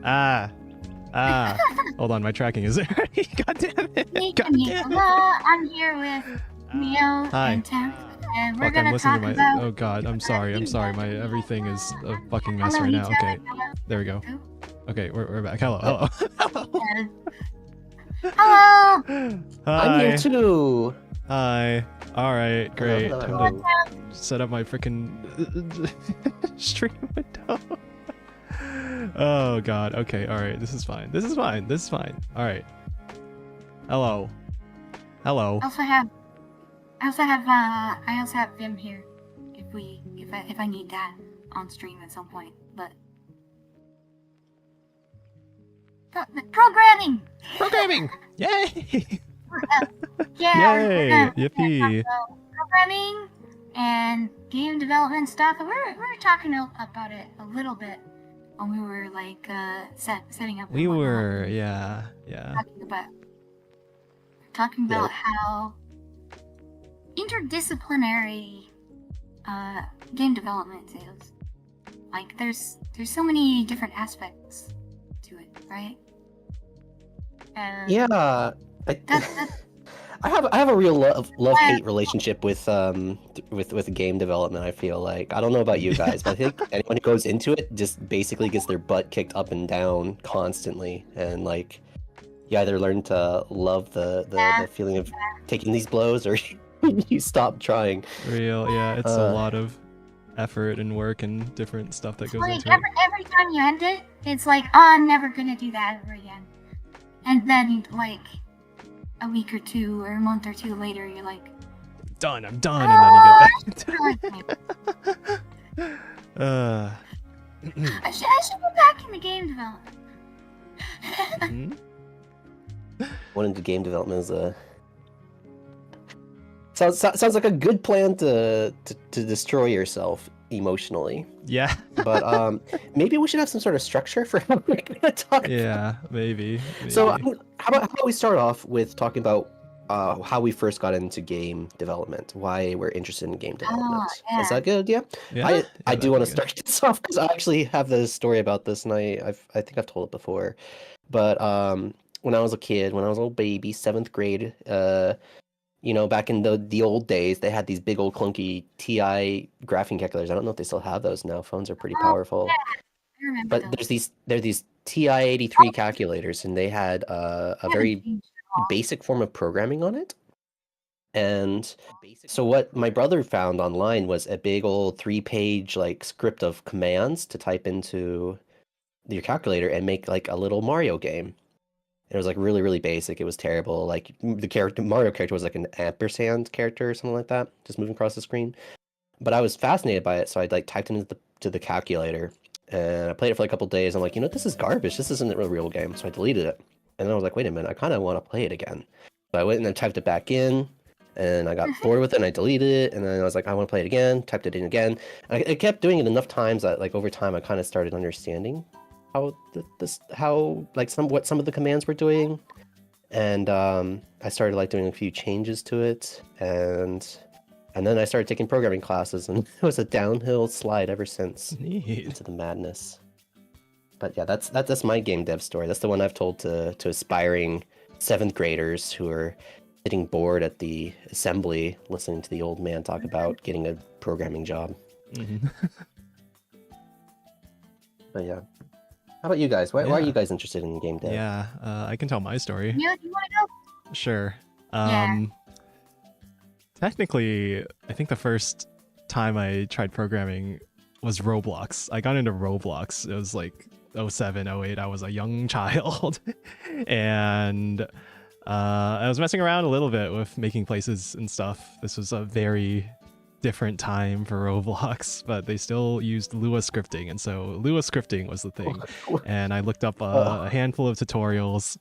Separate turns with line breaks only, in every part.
Hold on, my tracking is ready. God damn it. God damn it.
Hello, I'm here with Neo and Temp, and we're gonna talk about.
Oh god, I'm sorry. My everything is a fucking mess right now. Okay, there we go. Okay, we're back. Hello.
Hello.
Hi.
I'm here too.
Hi. All right, great.
Hello.
Time to set up my freaking stream window. Oh god. Okay. All right. This is fine. All right. Hello.
I also have Vim here if I need that on stream at some point. But programming.
Yay!
Yeah.
Yay! Yippee!
Programming and game development stuff. We were talking about it a little bit when we were like setting up.
We were, yeah.
Talking about how interdisciplinary game development is. Like there's so many different aspects to it, right?
Yeah, I have a real love-hate relationship with game development. I feel like, I don't know about you guys, but I think anyone who goes into it just basically gets their butt kicked up and down constantly, and like you either learn to love the feeling of taking these blows or you stop trying.
Yeah, it's a lot of effort and work and different stuff that goes into it.
Every time you end it, it's like, oh, I'm never gonna do that ever again. And then, like, a week or two or a month or two later, you're like,
I'm done, and then you get back.
I should go back into game development.
Going into game development is a sounds like a good plan to destroy yourself emotionally.
Yeah.
But maybe we should have some sort of structure for how we're gonna talk.
Yeah, maybe.
So how about we start off with talking about how we first got into game development, why we're interested in game development. Is that good? Yeah. I do want to start this off because I actually have this story about this, and I think I've told it before. But when I was a kid, when I was a little baby, 7th grade, back in the old days, they had these big old clunky TI graphing calculators. I don't know if they still have those now. Phones are pretty powerful. But there's these TI-83 calculators, and they had a very basic form of programming on it. And so what my brother found online was a big old 3-page like script of commands to type into your calculator and make like a little Mario game. It was like really, really basic. It was terrible. Like the Mario character was like an ampersand character or something like that, just moving across the screen. But I was fascinated by it, so I like typed it into the calculator, and I played it for like a couple days. I'm like, this is garbage. This isn't a real game. So I deleted it, and then I was like, wait a minute, I kind of want to play it again. So I went and I typed it back in, and I got bored with it, and I deleted it, and then I was like, I want to play it again. Typed it in again. And I kept doing it enough times that like over time I kind of started understanding what some of the commands were doing, and I started like doing a few changes to it, and then I started taking programming classes, and it was a downhill slide ever since into the madness. But yeah, that's my game dev story. That's the one I've told to aspiring 7th graders who are sitting bored at the assembly listening to the old man talk about getting a programming job. But yeah. How about you guys? Why are you guys interested in game dev?
Yeah, I can tell my story.
You want to go?
Sure. Technically, I think the first time I tried programming was Roblox. I got into Roblox. It was like 07, 08. I was a young child. And I was messing around a little bit with making places and stuff. This was a very different time for Roblox, but they still used Lua scripting, and so Lua scripting was the thing. And I looked up a handful of tutorials.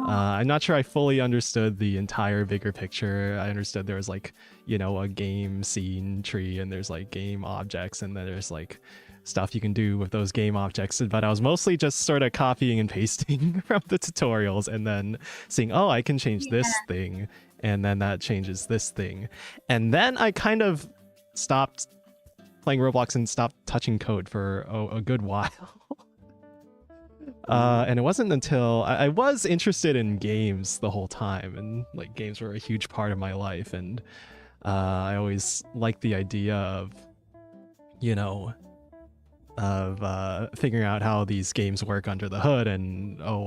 I'm not sure I fully understood the entire bigger picture. I understood there was like, a game scene tree, and there's like game objects, and then there's like stuff you can do with those game objects, but I was mostly just sort of copying and pasting from the tutorials, and then seeing, oh, I can change this thing, and then that changes this thing. And then I kind of stopped playing Roblox and stopped touching code for a good while. And it wasn't until I was interested in games the whole time, and like games were a huge part of my life, and I always liked the idea of, you know, of figuring out how these games work under the hood, and oh,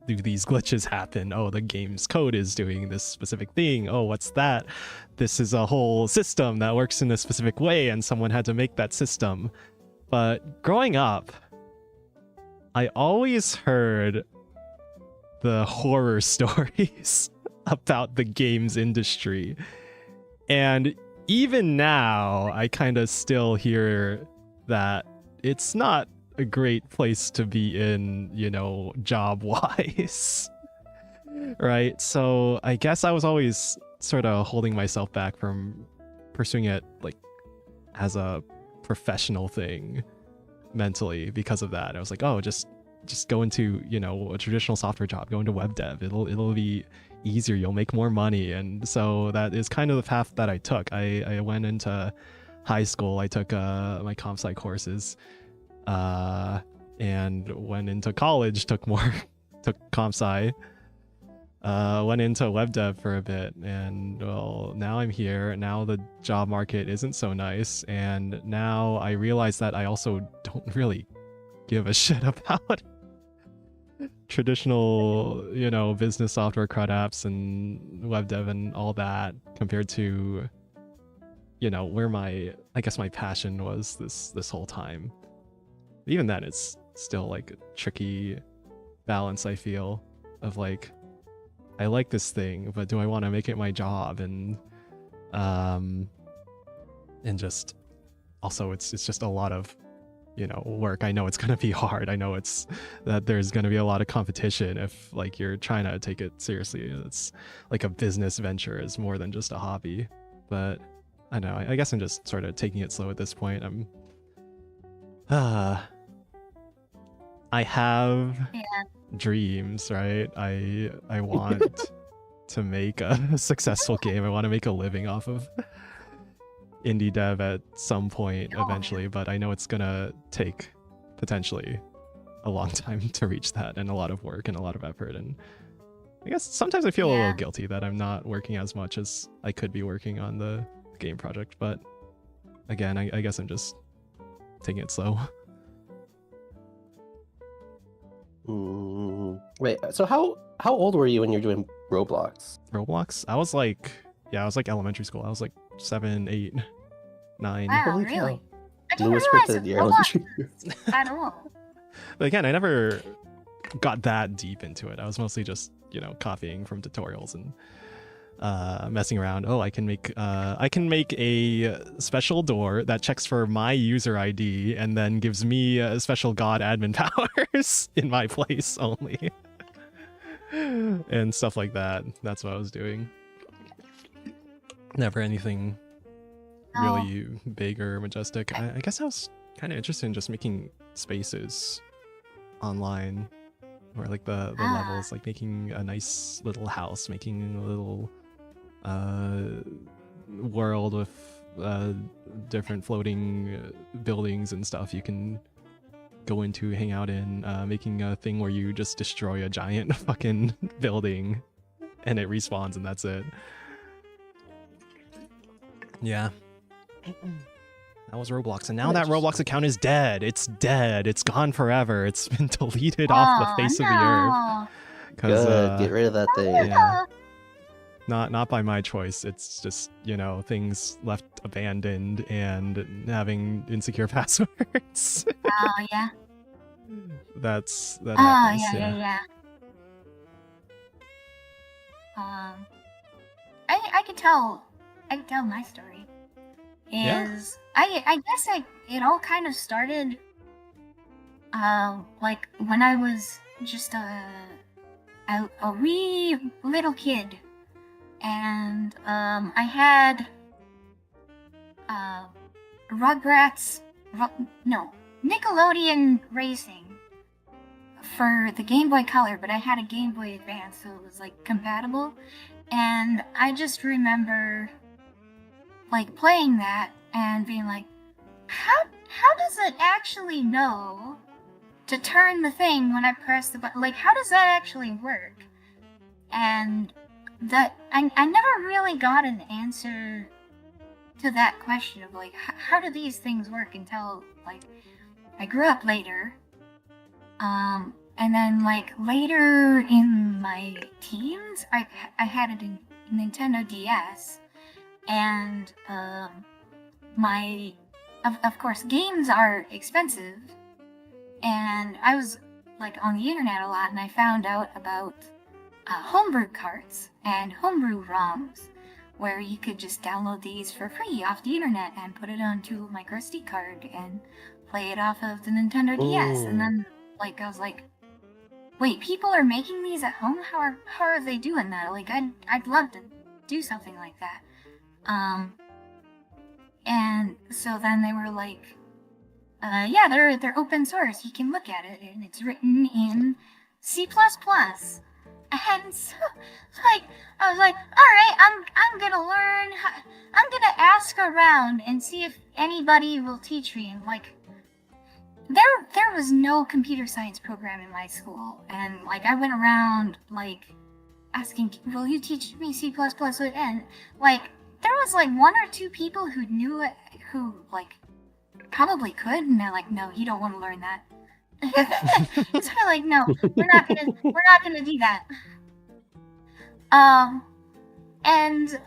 do these glitches happen? Oh, the game's code is doing this specific thing. Oh, what's that? This is a whole system that works in a specific way, and someone had to make that system. But growing up, I always heard the horror stories about the games industry. And even now, I kind of still hear that it's not a great place to be in, you know, job-wise. Right? So I guess I was always sort of holding myself back from pursuing it like as a professional thing mentally because of that. I was like, oh, just go into, you know, a traditional software job, go into web dev. It'll be easier, you'll make more money. And so that is kind of the path that I took. I went into high school, I took my comp sci courses, and went into college, took comp sci, went into web dev for a bit, and well, now I'm here. Now the job market isn't so nice, and now I realize that I also don't really give a shit about traditional, you know, business software CRUD apps and web dev and all that compared to, you know, where I guess my passion was this whole time. Even then, it's still like a tricky balance, I feel, of like, I like this thing, but do I want to make it my job? And just also it's just a lot of, you know, work. I know it's gonna be hard. I know that there's gonna be a lot of competition if like you're trying to take it seriously. It's like a business venture, is more than just a hobby. But I know, I guess I'm just sort of taking it slow at this point. I have dreams, right? I want to make a successful game. I want to make a living off of indie dev at some point eventually, but I know it's gonna take potentially a long time to reach that, and a lot of work and a lot of effort. And I guess sometimes I feel a little guilty that I'm not working as much as I could be working on the game project, but again, I guess I'm just taking it slow.
Wait, so how old were you when you were doing Roblox?
Roblox? I was like elementary school. I was like 7, 8, 9.
Wow,
Holy
really?
cow.
I didn't
Lewis
realize
scripted
it
your elementary.
at all.
But again, I never got that deep into it. I was mostly just, you know, copying from tutorials and messing around. Oh, I can make a special door that checks for my user ID and then gives me a special god admin powers in my place only. And stuff like that. That's what I was doing. Never anything really big or majestic. I guess I was kind of interested in just making spaces online, or like the levels, like making a nice little house, making a little world with different floating buildings and stuff you can go into, hang out in, making a thing where you just destroy a giant fucking building and it respawns and that's it. Yeah. That was Roblox, and now that Roblox account is dead. It's dead. It's gone forever. It's been deleted off the face of the earth.
Good, get rid of that thing.
Yeah. Not by my choice. It's just, you know, things left abandoned and having insecure passwords.
Oh yeah.
That happens.
Yeah. I could tell my story. I guess it all kind of started like when I was just a wee little kid, and I had Nickelodeon Racing for the Game Boy Color, but I had a Game Boy Advance, so it was like compatible. And I just remember like playing that and being like, how does it actually know to turn the thing when I press the button. Like, how does that actually work? And that I never really got an answer to that question of like how do these things work until like I grew up later. And then like later in my teens, I had a Nintendo DS, and of course games are expensive, and I was like on the internet a lot, and I found out about homebrew carts and homebrew ROMs, where you could just download these for free off the internet and put it onto a micro SD card and play it off of the Nintendo DS. And then like I was like, wait, people are making these at home? How are they doing that? Like I'd love to do something like that. And so then they were like, yeah, they're open source. You can look at it, and it's written in C++. And so, like, I was like, all right, I'm gonna learn. I'm gonna ask around and see if anybody will teach me. And like, there was no computer science program in my school, and like I went around like asking, will you teach me C++? And like there was like one or two people who knew it, who like probably could, and they're like, no, you don't want to learn that. So I'm like, no, we're not gonna do that. And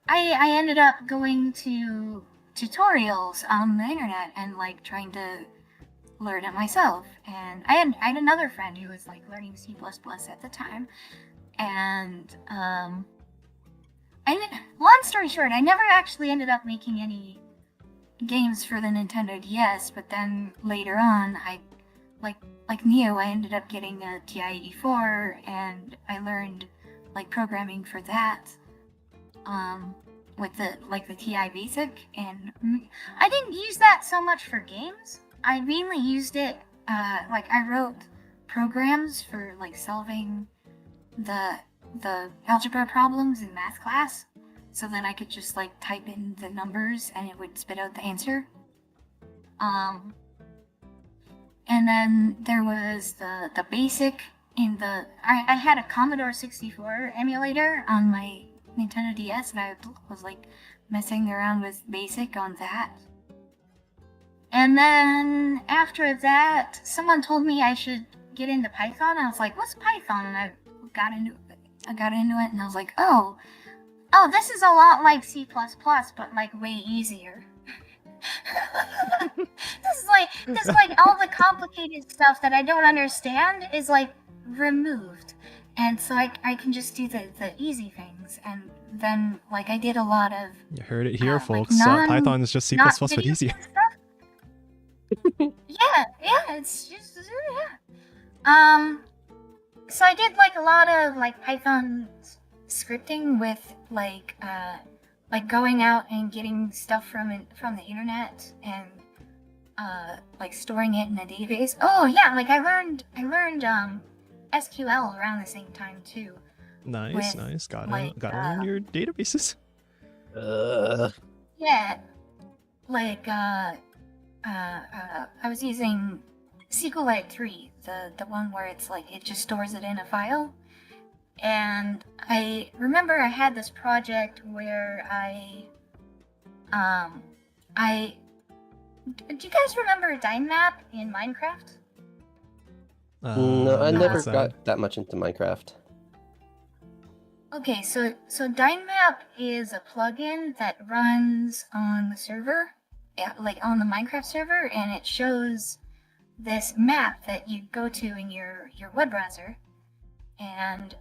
I ended up going to tutorials on the internet and like trying to learn it myself. And I had another friend who was like learning C++ at the time, and long story short, I never actually ended up making any games for the Nintendo DS, but then later on, I like Neo, I ended up getting a TI-84, and I learned like programming for that with the TI Basic, and I didn't use that so much for games. I mainly used it like I wrote programs for like solving the algebra problems in math class, so then I could just like type in the numbers and it would spit out the answer. And then there was the basic in the I had a Commodore 64 emulator on my Nintendo DS, and I was like messing around with basic on that. And then after that, someone told me I should get into Python. I was like, what's Python? And I got into it, and I was like, oh, this is a lot like C++, but like way easier. This is like all the complicated stuff that I don't understand is like removed, and so I can just do the easy things. And then like I did a lot of,
you heard it here, folks.
Like
Python is just C++ but easier.
yeah, it's just yeah. So I did like a lot of like Python scripting with like going out and getting stuff from the internet and like storing it in a database. Oh yeah, like I learned SQL around the same time too.
Nice. Got on your databases.
Yeah, like I was using SQLite 3, the one where it's like it just stores it in a file. And I remember I had this project where do you guys remember Dynmap in Minecraft?
No, I never got that much into Minecraft.
Okay, so Dynmap is a plugin that runs on the server, like on the Minecraft server, and it shows this map that you go to in your web browser, and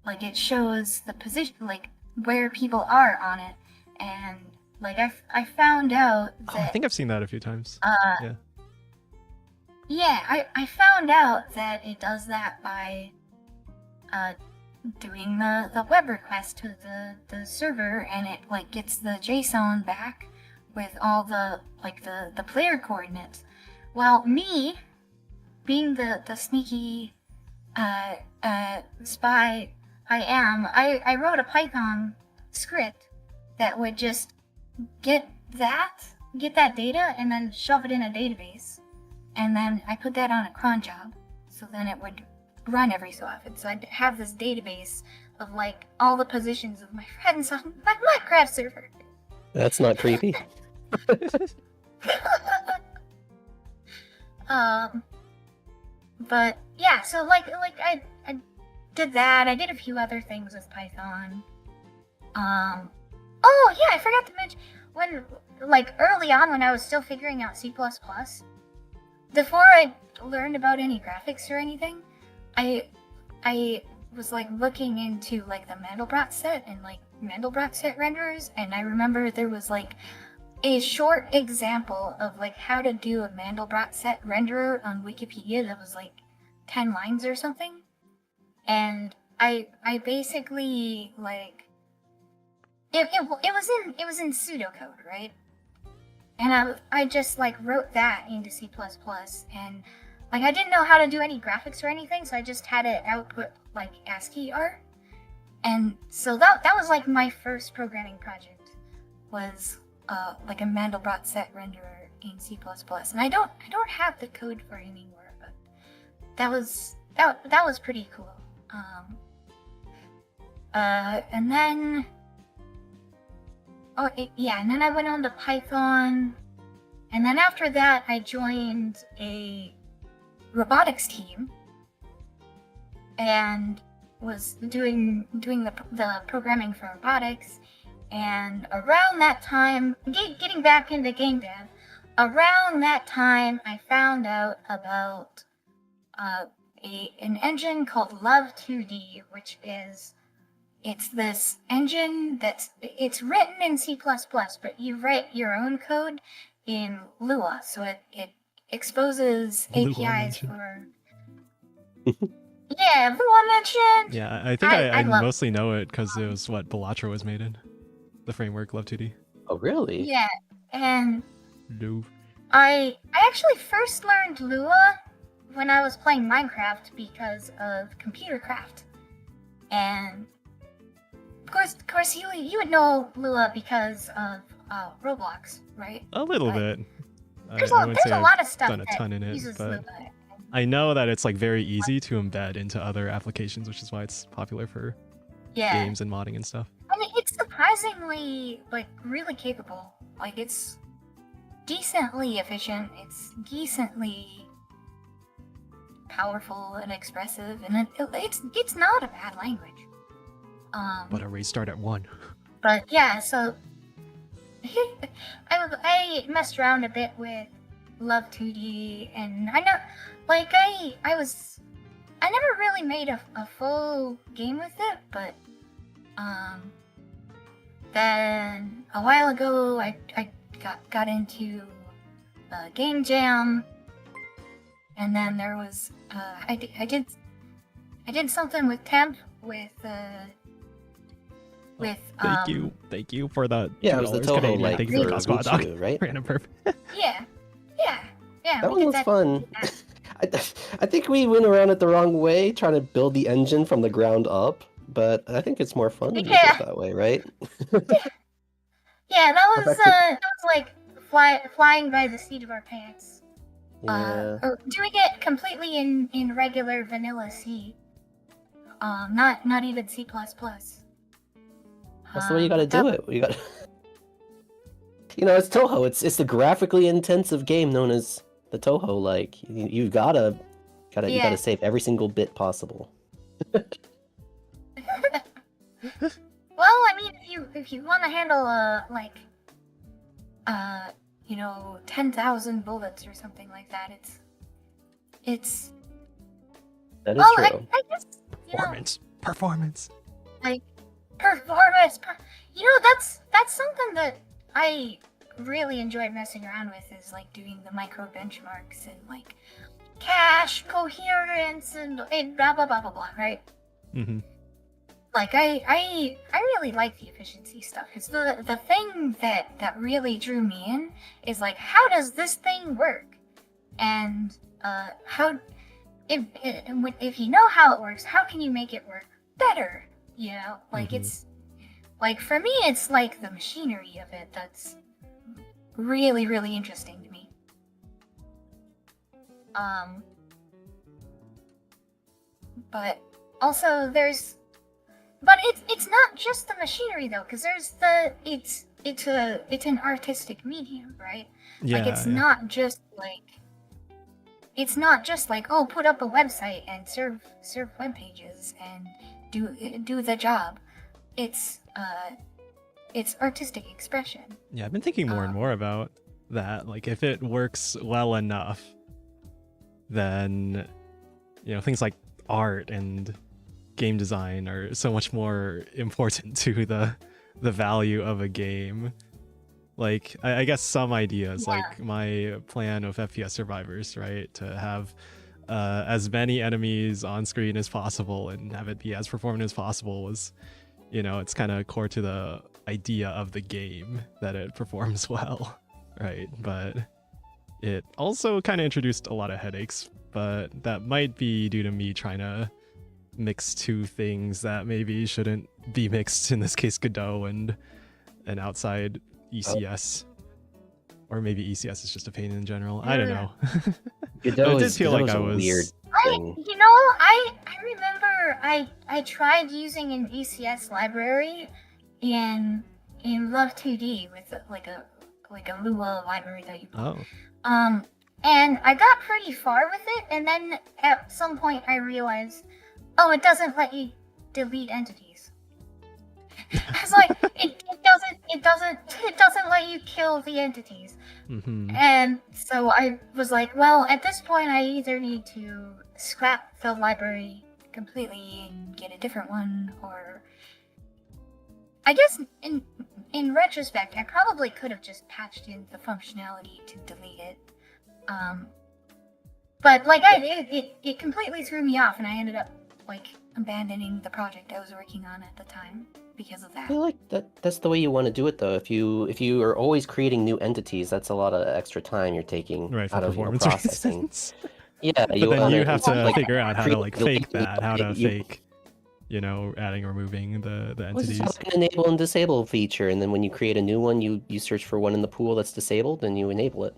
like it shows the position, like where people are on it, and like I found out that
I think I've seen that a few times.
Yeah, I found out that it does that by doing the web request to the server, and it like gets the JSON back with all the player coordinates. Well, me being the sneaky spy I am, I wrote a Python script that would just get that data and then shove it in a database. and then I put that on a cron job, so then it would run every so often. So I'd have this database of like all the positions of my friends on my Minecraft server.
That's not creepy.
But yeah, so like I did that. I did a few other things with Python. Oh yeah, I forgot to mention when like early on when I was still figuring out C++, before I learned about any graphics or anything, I was like looking into like the Mandelbrot set and like Mandelbrot set renderers, and I remember there was like a short example of like how to do a Mandelbrot set renderer on Wikipedia that was like 10 lines or something. And I basically like it was in pseudocode, right? And I just like wrote that into C++, and like I didn't know how to do any graphics or anything, so I just had it output like ASCII art. And so that was like my first programming project, was like a Mandelbrot set renderer in C++. And I don't have the code for it anymore, but that was pretty cool. And then and then I went on to Python, and then after that I joined a robotics team and was doing the programming for robotics. And around that time, getting back into game dev, around that time I found out about an engine called Love2D, which is this engine it's written in C++, but you write your own code in Lua, so it exposes APIs for. Yeah, Lua mentioned.
Yeah, I think I mostly know it because it was what Balatro was made in, the framework Love2D.
Oh, really?
Yeah, and
no.
I actually first learned Lua when I was playing Minecraft because of Computer Craft, and of course you would know Lua because of Roblox, right?
A little bit.
There's a lot of stuff
done a ton in it,
uses
but
Lua.
I know that it's like very easy to embed into other applications, which is why it's popular for games and modding and stuff.
I mean, it's surprisingly like really capable. Like it's decently efficient. It's decently powerful and expressive, and it's not a bad language.
But a race start at 1.
But yeah, so I messed around a bit with Love2D, and I know, like I never really made a full game with it, but then a while ago I got into Game Jam, and then there was I did something with Temp with
thank you for the
it was the Toho like
thank you for
for Uchu, right?
Random perfect.
yeah.
That one was fun. I think we went around it the wrong way, trying to build the engine from the ground up, but I think it's more fun to do it that way, right?
Yeah, that was like flying by the seat of our pants.
Yeah.
Or doing it completely in regular vanilla C. Not even C++.
That's the way you gotta do it. You got, it's Toho. It's the graphically intensive game known as the Toho. Like you gotta save every single bit possible.
Well, I mean, if you want to handle 10,000 bullets or something like that, it's.
That is true.
I guess
Performance.
Like performance. That's something that I really enjoy messing around with, is like doing the micro benchmarks and like cache coherence and blah blah blah blah blah, right?
Mm-hmm.
Like I really like the efficiency stuff, because the thing that really drew me in is like, how does this thing work, and how if you know how it works, how can you make it work better? Like it's like, for me, it's like the machinery of it that's really, really interesting to me. But also but it's not just the machinery though, because there's it's an artistic medium, right?
Yeah,
like it's not just like oh, put up a website and serve web pages and do the job. It's artistic expression.
Yeah, I've been thinking more and more about that. Like, if it works well enough, then things like art and game design are so much more important to the value of a game. Like, I guess some ideas, like my plan of FPS Survivors, right, to have as many enemies on screen as possible and have it be as performant as possible was, it's kind of core to the idea of the game that it performs well, right? But it also kind of introduced a lot of headaches, but that might be due to me trying to mix two things that maybe shouldn't be mixed, in this case Godot and an outside ECS. Or maybe ECS is just a pain in general. I don't know.
Godot
it did feel like I was
weird.
I remember I tried using an ECS library in Love 2D with like a Lua library that you put. And I got pretty far with it, and then at some point I realized, oh, it doesn't let you delete entities. It's like it doesn't let you kill the entities. And so I was like, well, at this point I either need to scrap the library completely and get a different one, or I guess in retrospect I probably could have just patched in the functionality to delete it. But it completely threw me off, and I ended up abandoning the project I was working on at the time because of that.
I feel like that's the way you want to do it, though. If you are always creating new entities, that's a lot of extra time you're taking out of your processing. Yeah,
but then you have to figure out how to fake that, how to fake, adding or removing the entities.
It's like an enable and disable feature, and then when you create a new one, you search for one in the pool that's disabled, and you enable it.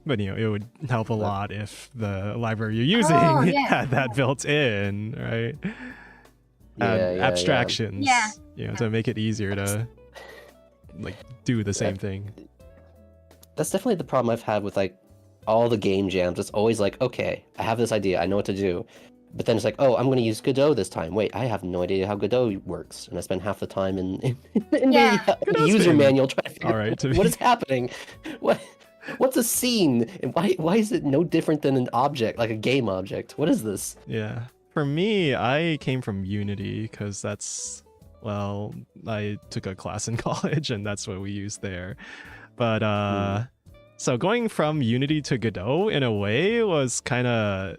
But it would help a lot if the library you're using had that built in, right? Abstractions, to make it easier to do the same thing.
That's definitely the problem I've had with all the game jams. It's always okay, I have this idea, I know what to do, but then it's oh, I'm going to use Godot this time. Wait, I have no idea how Godot works, and I spend half the time in the user manual trying to figure out what is happening. What's a scene, and why is it no different than an object, like a game object? What is this?
Yeah, for me, I came from Unity because I took a class in college and that's what we used there. But so going from Unity to Godot in a way was kind of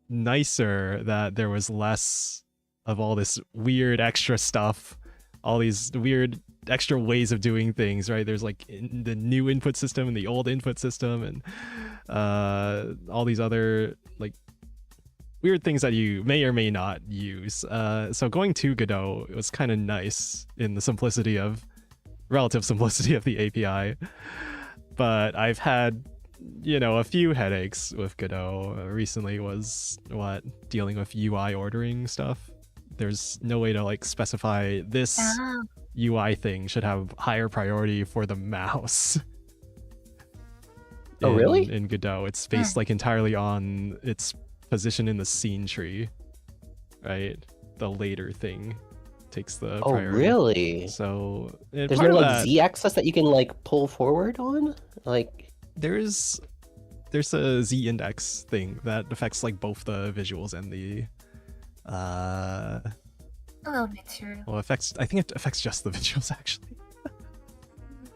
nicer, that there was less of all this weird extra stuff, all these weird extra ways of doing things, right? There's the new input system and the old input system, and all these other weird things that you may or may not use. So going to Godot, it was kind of nice in the relative simplicity of the API. But I've had a few headaches with Godot. Recently was dealing with UI ordering stuff. There's no way to specify this UI thing should have higher priority for the mouse.
Really?
In Godot, it's based entirely on its position in the scene tree, right? The later thing takes the priority. Oh,
really?
So
there's no Z-axis that you can pull forward on?
There's a Z-index thing that affects both the visuals and the
a little bit true.
Well, I think it affects just the visuals, actually.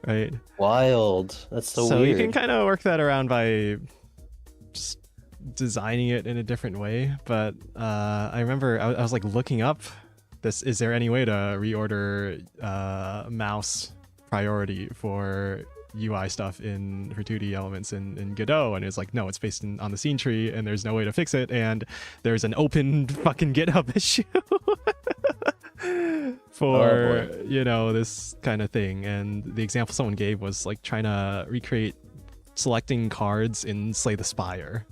Right?
Wild. That's so weird.
So you can kind of work that around by just designing it in a different way. But I remember I was looking up this. Is there any way to reorder mouse priority for UI stuff for 2D elements in Godot? And it's no, it's based on the scene tree, and there's no way to fix it, and there's an open fucking GitHub issue for this kind of thing. And the example someone gave was trying to recreate selecting cards in Slay the Spire,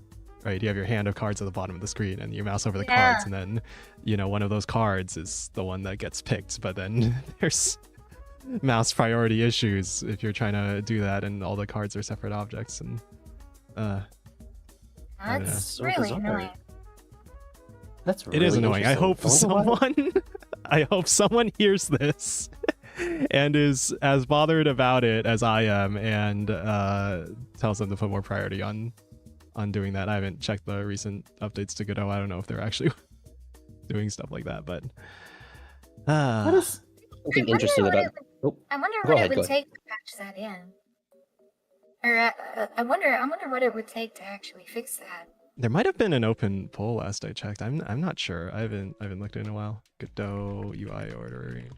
right? You have your hand of cards at the bottom of the screen and you mouse over the cards, and then, you know, one of those cards is the one that gets picked, but then there's mouse priority issues if you're trying to do that and all the cards are separate objects, and
that's really annoying.
That's
it is annoying. I hope someone hears this and is as bothered about it as I am, and tells them to put more priority on doing that. I haven't checked the recent updates to Godot. I don't know if they're actually doing stuff like that, but
what is something interesting about
I wonder what it would take to patch that in. Or I wonder what it would take to actually fix that.
There might have been an open poll last I checked. I'm not sure. I haven't looked in a while. Godot UI ordering.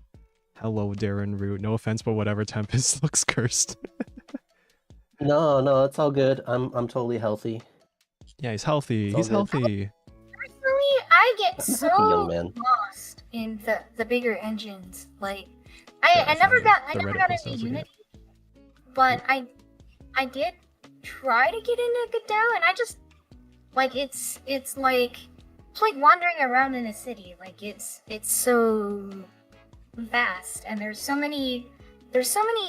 Hello, Darren Root. No offense, but whatever Tempest looks cursed.
No, it's all good. I'm totally healthy.
Yeah, he's healthy. He's healthy.
Personally, I get so
young man.
lost in the bigger engines. Like, I never got into Unity, but I did try to get into Godot, and I just like it's like wandering around in a city. Like it's so vast, and there's so many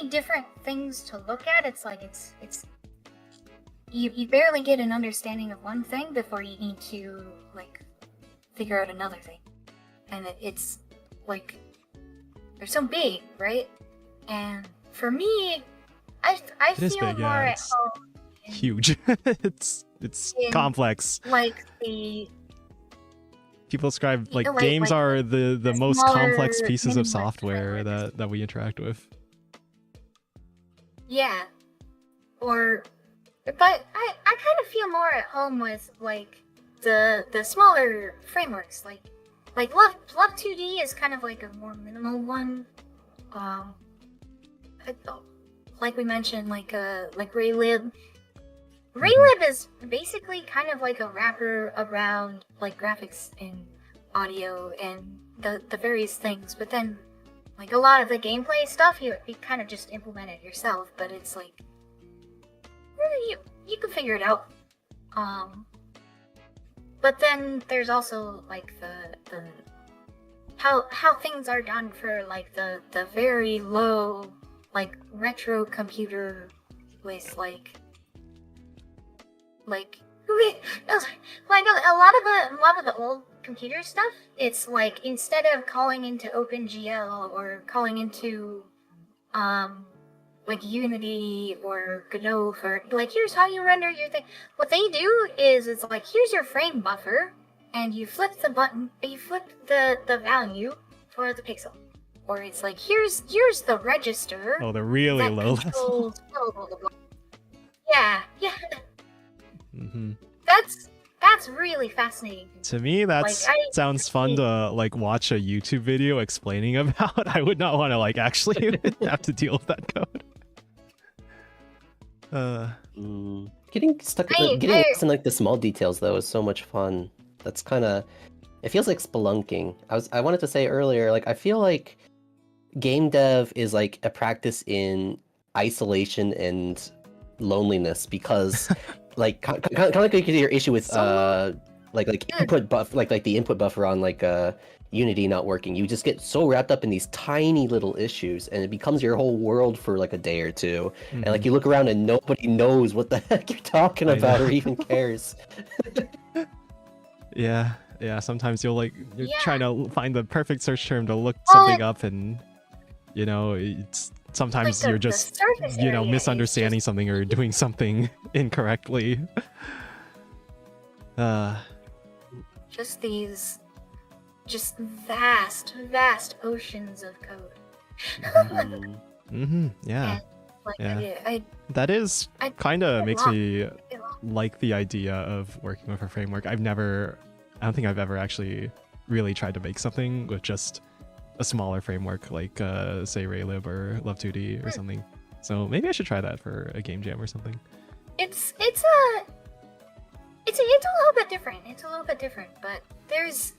different things to look at. It's like it's you barely get an understanding of one thing before you need to like figure out another thing, and it's like they're so big, right? And for me, I feel
big,
more at home.
Huge. it's complex.
Like the
people describe like games are the most complex pieces of software that we interact with.
Yeah. But I kind of feel more at home with like the smaller frameworks, like Love 2D is kind of like a more minimal one. Like we mentioned, like Raylib. Raylib is basically kind of like a wrapper around like graphics and audio and the various things, but then like a lot of the gameplay stuff you kind of just implement it yourself, but it's like you can figure it out. But then there's also like the how things are done for like the very low like retro computer with like a lot of the old computer stuff. It's like instead of calling into OpenGL or calling into like Unity or Godot for like here's how you render your thing. What they do is it's like here's your frame buffer, and you flip the button, you flip the value for the pixel, or it's like here's the register.
Oh, they're really low.
Controls, blah, blah, blah, blah. Yeah.
Mm-hmm.
That's really fascinating.
To me, that sounds fun to like watch a YouTube video explaining about. I would not want to like actually have to deal with that code.
Getting stuck, getting lost in like the small details though is so much fun. That's kind of, it feels like spelunking. I wanted to say earlier, like I feel like game dev is like a practice in isolation and loneliness, because like kind of like your issue with like input buff, like the input buffer on like Unity not working. You just get so wrapped up in these tiny little issues, and it becomes your whole world for like a day or two. And like you look around and nobody knows what the heck you're talking about or even cares.
Yeah. Sometimes you're trying to find the perfect search term to look something up, and you know, it's sometimes you're just misunderstanding something or doing something incorrectly.
Just these vast oceans of code.
Yeah.
And,
that is kind of makes me like the idea of working with a framework. I don't think I've ever actually really tried to make something with just a smaller framework like say Raylib or Love 2D or something. So maybe I should try that for a game jam or something.
It's a little bit different. But there's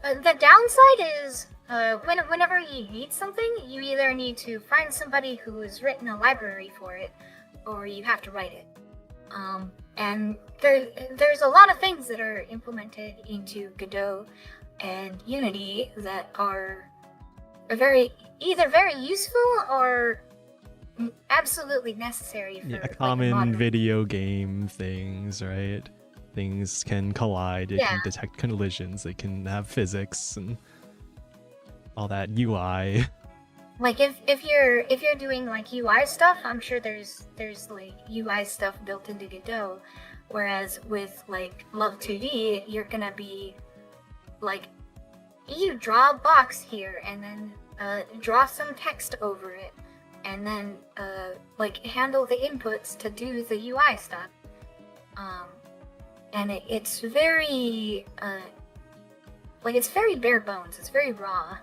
the downside is whenever you need something, you either need to find somebody who has written a library for it, or you have to write it. And there's a lot of things that are implemented into Godot and Unity that are either very useful or absolutely necessary for
common video game things, right? Things can collide, it can detect collisions, it can have physics and all that UI.
Like if you're doing like UI stuff, I'm sure there's like UI stuff built into Godot, whereas with like Love 2D, you're gonna be like, you draw a box here and then draw some text over it, and then like handle the inputs to do the UI stuff. And it's very like, it's very bare bones. It's very raw.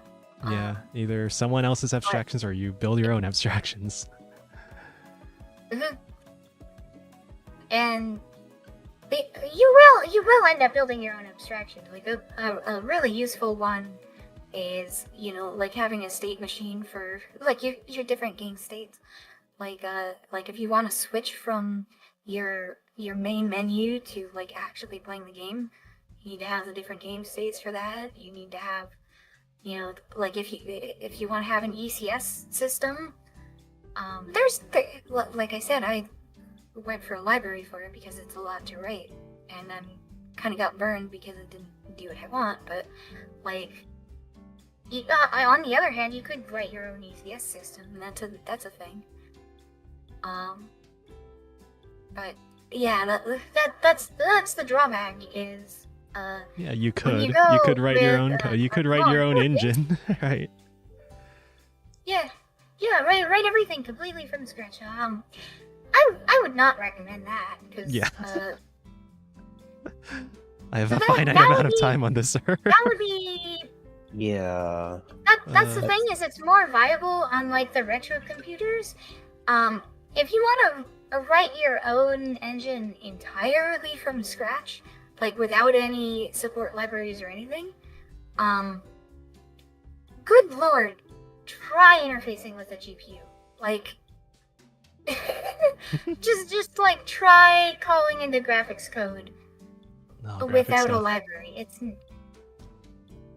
Yeah, either someone else's abstractions or you build your own abstractions.
And you will end up building your own abstraction. Like a really useful one is, you know, like having a state machine for like your different game states. Like if you want to switch from your main menu to like actually playing the game, you need to have the different game states for that. You need to have, you know, like if you want to have an ECS system, like I said, I went for a library for it because it's a lot to write, and then kind of got burned because it didn't do what I want. But like, on the other hand, you could write your own ECS system, and that's a thing. But yeah, that's the drawback is.
Yeah, you could write your own code. You could write your own engine, right?
Yeah, write everything completely from scratch. I would not recommend that because
I have a finite amount of time on this server.
That would be.
Yeah.
That's the thing, is it's more viable on like the retro computers. If you want to write your own engine entirely from scratch, like without any support libraries or anything, good lord, try interfacing with a GPU. Like, just like try calling into graphics code without a library.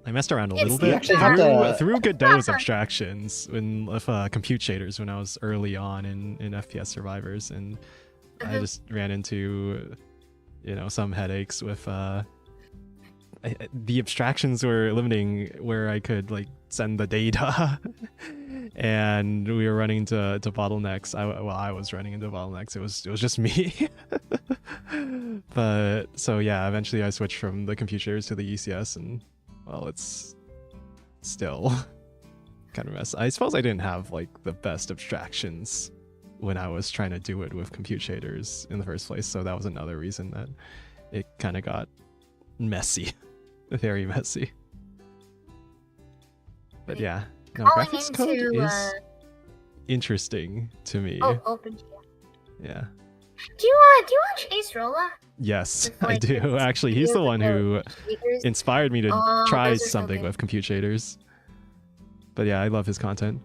I messed around a little bit through Godot's abstractions with compute shaders when I was early on in FPS Survivors, and I just ran into, you know, some headaches with the abstractions were limiting where I could like send the data, and we were running to bottlenecks. I was running into bottlenecks. It was just me. But so yeah, eventually I switched from the compute shaders to the ECS, and well, it's still kind of a mess. I suppose I didn't have like the best abstractions when I was trying to do it with compute shaders in the first place, so that was another reason that it kind of got messy. Very messy. But yeah, no, graphics code is interesting to me. Yeah.
Do you watch Ace Rolla?
Yes, I do. Actually, he's the one who inspired me to try something with compute shaders. But yeah, I love his content.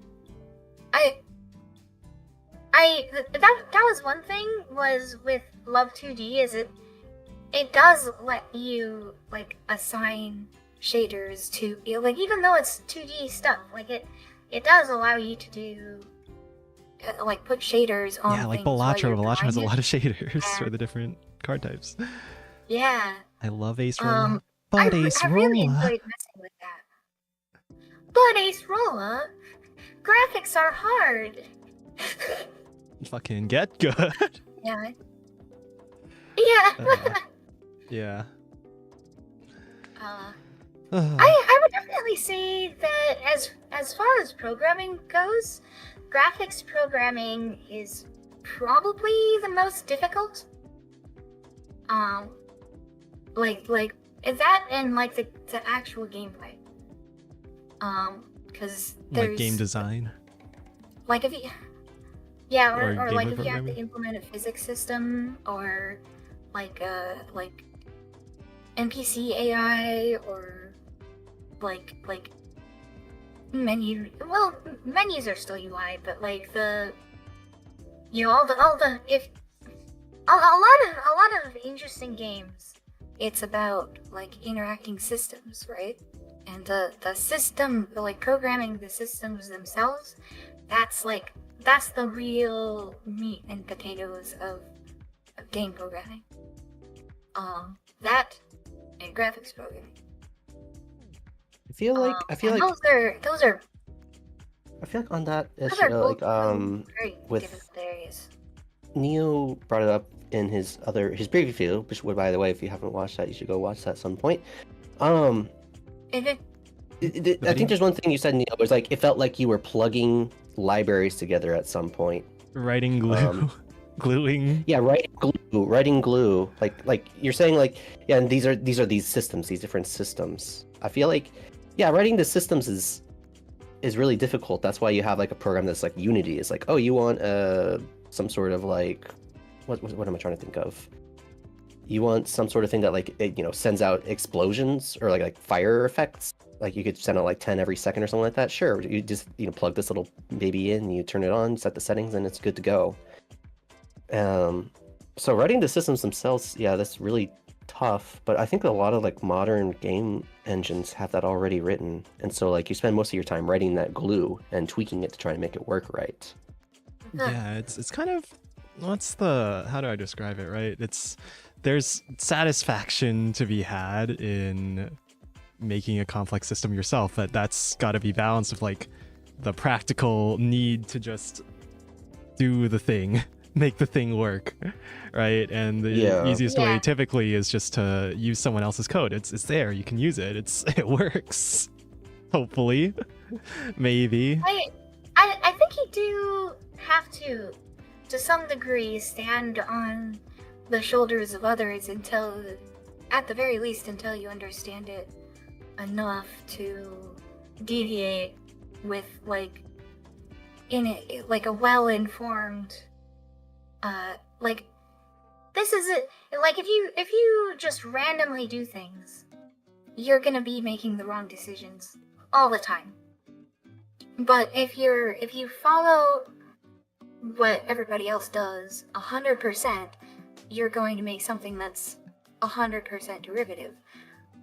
That was one thing was with Love 2D, is it does let you like assign shaders to, like, even though it's 2D stuff, like it does allow you to do like put shaders on.
Yeah, like Balatro. Balatro has a lot of shaders for the different card types.
Yeah.
I love Ace Rolla. But Ace Rolla. I really enjoyed messing with
that. But Ace Rolla, graphics are hard.
Fucking get good.
Yeah.
Yeah.
I would definitely say that as far as programming goes, graphics programming is probably the most difficult. Like that and like the actual gameplay. Because there's
like game design.
Like if you, yeah, or like if you have to implement a physics system, or like NPC AI, or like menu. Well, menus are still UI, but like the, you know, all the if a lot of interesting games, it's about like interacting systems, right? And the system, like programming the systems themselves, that's the real meat and potatoes of game programming. That and graphics programming.
I feel like
those are
I feel like on that
those are
like
very
with
difficult areas.
Neo brought it up in his preview video, which, by the way, if you haven't watched that, you should go watch that at some point.
Mm-hmm.
I think there's one thing you said, Neo, was like it felt like you were plugging libraries together at some point.
Writing glue, gluing.
Yeah, writing glue. Like you're saying, like, yeah, and these are these systems, these different systems. I feel like, yeah, writing the systems is really difficult. That's why you have like a program that's like Unity. It's like, oh, you want some sort of like, what am I trying to think of? You want some sort of thing that like it, you know, sends out explosions or like fire effects. Like you could send out like 10 every second or something like that. Sure, you just, you know, plug this little baby in, you turn it on, set the settings, and it's good to go. So writing the systems themselves, yeah, that's really tough. But I think a lot of like modern game engines have that already written, and so like you spend most of your time writing that glue and tweaking it to try to make it work right.
Yeah, it's kind of, how do I describe it, right? There's satisfaction to be had in making a complex system yourself, but that's got to be balanced with like the practical need to just do the thing, make the thing work, right? And the easiest way typically is just to use someone else's code. It's there, you can use it. It works. Hopefully. Maybe.
I think you do have to some degree, stand on the shoulders of others until, at the very least, until you understand it enough to deviate with like a well-informed like, this is it. Like, if you just randomly do things, you're gonna be making the wrong decisions all the time. But if you follow what everybody else does 100%, you're going to make something that's 100% derivative.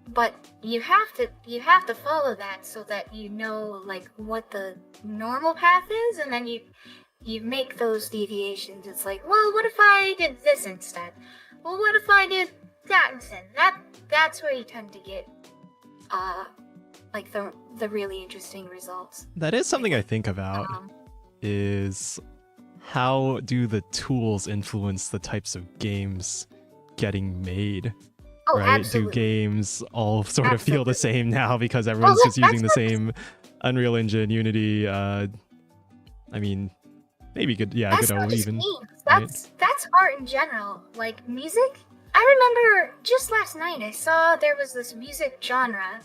But you have to follow that so that you know like what the normal path is, and then you make those deviations. It's like, well, what if I did this instead? Well, what if I did that instead? That's where you tend to get like the really interesting results.
That is something I think about, is how do the tools influence the types of games getting made?
Oh,
right?
Absolutely.
Do games all sort of feel the same now because everyone's just using the same Unreal Engine, Unity? I mean, maybe good. Yeah,
that's
good
not
old
just
even.
Games. That's art in general. Like music. I remember just last night I saw there was this music genre.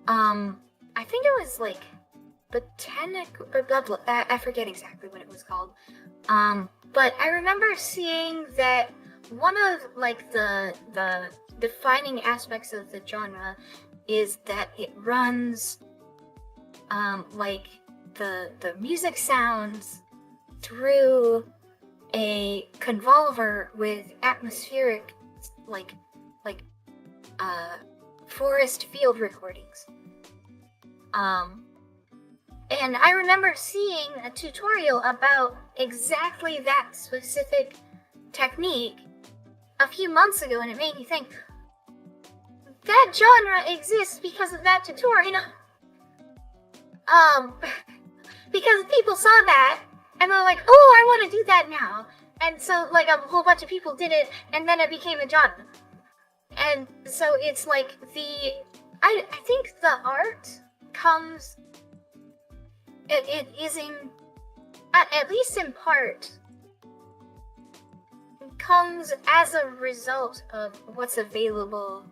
I think it was like botanic or blah blah. I forget exactly what it was called. But I remember seeing that one of like the defining aspects of the genre is that it runs like the music sounds through a convolver with atmospheric like forest field recordings. And I remember seeing a tutorial about exactly that specific technique a few months ago, and it made me think, that genre exists because of that tutorial. Because people saw that, and they're like, oh, I want to do that now. And so, like, a whole bunch of people did it, and then it became a genre. And so it's like I think the art comes, it is at least in part, comes as a result of what's available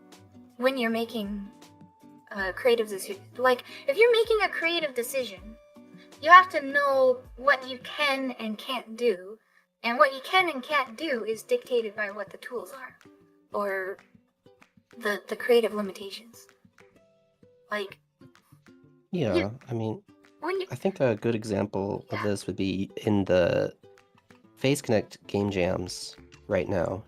when you're making creative decisions. Like, if you're making a creative decision, you have to know what you can and can't do, and what you can and can't do is dictated by what the tools are, or the creative limitations. Like,
yeah, I mean, I think a good example of this would be in the Phase Connect game jams right now.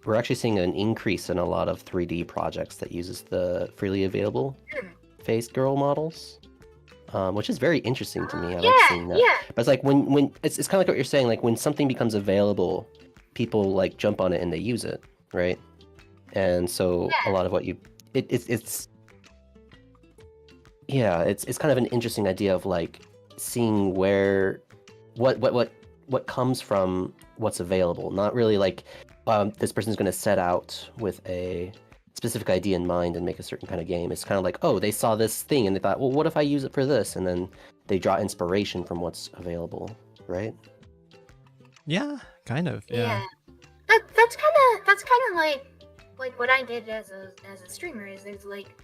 We're actually seeing an increase in a lot of 3D projects that uses the freely available Phase Girl models, which is very interesting to me. I like seeing that.
Yeah.
But it's like when it's kind of like what you're saying. Like when something becomes available, people like jump on it and they use it, right? And so a lot of what it's kind of an interesting idea of like seeing where what comes from what's available. Not really like this person's going to set out with a specific idea in mind and make a certain kind of game. It's kind of like, oh, they saw this thing and they thought, well, what if I use it for this? And then they draw inspiration from what's available, right?
Yeah, kind of. Yeah.
That's kind of like what I did as a streamer is there's like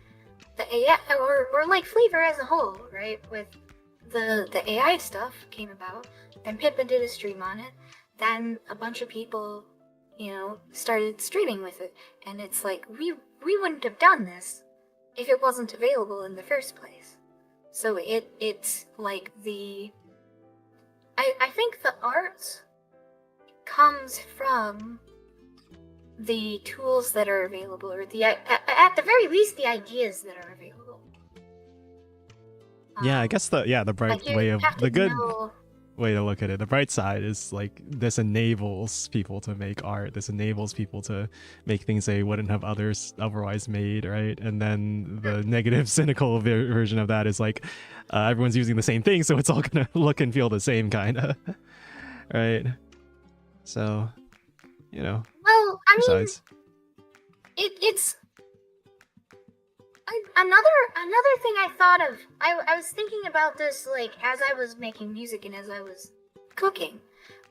the AI or like FlaVR as a whole, right? With the AI stuff came about, then Pippa did a stream on it, then a bunch of people, started streaming with it, and it's like we wouldn't have done this if it wasn't available in the first place. So it's like I think the art comes from the tools that are available, or at the very least the ideas that are available.
Yeah, I guess the bright way of the good way to look at it. The bright side is like this enables people to make art. This enables people to make things they wouldn't have otherwise made, right? And then the negative, cynical version of that is like everyone's using the same thing, so it's all gonna look and feel the same, kind of, right? So,
Well, I mean, it's another thing I thought of. I was thinking about this like as I was making music and as I was cooking,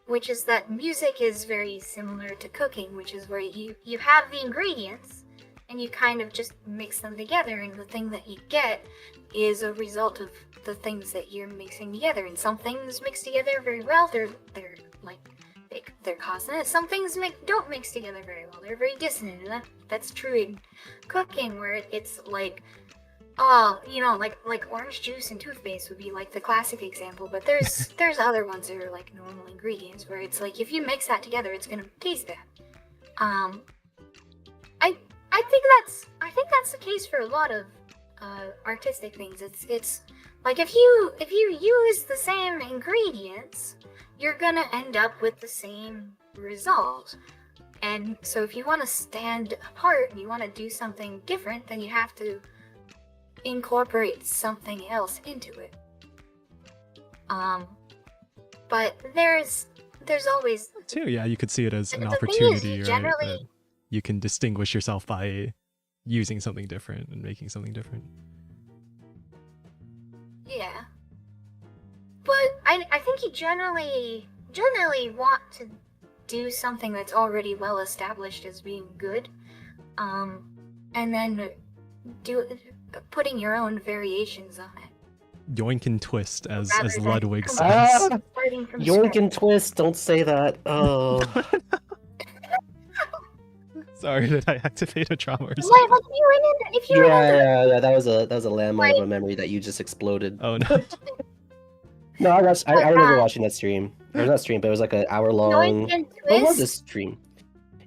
which is that music is very similar to cooking, which is where you have the ingredients and you kind of just mix them together, and the thing that you get is a result of the things that you're mixing together. And some things mix together very well. They're consonant. Some things don't mix together very well. They're very dissonant, and that's true in cooking, where it's like, like orange juice and toothpaste would be like the classic example. But there's other ones that are like normal ingredients, where it's like if you mix that together, it's gonna taste bad. I think that's the case for a lot of artistic things. It's like if you use the same ingredients, you're gonna end up with the same result. And so if you want to stand apart and you want to do something different, then you have to incorporate something else into it. But there's always
too. Yeah, you could see it as an opportunity, right? That you can distinguish yourself by using something different and making something different.
Yeah. But I think you generally want to do something that's already well established as being good, and then putting your own variations on it.
Yoink and twist, as Ludwig says.
Yoink and twist, don't say that. Oh.
Sorry, did I activate a trauma or something?
Like if you
yeah, that was a landmine of a memory that you just exploded.
Oh no.
No, I remember watching that stream. Or not stream, but it was like an hour long. What was this stream?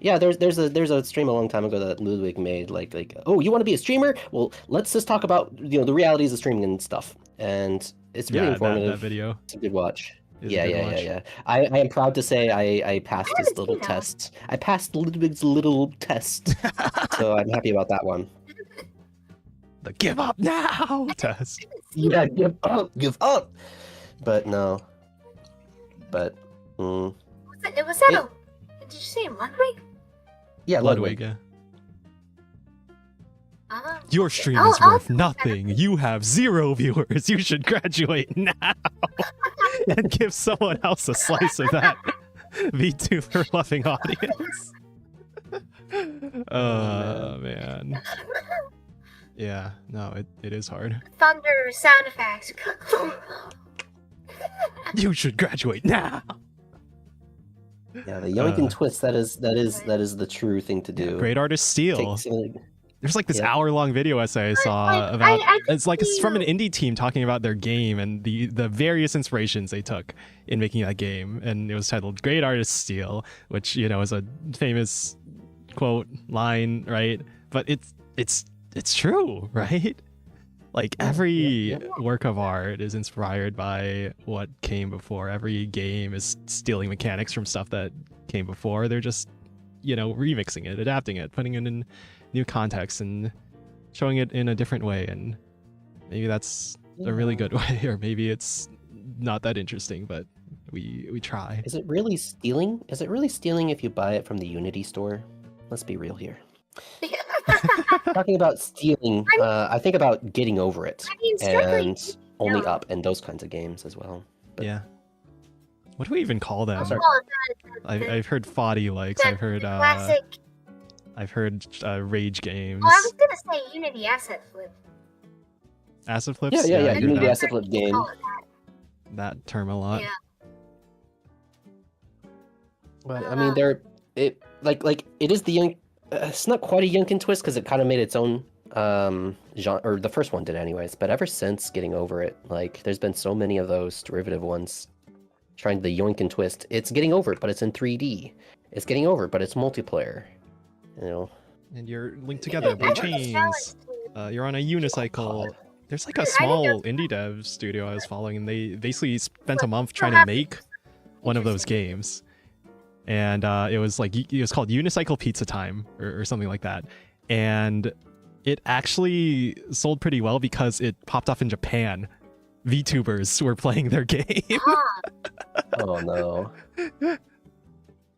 Yeah, there's a stream a long time ago that Ludwig made. Like, oh, you want to be a streamer? Well, let's just talk about the realities of streaming and stuff. And it's really informative.
That video.
It's a good watch. Yeah. I am proud to say I passed this little test. I passed Ludwig's little test, so I'm happy about that one.
The give up now test.
Yeah, give up. But no. But
Was that did you say Ludwig?
Yeah, Ludwig.
Yeah. Your stream is worth nothing. You have 0 viewers. You should graduate now and give someone else a slice of that VTuber loving audience. Oh man. Yeah, no, it is hard.
Thunder sound effects.
You should graduate now.
Yeah, the yoink and twist, that is the true thing to do.
Great artists steal. There's like this hour-long video essay I saw about. It's from an indie team talking about their game and the various inspirations they took in making that game, and it was titled "Great Artists Steal," which is a famous quote line, right? But it's true, right? Like every work of art is inspired by what came before. Every game is stealing mechanics from stuff that came before. They're just remixing it, adapting it, putting it in new context and showing it in a different way. And maybe that's a really good way, or maybe it's not that interesting, but we try.
Is it really stealing? Is it really stealing if you buy it from the Unity store? Let's be real here. Talking about stealing, I think about Getting Over It and Only Up and those kinds of games as well. But...
yeah. What do we even call them? I've heard Foddy likes. I've heard Rage Games.
Oh, I was gonna say Unity Asset Flip.
Asset Flips?
Yeah. Unity Asset Flip game.
That term a lot.
Yeah.
But I mean, it is the young. It's not quite a Yunkin twist because it kind of made its own genre, or the first one did anyways. But ever since Getting Over It, like there's been so many of those derivative ones trying the Yoinkin twist. It's Getting Over It, but it's in 3D. It's Getting Over It, but it's multiplayer.
And you're linked together by chains. You're on a unicycle. There's like a small indie dev studio I was following, and they basically spent a month trying to make one of those games. And it was called Unicycle Pizza Time or something like that. And it actually sold pretty well because it popped off in Japan. VTubers were playing their game.
Oh no.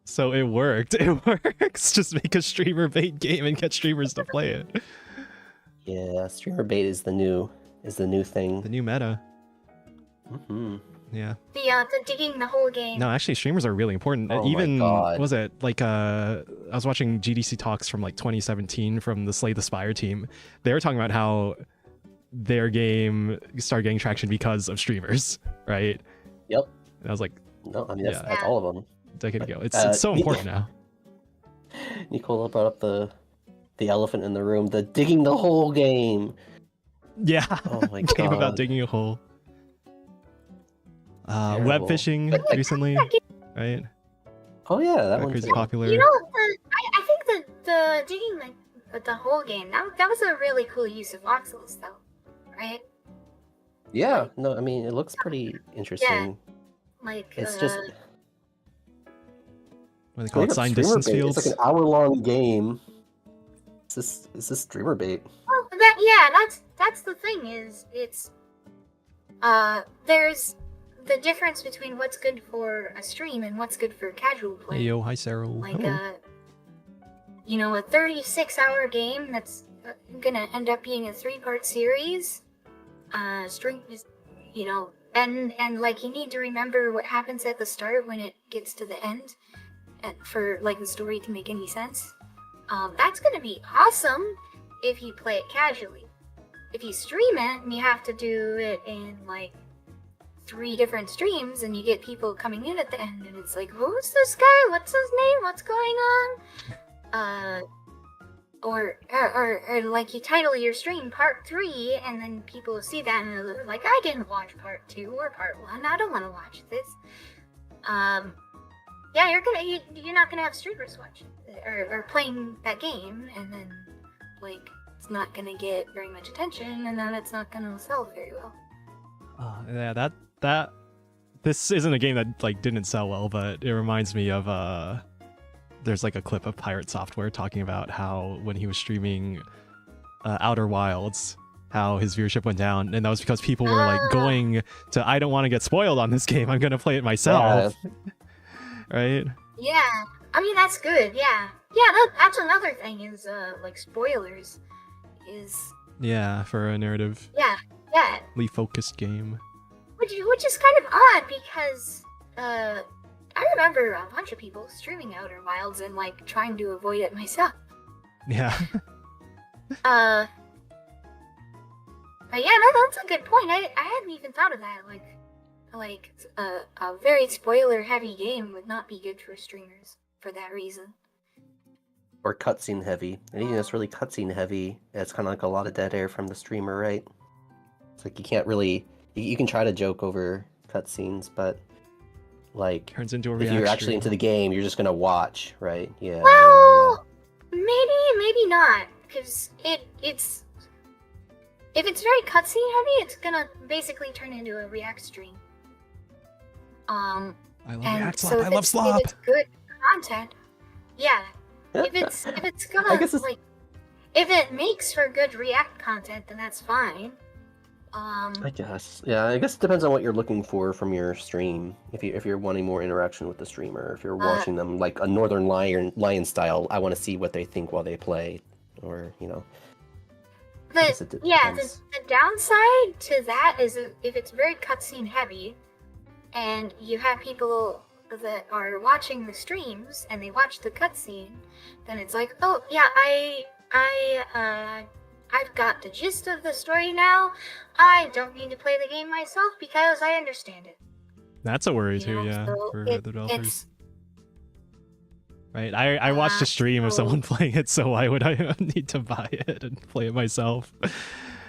So it worked. It works. Just make a streamer bait game and get streamers to play it.
Yeah, streamer bait is the new thing.
The new meta.
Mm-hmm.
Yeah.
The digging the whole game.
No, actually, streamers are really important.
Oh
even
my God.
was it like I was watching GDC talks from like 2017 from the Slay the Spire team. They were talking about how their game started getting traction because of streamers, right?
Yep.
And I was like,
no, I mean that's all of them.
A decade ago. It's so important now.
Nicola brought up the elephant in the room, the digging the hole game.
Yeah.
Oh my God.
Game about digging a hole. Web fishing recently, right?
Oh yeah, that one's
crazy popular.
I think the digging the whole game that was a really cool use of voxels though, right?
Yeah, no, I mean it looks pretty interesting.
Yeah. Like
it's just
what do they call it? Sign distance fields.
It's like an hour-long game. Is this streamer bait?
Well, that's the thing is it's there's the difference between what's good for a stream and what's good for casual play.
Hey yo, hi Sarah.
Like a 36-hour game that's gonna end up being a 3-part series. Stream is, and like you need to remember what happens at the start when it gets to the end, for like the story to make any sense. That's gonna be awesome if you play it casually. If you stream it and you have to do it in like 3 different streams and you get people coming in at the end and it's like, who's this guy? What's his name? What's going on? Or like you title your stream Part 3 and then people see that and they're like, I didn't watch Part 2 or Part 1. I don't want to watch this. Yeah, you're not gonna have streamers watching or playing that game, and then like it's not gonna get very much attention, and then it's not gonna sell very well.
Yeah, that this isn't a game that like didn't sell well, but it reminds me of there's like a clip of Pirate Software talking about how when he was streaming Outer Wilds, how his viewership went down, and that was because people were like going to, I don't want to get spoiled on this game, I'm gonna play it myself. Yeah. Right?
Yeah, I mean that's good. Yeah, that's another thing is like spoilers is.
Yeah, for a narrative.
Yeah.
Focused game.
Which is kind of odd because I remember a bunch of people streaming Outer Wilds and like trying to avoid it myself.
Yeah.
But yeah, no, that's a good point. I hadn't even thought of that. Like a very spoiler heavy game would not be good for streamers for that reason.
or cutscene heavy. Anything that's really cutscene heavy, it's kind of like a lot of dead air from the streamer, right? It's like you can't really. You can try to joke over cutscenes, but like
turns into a
if you're actually
stream.
into the game, you're just gonna watch, right? Yeah.
Well, maybe not, because it's if it's very cutscene heavy, it's gonna basically turn into a React stream.
I love
and
React
so
slop. I love slop.
If it's good content, yeah. if it's gonna like, if it makes for good React content, then that's fine.
I guess. Yeah, I guess it depends on what you're looking for from your stream. If you're wanting more interaction with the streamer, if you're watching them like a Northern Lion style, I want to see what they think while they play, or you know.
But yeah, the downside to that is if it's very cutscene heavy, and you have people that are watching the streams and they watch the cutscene, then it's like, oh yeah, I've got the gist of the story now. I don't need to play the game myself because I understand it.
That's a worry too, yeah, so for the developers. Right, I watched a stream of someone playing it, so why would I need to buy it and play it myself?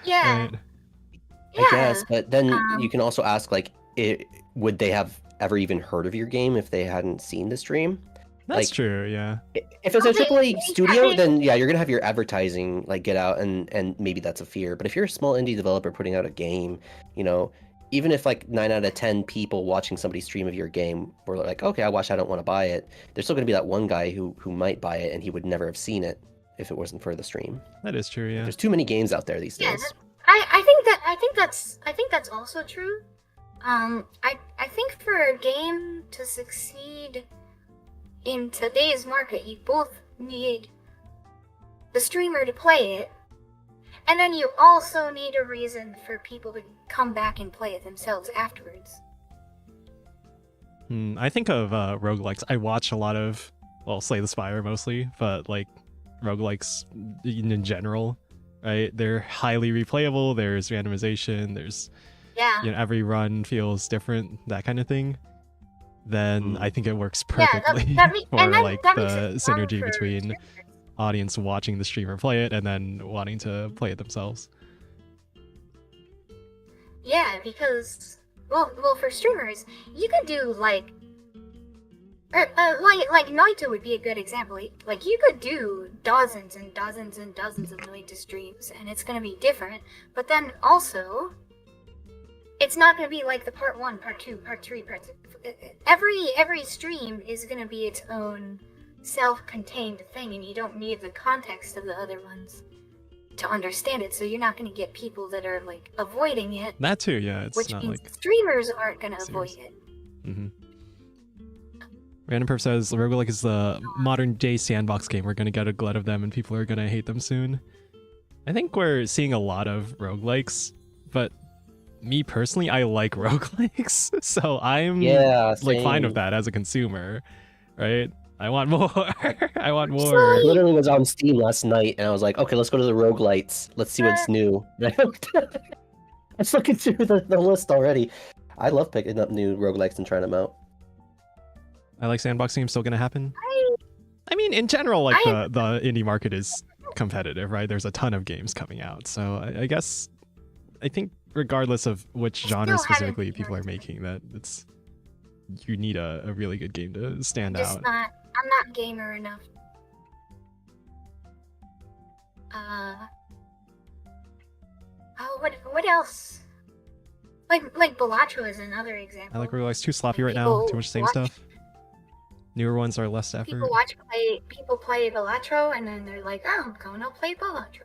Yeah.
Right.
I guess, but then you can also ask, like, would they have ever even heard of your game if they hadn't seen the stream?
That's true, yeah.
If it's a AAA studio, then yeah, you're gonna have your advertising like get out, and maybe that's a fear. But if you're a small indie developer putting out a game, you know, even if like 9 out of 10 people watching somebody stream of your game were like, okay, I watched, I don't want to buy it, there's still gonna be that one guy who might buy it, and he would never have seen it if it wasn't for the stream.
That is true, yeah.
There's too many games out there these days.
I think that's also true. I think for a game to succeed in today's market, you both need the streamer to play it, and then you also need a reason for people to come back and play it themselves afterwards.
I think of roguelikes. I watch a lot of, well, Slay the Spire mostly, but like roguelikes in general, right? They're highly replayable, there's randomization, there's, you know, every run feels different, that kind of thing. Then I think it works perfectly for like the synergy between audience watching the streamer play it and then wanting to play it themselves.
Yeah, because well, for streamers, you could do like Naito would be a good example. Like you could do dozens and dozens and dozens of Naito streams, and it's gonna be different. But then also, it's not gonna be like the part 1, part 2, part 3, part 2. Every stream is gonna be its own self-contained thing, and you don't need the context of the other ones to understand it. So you're not gonna get people that are like avoiding it.
That too, yeah. It's
which
not
means
like
streamers aren't gonna avoid it.
Random Perf says roguelike is the modern day sandbox game. We're gonna get a glut of them, and people are gonna hate them soon. I think we're seeing a lot of roguelikes, but me personally, I like roguelikes, so I'm like fine with that as a consumer, right? I want more. I want more.
I literally was on Steam last night, and I was like, okay, let's go to the roguelites. Let's see what's new. I was looking through the list already. I love picking up new roguelikes and trying them out.
I like sandbox games still gonna happen. I mean, in general, like the indie market is competitive, right? There's a ton of games coming out, so I guess I think regardless of which genre specifically people are making, that it's you need a really good game to stand out.
I'm not gamer enough. Oh, what else? Like Balatro is another example.
I like roguelikes too sloppy right now. Too much same stuff. Newer ones are less effort.
People play Balatro, and then they're like, oh, I'm gonna play Balatro.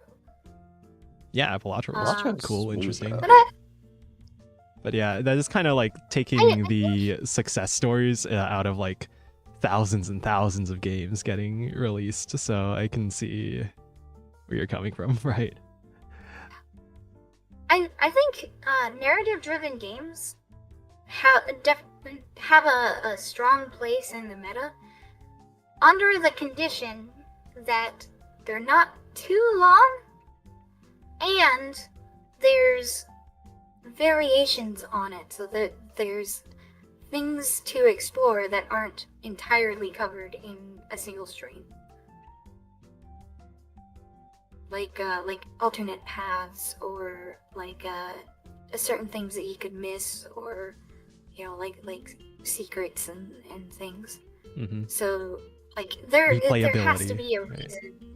Yeah, Balatro was cool, interesting. But yeah, that is kind of like taking the success stories out of like thousands and thousands of games getting released. So I can see where you're coming from, right?
I think narrative-driven games have a strong place in the meta under the condition that they're not too long and there's variations on it, so that there's things to explore that aren't entirely covered in a single stream. like alternate paths, or like certain things that you could miss, or like secrets and things.
Mm-hmm.
So like there has to be a reason. Right.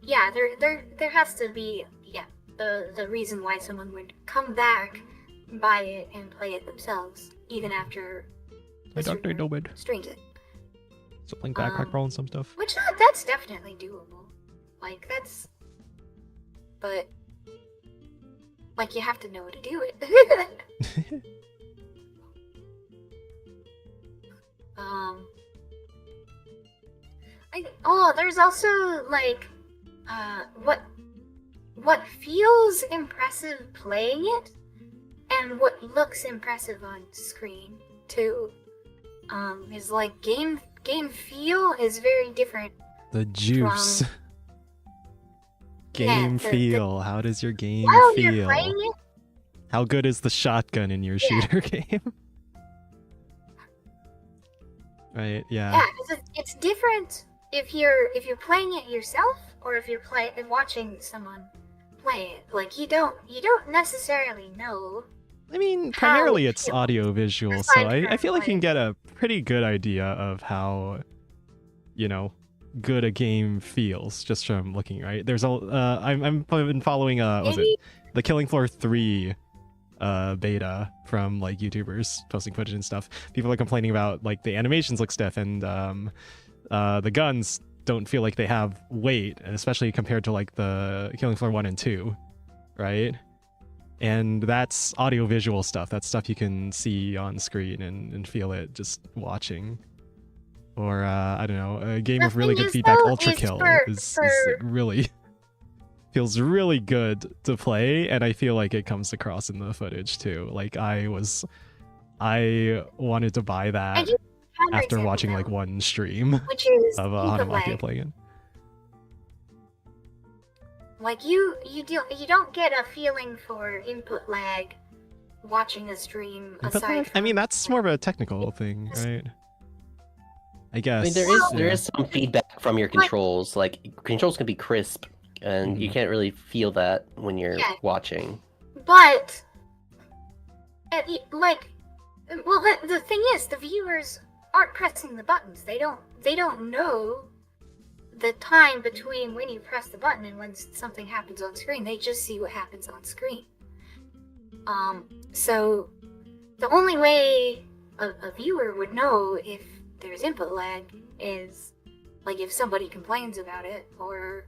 Yeah, there has to be the reason why someone would come back, buy it, and play it themselves, even after
my Dr. Nomad
streams it.
So playing backpack brawl and some stuff.
Which that's definitely doable. Like but like you have to know to do it. There's also like what feels impressive playing it, and what looks impressive on screen too. Is like game feel is very different.
The juice. Game feel. How does your game feel?
You're playing it?
How good is the shotgun in your shooter game? Right. Yeah.
Yeah, because it's different if you're playing it yourself, or if you're watching someone play it. Like you don't necessarily know.
I mean, primarily it's audio visual, so I feel like you can get a pretty good idea of how, good a game feels just from looking, right? There's I've been following was it the Killing Floor 3 beta from like YouTubers posting footage and stuff. People are complaining about like the animations look stiff, and the guns don't feel like they have weight, and especially compared to like the Killing Floor 1 and 2, right? And that's audio-visual stuff. That's stuff you can see on screen and feel it just watching. Or, I don't know, a game with really good feedback, Ultra Kill, is really... feels really good to play, and I feel like it comes across in the footage, too. Like, I wanted to buy that after watching, like, one stream of Hanamakia playing it.
Like you don't get a feeling for input lag watching a stream aside from...
I mean, that's more of a technical thing, right? I guess.
I mean, there is some feedback from your controls. Like controls can be crisp, and you can't really feel that when you're watching.
But the thing is, the viewers aren't pressing the buttons. They don't know the time between when you press the button and when something happens on screen. They just see what happens on screen. So the only way a viewer would know if there's input lag is like if somebody complains about it, or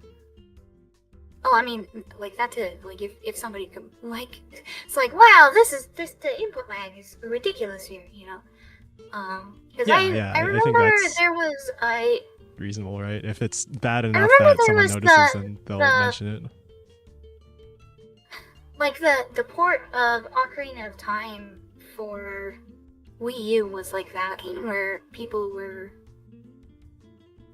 like that too. Like if somebody it's like, wow, the input lag is ridiculous here, because I remember there was
reasonable, right? If it's bad enough that someone notices, then they'll mention it.
Like the port of Ocarina of Time for Wii U was like that, where people were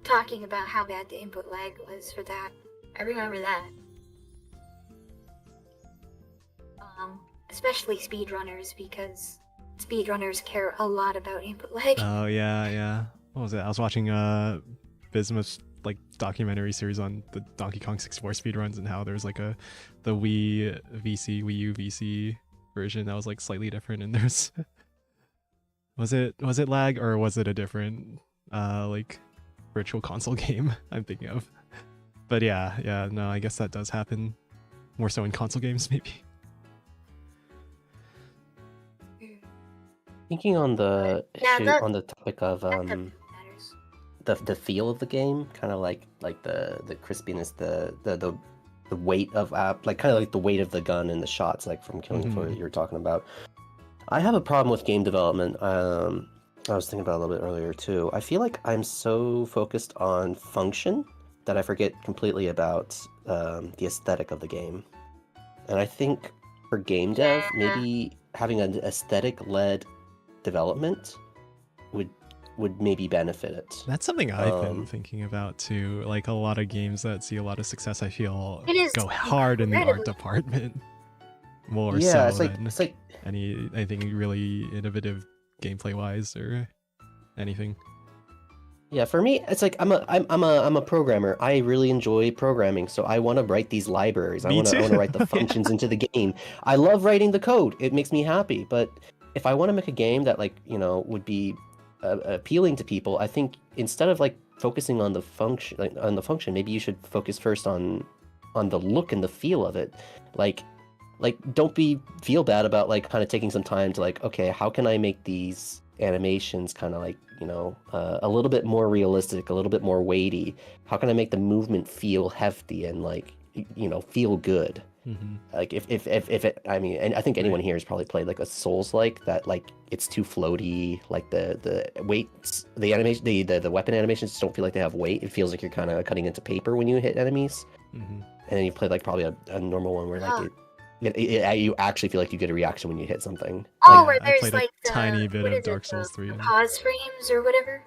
talking about how bad the input lag was for that. I remember that. Especially speedrunners, because speedrunners care a lot about input lag.
Oh yeah. What was it? I was watching Bismuth's like documentary series on the Donkey Kong 64 speedruns, and how there's like the Wii U VC version that was like slightly different, and there's was it lag, or was it a different like virtual console game I'm thinking of? But yeah, no, I guess that does happen more so in console games, maybe.
Thinking on the on the topic of the feel of the game, kind of like the crispiness, the weight of like kind of like the weight of the gun and the shots, like from Killing Floor you were talking about. I have a problem with game development. I was thinking about it a little bit earlier too. I feel like I'm so focused on function that I forget completely about the aesthetic of the game. And I think for game dev, maybe having an aesthetic-led development would maybe benefit it.
That's something I've been thinking about too. Like a lot of games that see a lot of success, I feel go hard in the art department more so than it's like anything really innovative gameplay wise or anything.
Yeah, for me, it's like I'm a programmer. I really enjoy programming, so I want to write these libraries.
Me
I want to
too.
write the functions into the game. I love writing the code. It makes me happy. But if I want to make a game that like, would be appealing to people, I think instead of like focusing on the function, maybe you should focus first on the look and the feel of it. Like don't feel bad about like kind of taking some time to like, okay, how can I make these animations kind of like, a little bit more realistic, a little bit more weighty? How can I make the movement feel hefty and like, feel good? Like if it, I mean, and I think anyone here has probably played like a Souls-like that like it's too floaty, like the weights, the animation, the weapon animations just don't feel like they have weight. It feels like you're kind of cutting into paper when you hit enemies. And then you play like probably a normal one where like you actually feel like you get a reaction when you hit something.
Oh,
Like,
where there's
I played
like
a tiny bit of Dark
the
Souls 3.
pause frames or whatever.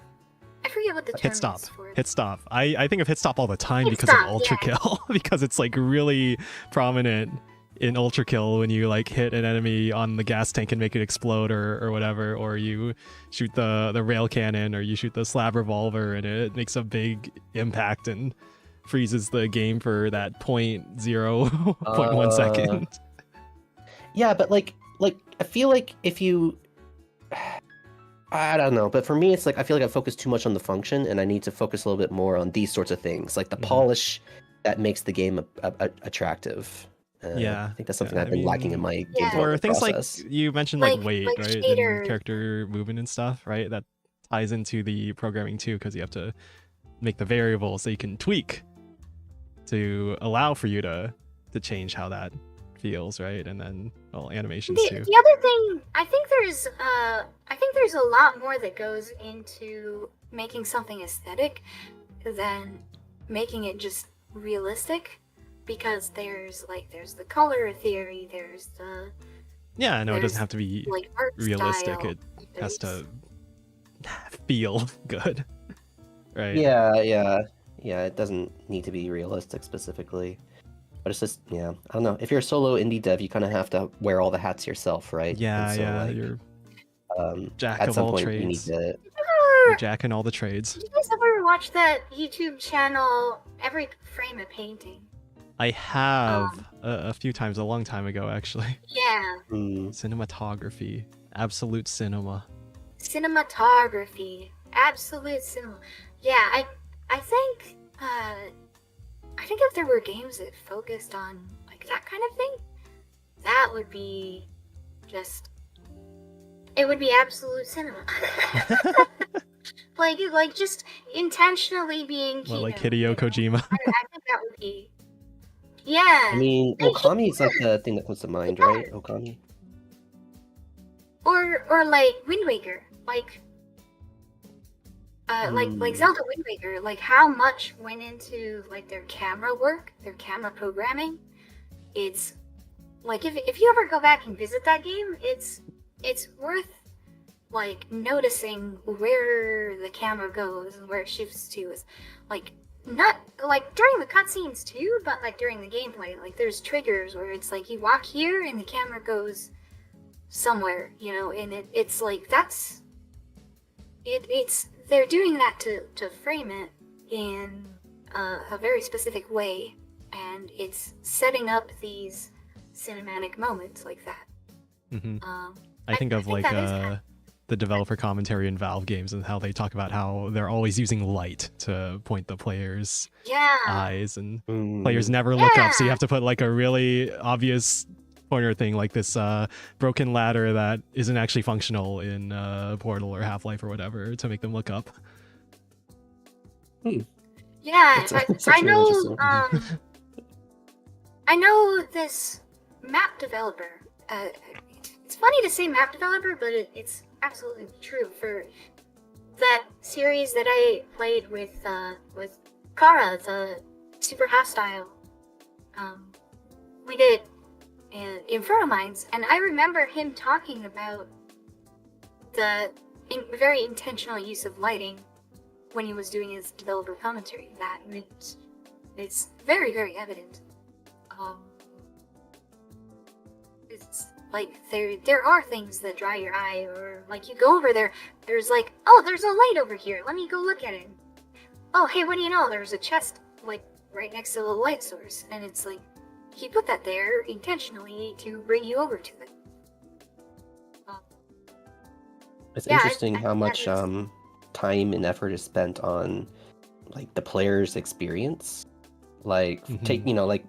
I forget what the term
Hit stop.
is for it.
Hit stop. I think of hit stop all the time
Hit
because
stop,
of Ultra Kill, because it's like really prominent in Ultra Kill when you like hit an enemy on the gas tank and make it explode or whatever, or you shoot the rail cannon, or you shoot the slab revolver and it makes a big impact and freezes the game for that 0.1 second.
Yeah, but like I feel like if you I don't know, but for me it's like I feel like I focus too much on the function and I need to focus a little bit more on these sorts of things, like the polish that makes the game attractive.
Yeah,
I think that's something I've been lacking in my game
Yeah.
development
or things
process.
like you mentioned, like
Like
weight, right,
shaders.
and character movement and stuff, right? That ties into the programming too, because you have to make the variables so you can tweak to allow for you to change how that feels, right? And then animations too.
The other thing, I think there's a lot more that goes into making something aesthetic than making it just realistic, because there's the color theory, there's the
Yeah, no, it doesn't have to be
like art
realistic.
style.
It has to feel good, right?
Yeah, it doesn't need to be realistic specifically. But it's just, I don't know. If you're a solo indie dev, you kind of have to wear all the hats yourself, right?
Yeah,
And so,
yeah,
like,
you're jack
at
of
some
all
point
trades.
you need to.
You're jack in all the trades.
Did you guys ever watch that YouTube channel, Every Frame a Painting?
I have a few times, a long time ago, actually.
Yeah.
Cinematography, absolute cinema.
Cinematography, absolute cinema. Yeah, I think if there were games that focused on like that kind of thing, that would be it would be absolute cinema. like just intentionally being
Well, like Hideo Kojima.
I think that would be. Yeah.
I mean, Okami is like the thing that comes to mind, right? Okami.
Or like Wind Waker, like Zelda Wind Waker, like how much went into like their camera work, their camera programming. It's like if you ever go back and visit that game, it's worth like noticing where the camera goes and where it shifts to. Is like not like during the cutscenes too, but like during the gameplay, like there's triggers where it's like you walk here and the camera goes somewhere, and it's like it's they're doing that to frame it in a very specific way, and it's setting up these cinematic moments like that.
I think of like the developer commentary in Valve games and how they talk about how they're always using light to point the players' eyes, and players never look up, so you have to put like a really obvious pointer thing like this broken ladder that isn't actually functional in Portal or Half-Life or whatever to make them look up.
Yeah, I know. I know this map developer. It's funny to say map developer, but it's absolutely true. For that series that I played with Kara, the Super Hostile, we did Inferno Mines, and I remember him talking about the very intentional use of lighting when he was doing his developer commentary. That it's very, very evident. It's like there are things that dry your eye, or like you go over there's like, oh, there's a light over here, let me go look at it. oh, hey, what do you know? There's a chest, like, right next to the light source. And it's like, he put that there intentionally to bring you over to it.
It's interesting how much time and effort is spent on, like, the player's experience. Like, take, you know, like,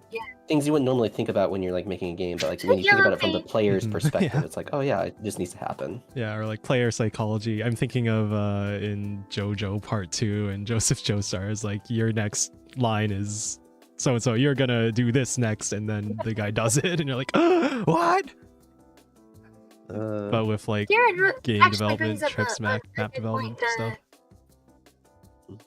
things you wouldn't normally think about when you're, like, making a game, but, like, when you think about it from the player's perspective, it's like, oh, yeah, it just needs to happen.
Yeah, or, like, player psychology. I'm thinking of, in JoJo Part 2 and Joseph Joestar, like, your next line is so-and-so, you're gonna do this next, and then the guy does it, and you're like, what? But with, like, game development, tricks, map development stuff.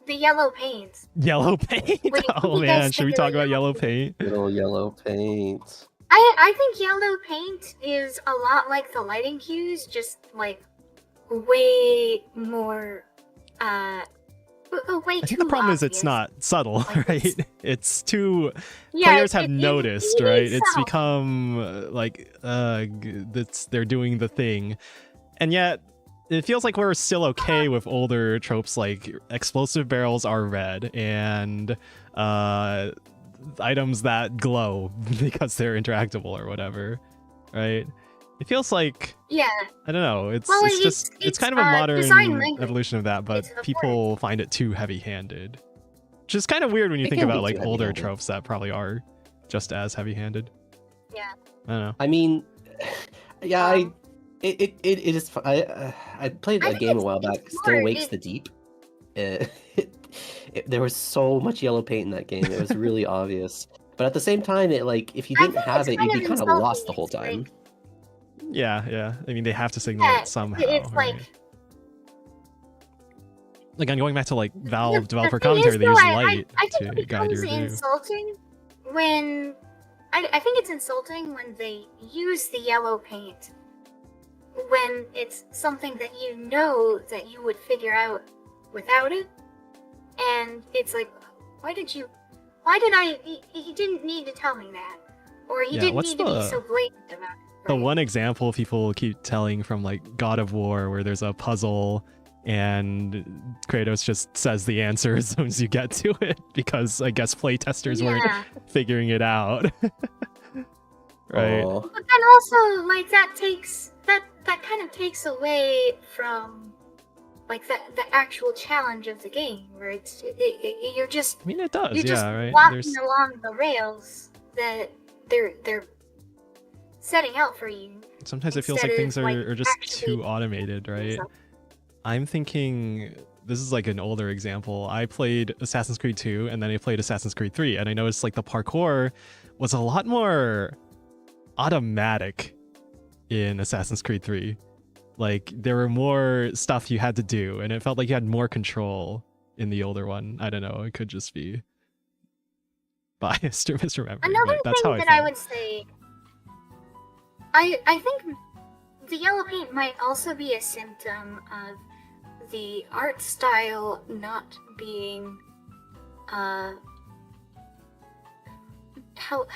The yellow paint.
Yellow paint? Oh man, should we talk about yellow paint?
Little yellow paint.
I think yellow paint is a lot like the lighting cues, just like way more way
I think
too
the problem
obvious.
is it's not subtle,
Like,
right? It's too players have noticed, right? It's become like they're doing the thing. And yet it feels like we're still okay with older tropes like explosive barrels are red and items that glow because they're interactable or whatever, right? It feels like,
yeah,
I don't know, it's
it's
kind of a modern evolution of that, but people find it too heavy-handed. Which is kind of weird when you think about like older tropes that probably are just as heavy-handed.
Yeah.
I don't know.
I mean, yeah, it is. I played a game a while back. Still Wakes the Deep. There was so much yellow paint in that game. It was really obvious. But at the same time, it like if you didn't have it, you'd be kind of lost the whole time.
Yeah. I mean, they have to signal it somehow.
It's
right? Like, I'm going back to like Valve developer commentary. They use light to guide your review.
Insulting when I think it's insulting when they use the yellow paint when it's something that you know that you would figure out without it, and it's like, why did you didn't need to tell me that, or you didn't need to be so blatant about it. Right?
The one example people keep telling from like God of War where there's a puzzle and Kratos just says the answer as soon as you get to it because I guess playtesters weren't figuring it out. Right.
Oh.
But then also like that kind of takes away from like the actual challenge of the game, where you're just.
I mean, it does.
You're just
right.
walking along the rails that they're setting out for you.
Sometimes it feels like things are just too automated, right? I'm thinking this is like an older example. I played Assassin's Creed 2 and then I played Assassin's Creed 3, and I noticed like the parkour was a lot more automatic in Assassin's Creed 3. Like there were more stuff you had to do, and it felt like you had more control in the older one. I don't know. It could just be biased or misremembering.
Another
but that's
thing
how
that I would say, I think the yellow paint might also be a symptom of the art style not being how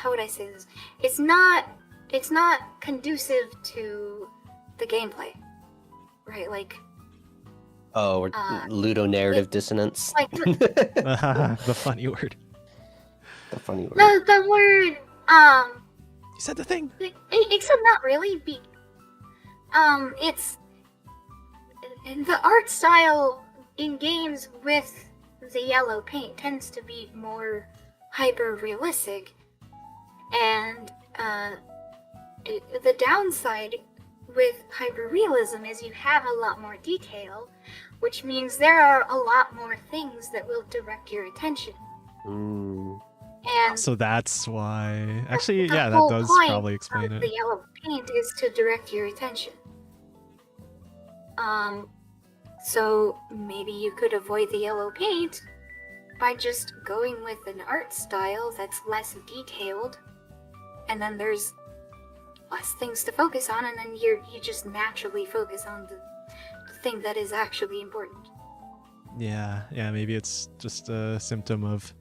would I say this? It's not conducive to the gameplay, right? Like
ludonarrative dissonance.
Like
the funny word.
The funny word.
The word
You said the thing.
Except not really. It's the art style in games with the yellow paint tends to be more hyper realistic, and the downside with hyper-realism is you have a lot more detail, which means there are a lot more things that will direct your attention. And
so that's why. Actually, yeah, that does probably explain it.
The yellow paint is to direct your attention. So maybe you could avoid the yellow paint by just going with an art style that's less detailed, and then there's less things to focus on, and then you just naturally focus on the thing that is actually important.
Yeah, maybe it's just a symptom of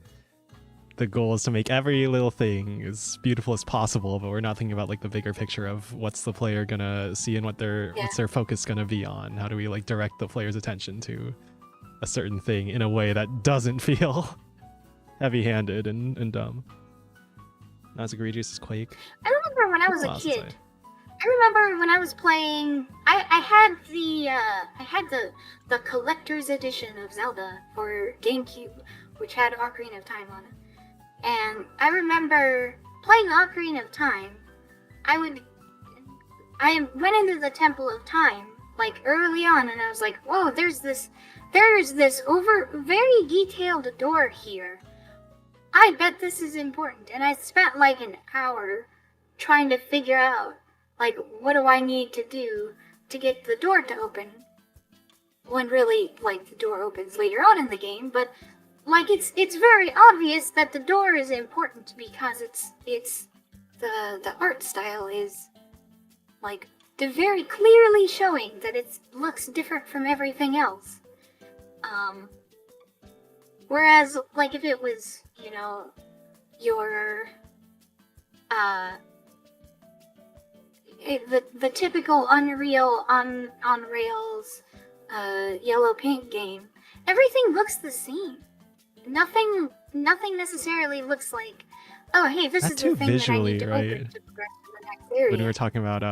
the goal is to make every little thing as beautiful as possible, but we're not thinking about like the bigger picture of what's the player gonna see and what's their focus gonna be on. How do we like direct the player's attention to a certain thing in a way that doesn't feel heavy-handed and dumb. Not as egregious as Quake.
I remember when I was a kid. I remember when I was playing. I had the collector's edition of Zelda for GameCube, which had Ocarina of Time on it. And I remember playing Ocarina of Time. I went into the Temple of Time like early on, and I was like, "Whoa! There's this very detailed door here. I bet this is important." And I spent like an hour trying to figure out, like, what do I need to do to get the door to open? When really, like, the door opens later on in the game, but like it's very obvious that the door is important because it's the art style is like very clearly showing that it looks different from everything else. Whereas like if it was, you know, your the typical Unreal on Rails yellow paint game, everything looks the same. Nothing necessarily looks like, oh hey, this is the thing
visually,
that I need to open to progress to the next area.
When we were talking about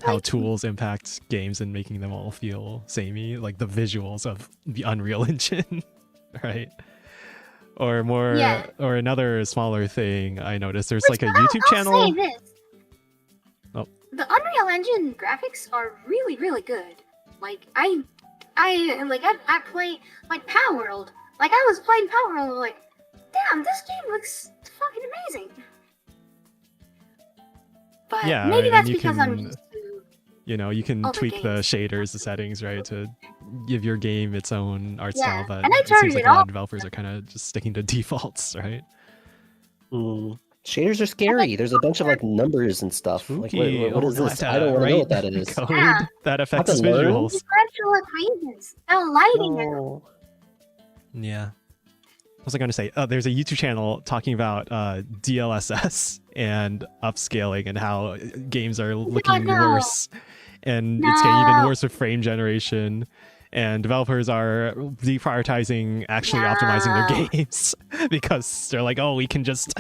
how tools impact games and making them all feel samey, like the visuals of the Unreal Engine, right? Or more, or another smaller thing I noticed, there's like a YouTube channel.
I'll say this. Oh. The Unreal Engine graphics are really, really good. Like I play like Power World. Like I was playing Power World, like, damn, this game looks fucking amazing. But
yeah,
maybe that's because I'm used to,
you know, you can tweak the shaders, the settings, right, to give your game its own art style. But
and I
it seems like a lot of developers are kind of just sticking to defaults, right?
Shaders are scary. There's a bunch of like numbers and stuff. Like, what is this? I don't want to know what that is.
Code that affects visuals.
Differential equations. Lighting.
Yeah. What was I going to say? There's a YouTube channel talking about DLSS and upscaling and how games are looking worse. And it's getting even worse with frame generation. And developers are deprioritizing actually optimizing their games because they're like, oh, we can just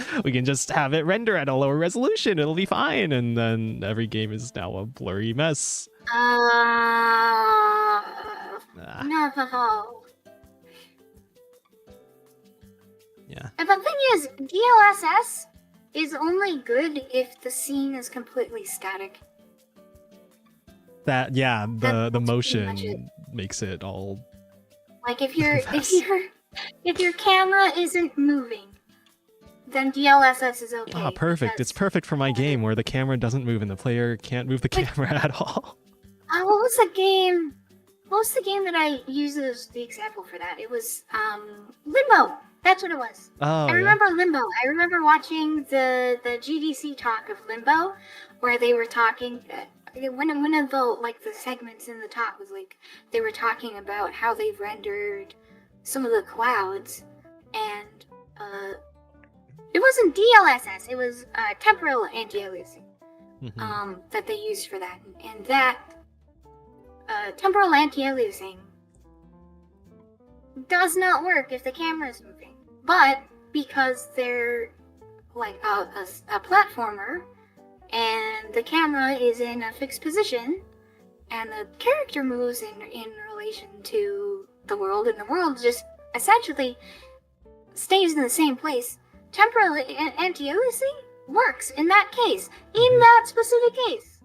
have it render at a lower resolution. It'll be fine. And then every game is now a blurry mess.
No.
Yeah.
And the thing is, DLSS is only good if the scene is completely static.
The motion makes it all
like if your camera isn't moving, then DLSS is okay.
Ah, perfect. It's perfect for my game where the camera doesn't move and the player can't move the camera at all.
What was the game? What was the game that I used as the example for that? It was Limbo. That's what it was.
Oh,
I remember Limbo. I remember watching the GDC talk of Limbo, where they were talking. One of the like the segments in the talk was like they were talking about how they rendered some of the clouds, and it wasn't DLSS. It was temporal anti-aliasing that they used for that, and that temporal anti-aliasing does not work if the camera is moving. But because they're like a platformer, and the camera is in a fixed position, and the character moves in relation to the world, and the world just essentially stays in the same place, temporal anti-aliasing works in that case, in that specific case.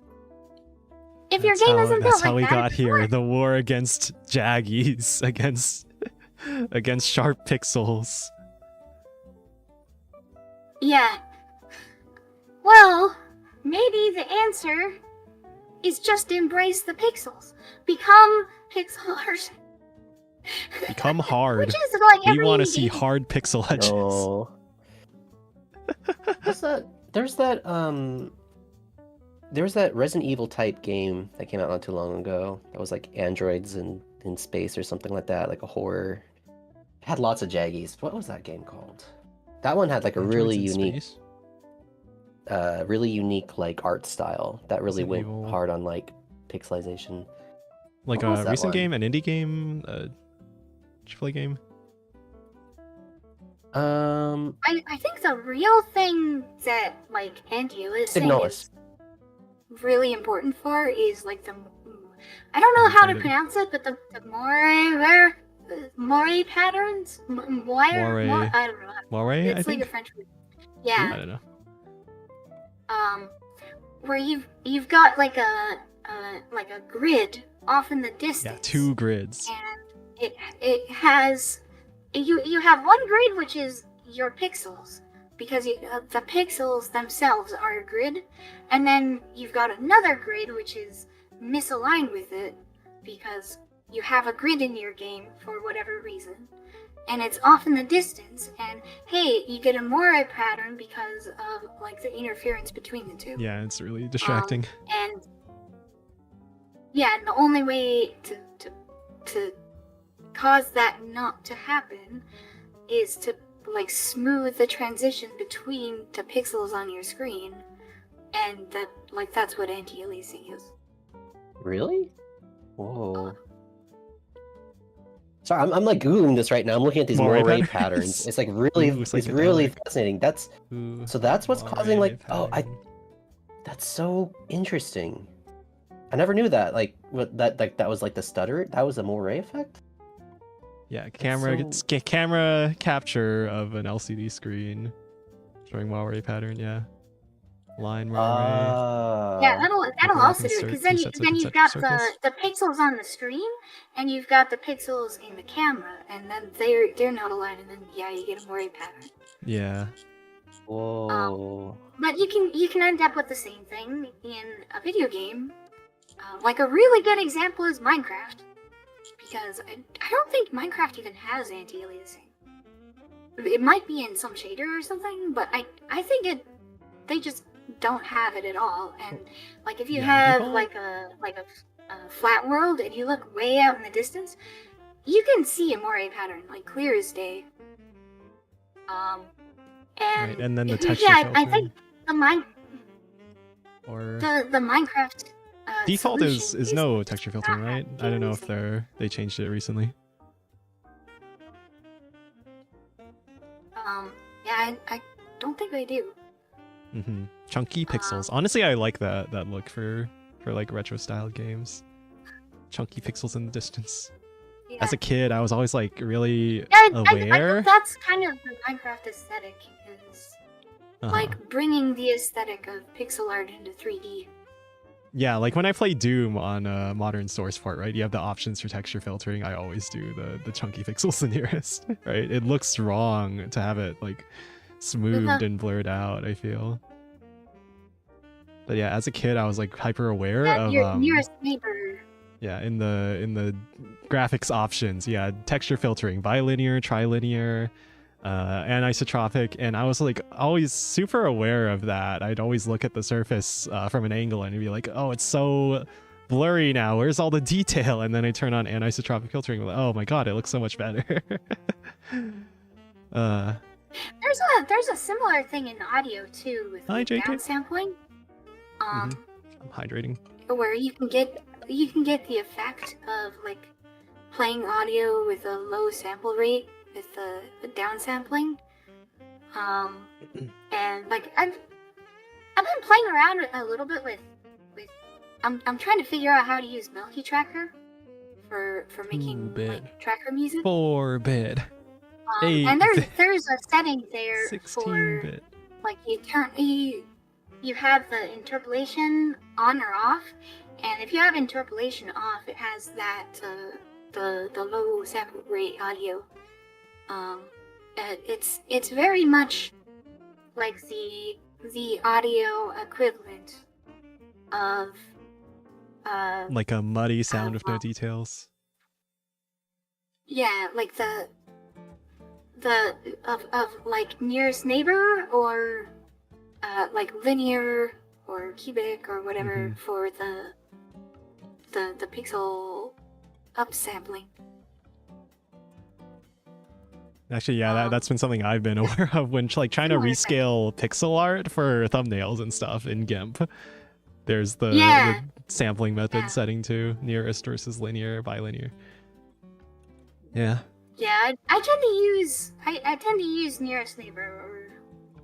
If your game isn't built like that,
that's how we got here. The war against jaggies, against sharp pixels.
Yeah. Well, maybe the answer is just embrace the pixels. Become pixel art.
Become hard.
Which is like
we want to see hard pixel edges.
Oh. There's that Resident Evil type game that came out not too long ago. That was like androids in space or something like that, like a horror. It had lots of jaggies. What was that game called? That one had like a really unique like art style that really went hard on like pixelization.
Like a recent game, an indie game. Did you play a game?
I think the real thing that like anti-aliasing is really important for is like the, I don't know how to pronounce it, but the moire patterns, I don't know.
Moire,
it's
I
like
think?
a French word. Yeah.
I don't know.
Where you've got like a grid off in the distance.
Yeah, 2 grids.
And it has you have one grid which is your pixels, because the pixels themselves are a grid, and then you've got another grid which is misaligned with it because you have a grid in your game for whatever reason, and it's off in the distance, and hey, you get a moire pattern because of like the interference between the two.
Yeah, it's really distracting.
And yeah, and the only way to cause that not to happen is to like smooth the transition between the pixels on your screen, and that's what anti-aliasing is.
Really? Whoa. Sorry, I'm like googling this right now. I'm looking at these moire patterns. It's like really, it's really fascinating. That's what's causing like that's so interesting. I never knew that. Like that was like the stutter. That was a moire effect.
Yeah, camera capture of an LCD screen showing moire pattern. Yeah, line moire.
Yeah, that'll also do it, because then you've got the pixels on the screen, and you've got the pixels in the camera, and then they're not aligned, and then yeah, you get a moire pattern.
Yeah.
Whoa.
But you can end up with the same thing in a video game. Like a really good example is Minecraft, because I don't think Minecraft even has anti-aliasing. It might be in some shader or something, but I think they just don't have it at all. And like if you have like a flat world and you look way out in the distance, you can see a moire pattern like clear as day.
And then the texture filtering.
I think the Minecraft
default is no texture filtering, right? I don't know if they changed it recently.
Yeah, I don't think they do.
Chunky pixels. Honestly, I like that look for like retro styled games. Chunky pixels in the distance. Yeah. As a kid, I was always like really aware.
I think that's kind of the Minecraft aesthetic, is like bringing the aesthetic of pixel art into 3D.
Yeah, like when I play Doom on modern source port, right? You have the options for texture filtering. I always do the chunky pixels the nearest, right? It looks wrong to have it like smoothed and blurred out, I feel. But yeah, as a kid, I was like hyper aware of
your nearest neighbor.
Yeah, in the graphics options, yeah, texture filtering, bilinear, trilinear, anisotropic, and I was like always super aware of that. I'd always look at the surface from an angle and be like, oh, it's so blurry now, where's all the detail? And then I turn on anisotropic filtering, like, oh my god, it looks so much better.
There's a similar thing in audio too with downsampling.
I'm hydrating.
Where you can get the effect of like playing audio with a low sample rate with the downsampling. And like I've been playing around a little bit with I'm trying to figure out how to use Melody Tracker for making like tracker music.
4-bit.
And there's a setting there
16-bit.
For like you have the interpolation on or off, and if you have interpolation off, it has that the low sample rate audio. It's very much like the audio equivalent of
like a muddy sound with no details.
Yeah, like of like nearest neighbor, or like linear or cubic or whatever for the pixel upsampling.
Actually, yeah, that's been something I've been aware of when like trying to rescale pixel art for thumbnails and stuff in GIMP. There's the sampling method setting to nearest versus linear, bilinear. Yeah.
Yeah, I tend to use I tend to use nearest neighbor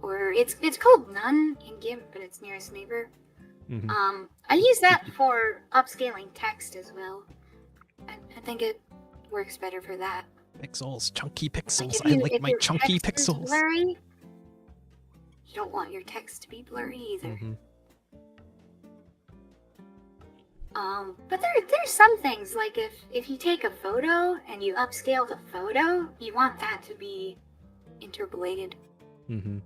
or it's called none in GIMP, but it's nearest neighbor.
Mm-hmm.
I use that for upscaling text as well. I think it works better for that.
Pixels, chunky pixels.
Like
I like my chunky
text is
pixels.
blurry, you don't want your text to be blurry either.
Mm-hmm.
But there's some things, like if you take a photo and you upscale the photo, you want that to be interpolated.
Mm-hmm.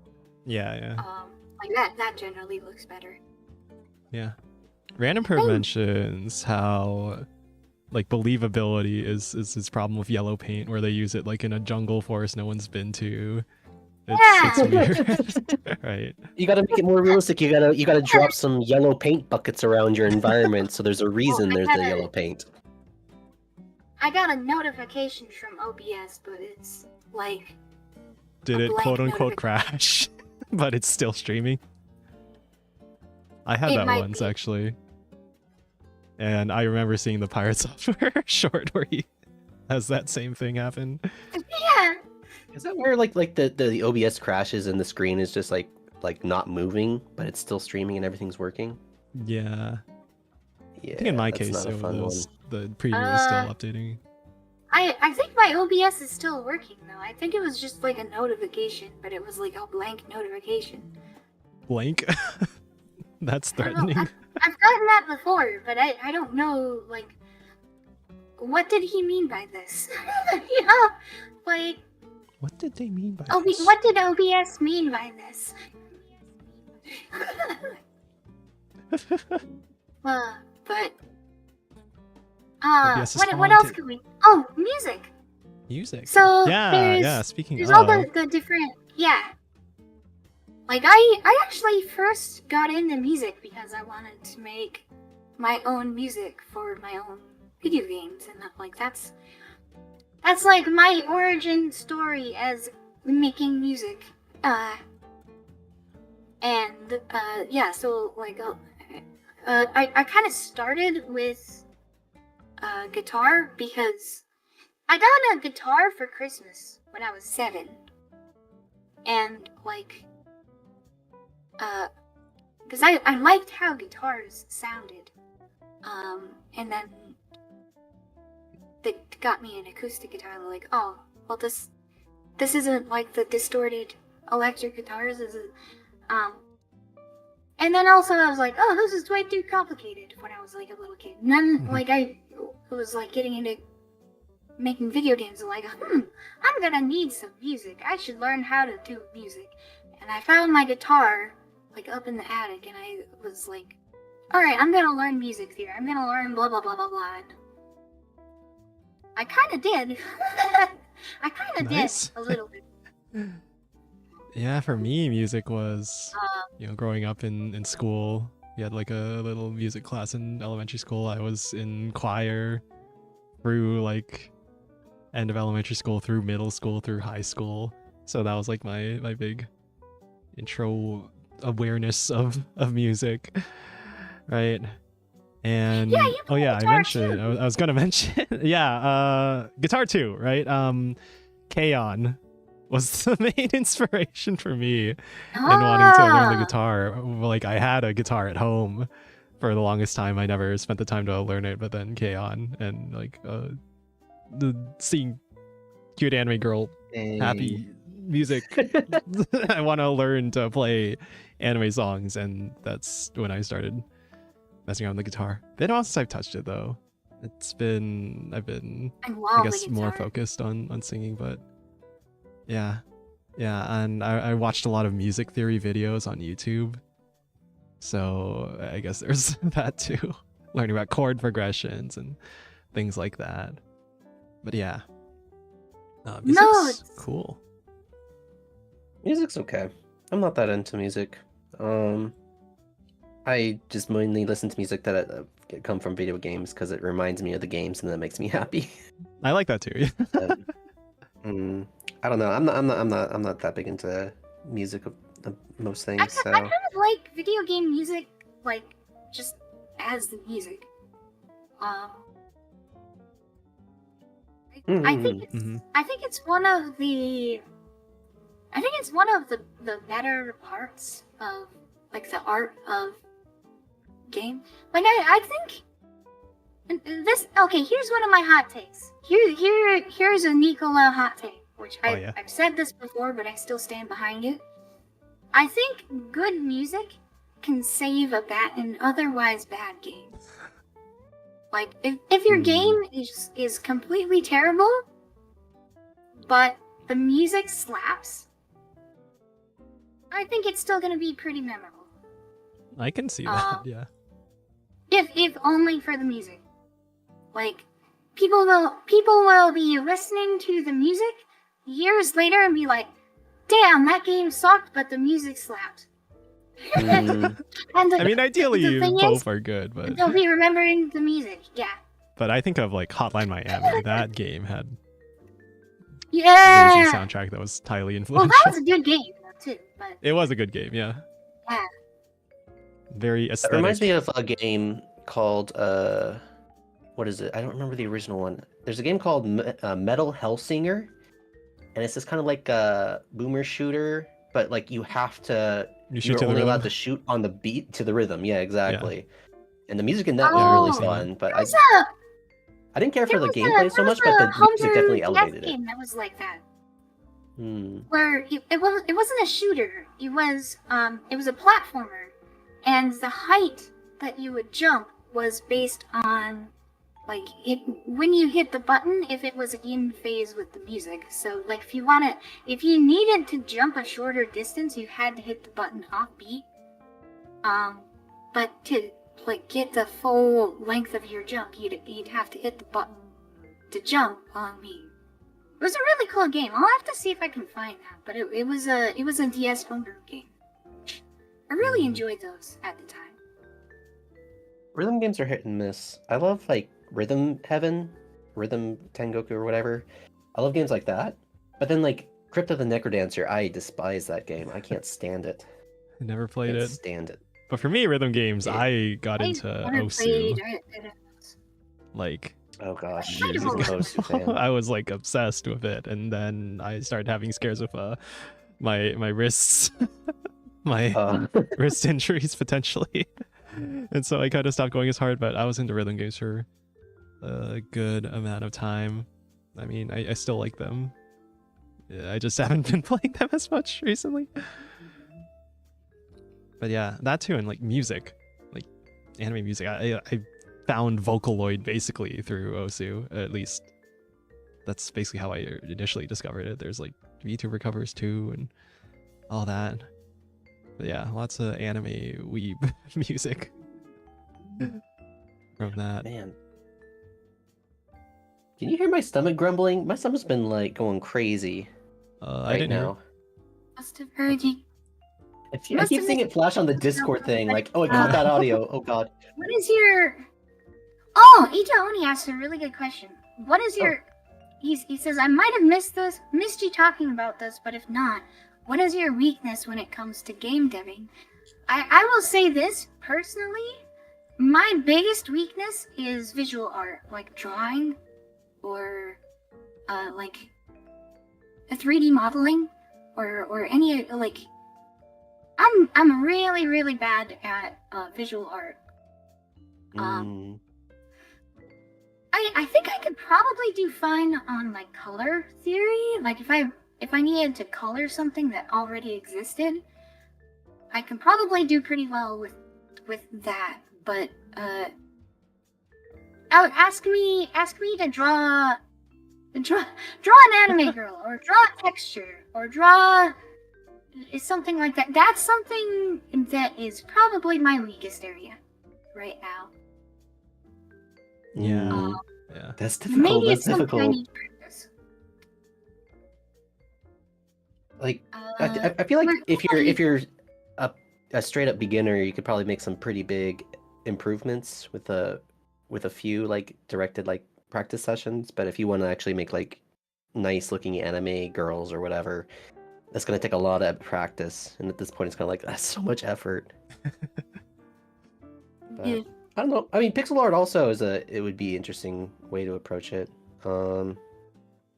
Yeah.
Like that generally looks better.
Yeah. Random Perv mentions how like believability is his problem with yellow paint, where they use it like in a jungle forest no one's been to. It's weird. Right.
You gotta make it more realistic. You gotta drop some yellow paint buckets around your environment, so there's a reason there's the yellow paint.
I got a notification from OBS, but it's like.
Did it quote unquote crash? But it's still streaming. I had that once actually. And I remember seeing the Pirate Software short where he has that same thing happen.
Yeah.
Is that where like the OBS crashes and the screen is just like not moving, but it's still streaming and everything's working?
Yeah.
Yeah.
I think in my case the preview is still updating.
I think my OBS is still working though. I think it was just like a notification, but it was like a blank notification.
Blank? That's threatening.
I've gotten that before, but I don't know, like, what did he mean by this? You know, like...
What did they mean by
this? What did OBS mean by this? But... what else could we... Oh, music!
Music.
So,
speaking
there's
of...
all the different... Yeah. Like, I actually first got into music because I wanted to make my own music for my own video games, and that's like my origin story as making music. So like, I kind of started with guitar because I got a guitar for Christmas when I was 7, and like. Because I liked how guitars sounded, and then they got me an acoustic guitar. They're like, oh, well, this isn't like the distorted electric guitars, is it? And then also I was like, oh, this is way too complicated when I was like a little kid. And then like I was like getting into making video games, and like, I'm gonna need some music. I should learn how to do music. And I found my guitar like up in the attic, and I was like, alright, I'm gonna learn music theory. I'm gonna learn blah blah blah blah blah. And I kinda did. I kinda did a little bit.
Yeah, for me music was growing up in school. We had like a little music class in elementary school. I was in choir through like end of elementary school, through middle school, through high school. So that was like my big intro awareness of music, right? And I mentioned I was gonna mention guitar too, right? K-On! Was the main inspiration for me in wanting to learn the guitar. Like I had a guitar at home for the longest time. I never spent the time to learn it, but then K-On! And like seeing cute anime girl happy music. I want to learn to play anime songs, and that's when I started messing around with the guitar. Been a while since I've touched it though. I've been I guess more focused on singing, but yeah, and I watched a lot of music theory videos on YouTube, so I guess there's that too. Learning about chord progressions and things like that. But yeah, music's cool.
Music's okay. I'm not that into music. I just mainly listen to music that come from video games because it reminds me of the games and that makes me happy.
I like that too.
I don't know. I'm not that big into music of most things.
I kind of like video game music, like just as the music. I think it's one of the better parts of like the art of game. Like I think this. Okay, here's one of my hot takes. Here's a Nicola hot take, which I've said this before, but I still stand behind it. I think good music can save an otherwise bad game. Like if your game is completely terrible, but the music slaps, I think it's still gonna be pretty memorable.
I can see that, yeah.
If only for the music. Like people will be listening to the music years later and be like, damn, that game sucked, but the music slapped.
And I mean, ideally both are good, but
they'll be remembering the music, yeah.
But I think of like Hotline Miami. That game had
amazing
soundtrack that was highly influential.
Well, that was a good game too. But
it was a good game, yeah.
Yeah.
Very aesthetic.
It reminds me of a game called what is it? I don't remember the original one. There's a game called Metal Hellsinger, and it's this kind of like a boomer shooter, but like you have to. You're only allowed to shoot on the beat to the rhythm. Yeah, exactly. Yeah. And the music in that was really fun, but I didn't care for the gameplay so much, but the music definitely elevated it.
Game that was like that. Where it wasn't a shooter. It was a platformer, and the height that you would jump was based on like when you hit the button, if it was in phase with the music. So like if you needed to jump a shorter distance, you had to hit the button off beat. But to like get the full length of your jump, you'd have to hit the button to jump on beat. It was a really cool game. I'll have to see if I can find that. But it was a DS homebrew game. I really enjoyed those at the time.
Rhythm games are hit and miss. I love like Rhythm Heaven, Rhythm Tengoku or whatever. I love games like that. But then like Crypt of the Necrodancer, I despise that game. I can't stand it.
I never played it.
Stand it.
But for me, rhythm games, I got into Osu. Like,
oh gosh,
I was like obsessed with it, and then I started having scares with my wrists, my wrist injuries potentially, and so I kind of stopped going as hard. But I was into rhythm games for a good amount of time. I mean, I still like them. I just haven't been playing them as much recently. But yeah, that too, and like music, like anime music. I found Vocaloid basically through Osu. At least that's basically how I initially discovered it. There's like VTuber covers too, and all that. But yeah, lots of anime weeb music from that.
Man, can you hear my stomach grumbling? My stomach's been like going crazy
I didn't
now.
Must have heard you.
I keep seeing it flash on the Discord thing, like, oh, it caught that audio. Oh god.
What is your? Oh, Ita Oni asked a really good question. What is your? He says, I might have missed you talking about this, but if not, what is your weakness when it comes to game deving? I will say this personally, my biggest weakness is visual art, like drawing, or like a 3D modeling, or any like. I'm really, really bad at visual art. I think I could probably do fine on like color theory. Like if I needed to color something that already existed, I can probably do pretty well with that. But ask me to draw an anime girl, or draw a texture, or draw. It's something like that. That's something that is probably my weakest area right now.
Yeah.
Yeah. That's difficult.
Maybe
That's
it's difficult. I need practice.
Like, I feel like if you're a straight up beginner, you could probably make some pretty big improvements with a few like directed like practice sessions. But if you want to actually make like nice looking anime girls or whatever, that's going to take a lot of practice, and at this point it's kind of like, that's so much effort.
Yeah.
I don't know. I mean, pixel art also it would be an interesting way to approach it.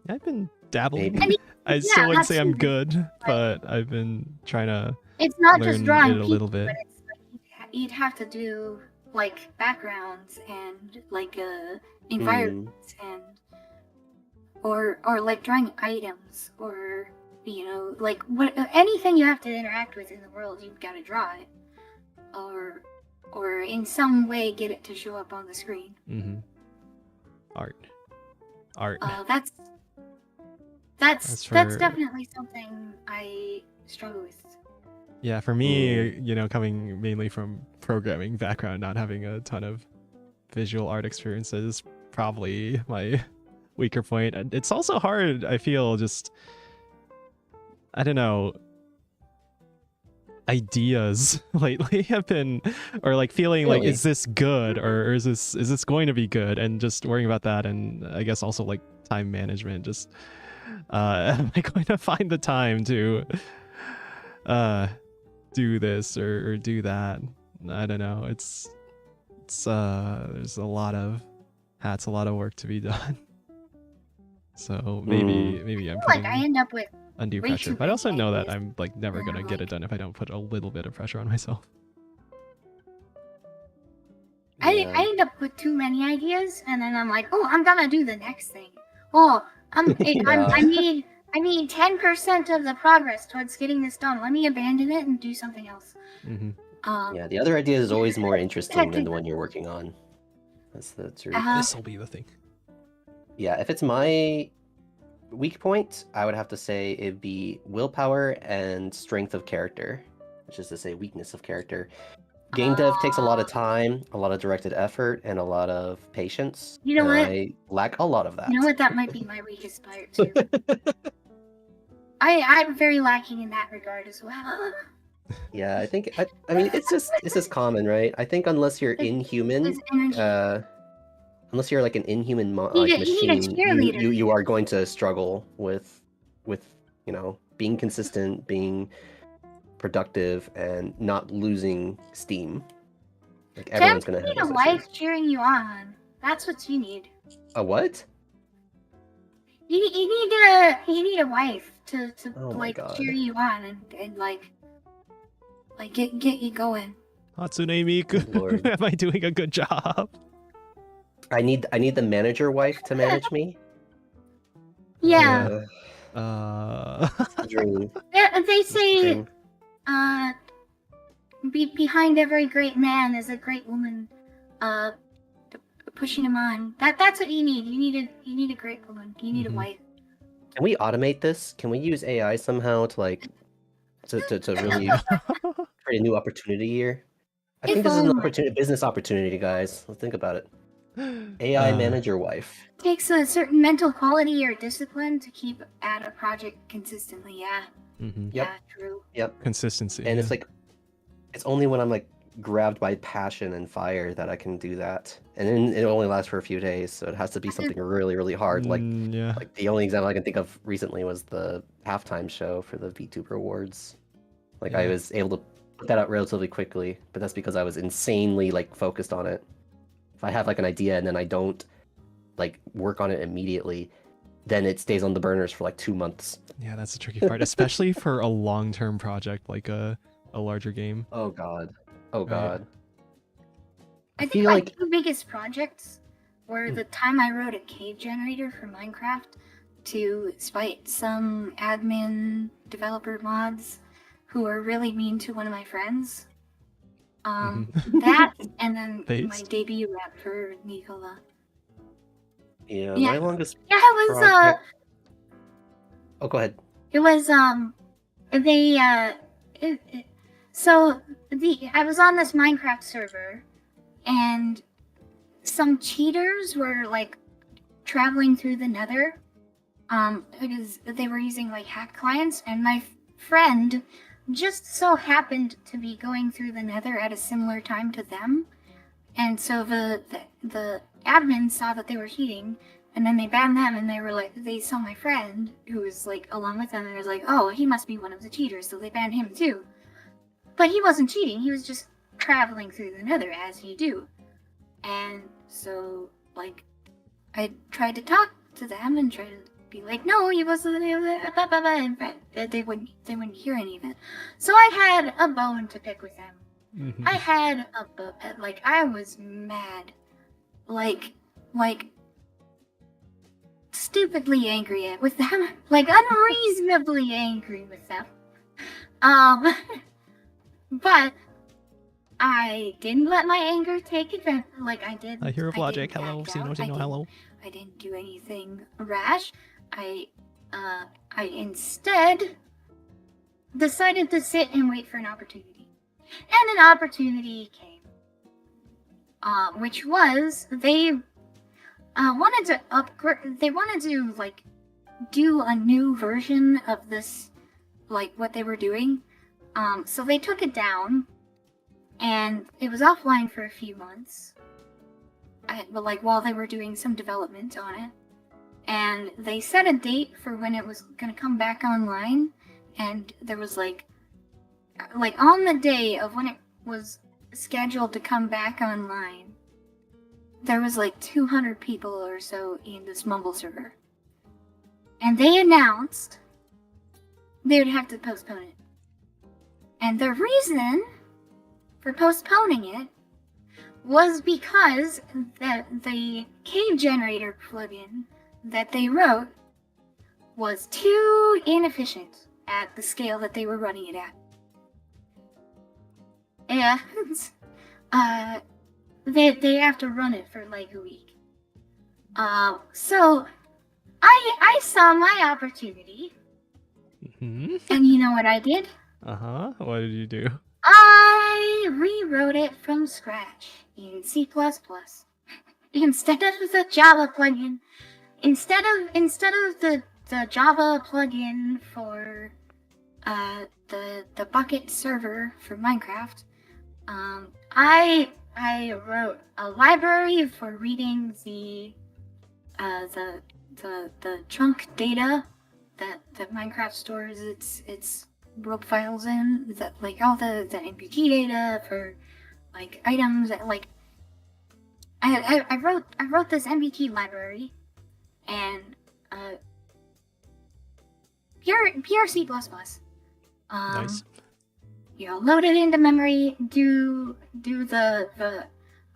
I've been dabbling.
Maybe.
I still wouldn't say I'm good, but I've been trying to
It's not
learn
just drawing
it a little bit.
but it's like you'd have to do like backgrounds and like environments and or like drawing items or like anything you have to interact with in the world, you've got to draw it or in some way get it to show up on the screen.
Art.
That's definitely something I struggle with.
Yeah, for me, coming mainly from programming background, not having a ton of visual art experiences, probably my weaker point. And it's also hard, I feel, just, I don't know, ideas lately have been, or like feeling like, is this good or is this going to be good, and just worrying about that. And I guess also like time management, just am I going to find the time to do this or do that? I don't know. It's there's a lot of hats, a lot of work to be done. So maybe I'm putting
I end up with
undue pressure, but I also know that I'm like never gonna get it done if I don't put a little bit of pressure on myself.
I end up with too many ideas, and then I'm like, oh, I'm gonna do the next thing. Oh, I need 10% of the progress towards getting this done. Let me abandon it and do something else.
Yeah, the other idea is always more interesting than the one you're working on. That's the truth.
This will be the thing.
Yeah, if it's my weak point, I would have to say it'd be willpower and strength of character, which is to say weakness of character. Game dev takes a lot of time, a lot of directed effort, and a lot of patience.
You know what?
I lack a lot of that.
You know what? That might be my weakest part too. I'm very lacking in that regard as well.
Yeah, I think I mean it's just common, right? I think unless you're inhuman, unless you're like an inhuman machine, you are going to struggle with being consistent, being productive, and not losing steam. Like everyone's gonna have
a wife cheering you on. That's what you need.
A what?
You need a wife to cheer you on and like get you going.
Hatsune Miku, am I doing a good job?
I need the manager wife to manage me.
Yeah.
Dream.
They say behind every great man is a great woman pushing him on. That's what you need. You need a great woman. You need a wife.
Can we automate this? Can we use AI somehow to like to really create a new opportunity here? I think this is an business opportunity, guys. Let's think about it. AI manager wife.
Takes a certain mental quality or discipline to keep at a project consistently. Yeah.
Yep.
Yeah, true.
Yep.
Consistency.
And it's like, it's only when I'm like grabbed by passion and fire that I can do that. And then it only lasts for a few days, so it has to be something really, really hard. Like the only example I can think of recently was the halftime show for the VTuber Awards. Like I was able to put that out relatively quickly, but that's because I was insanely like focused on it. If I have like an idea and then I don't like work on it immediately, then it stays on the burners for like 2 months.
Yeah, that's the tricky part, especially for a long-term project like a larger game.
Oh god. Oh god.
I think my two biggest projects were the time I wrote a cave generator for Minecraft to spite some admin developer mods who were really mean to one of my friends. That and then my debut rap for Nicola.
Yeah, my longest.
Yeah, it was
Oh, go ahead.
It was I was on this Minecraft server, and some cheaters were like traveling through the Nether, because they were using like hack clients, and my friend just so happened to be going through the Nether at a similar time to them, and so the admins saw that they were cheating, and then they banned them, and they saw my friend who was like along with them, and was like, oh, he must be one of the cheaters, so they banned him too. But he wasn't cheating, he was just traveling through the Nether as you do. And so like I tried to talk to them and try to be like, no, you wasn't, blah, blah, blah, and they wouldn't hear any of it. So I had a bone to pick with them.
Mm-hmm.
I had I was mad. Like, stupidly angry with them. Like, unreasonably angry with them. But I didn't let my anger take advantage. Like, I did.
A hero of logic. Hello, Sino, hello.
I didn't do anything rash. I instead decided to sit and wait for an opportunity. And an opportunity came. Which was, they wanted to upgrade, they wanted to, like, do a new version of this, like, what they were doing. So they took it down, and it was offline for a few months. While they were doing some development on it. And they set a date for when it was gonna come back online, and there was, like on the day of when it was scheduled to come back online, there was like 200 people or so in this Mumble server. And they announced they would have to postpone it. And the reason for postponing it was because the cave generator plugin that they wrote was too inefficient at the scale that they were running it at. And they have to run it for like a week. So I saw my opportunity.
Mm-hmm.
And you know what I did?
Uh-huh. What did you do?
I rewrote it from scratch in C++. Instead of the Java plugin, instead of the Java plugin for the bucket server for Minecraft, I wrote a library for reading the chunk data that Minecraft stores its world files in, that like all the NPT data for like items, like I wrote this NPT library, and pure C++.
Nice.
You know, load it into memory, do the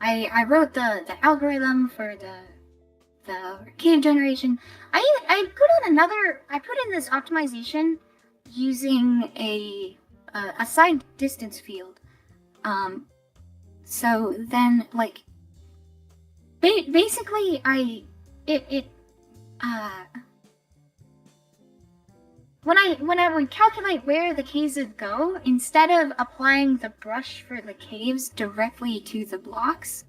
I wrote the algorithm for the cave generation. I put in this optimization using a side distance field. So then, like, basically when I would calculate where the caves would go, instead of applying the brush for the caves directly to the blocks,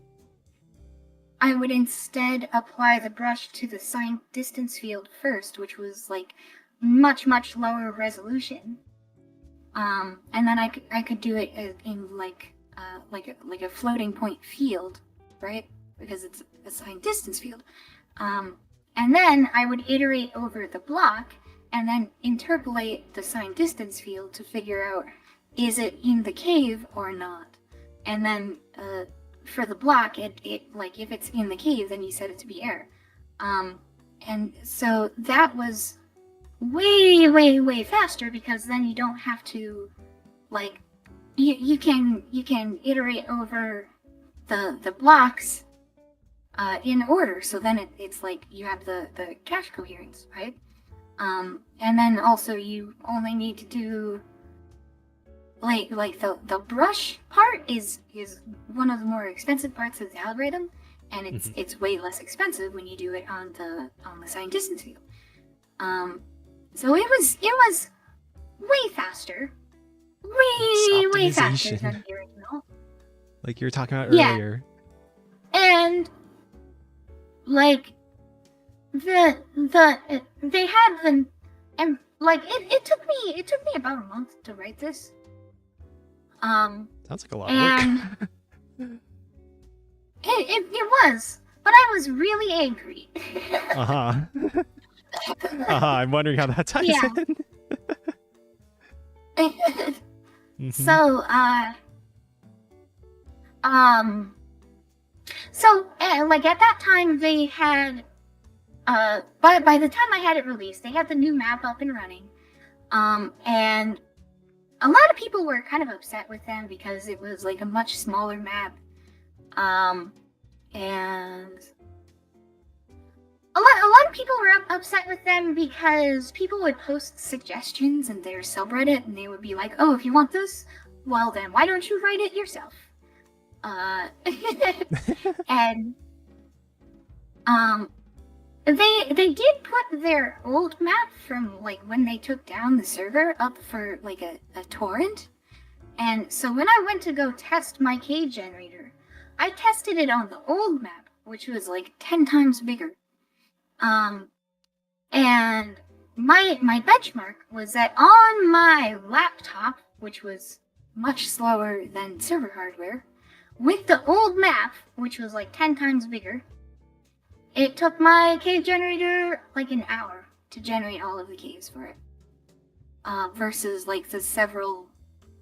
I would instead apply the brush to the signed distance field first, which was like much lower resolution. And then I could do it in like a floating point field, right? Because it's a signed distance field. And then I would iterate over the block and then interpolate the signed distance field to figure out, is it in the cave or not? And then for the block, it like if it's in the cave, then you set it to be air. And so that was way faster, because then you don't have to, like, you can iterate over the blocks in order. So then it's like you have the cache coherence, right? And then also you only need to do like the brush part is one of the more expensive parts of the algorithm, and it's way less expensive when you do it on the signed distance field. So it was way faster, way faster than the original.
Like you were talking about earlier.
And like they had the, and like it took me about a month to write this.
Sounds like a lot of work.
it was, but I was really angry.
I'm wondering how that ties in.
So like at that time they had But by the time I had it released, they had the new map up and running. And a lot of people were kind of upset with them because it was like a much smaller map. And a lot of people were upset with them because people would post suggestions in their subreddit, and they would be like, "Oh, if you want this, well then, why don't you write it yourself?" And they did put their old map from like when they took down the server up for like a torrent. And so when I went to go test my cave generator, I tested it on the old map, which was like 10 times bigger. And my benchmark was that on my laptop, which was much slower than server hardware, with the old map, which was like 10 times bigger, it took my cave generator like an hour to generate all of the caves for it. Versus like the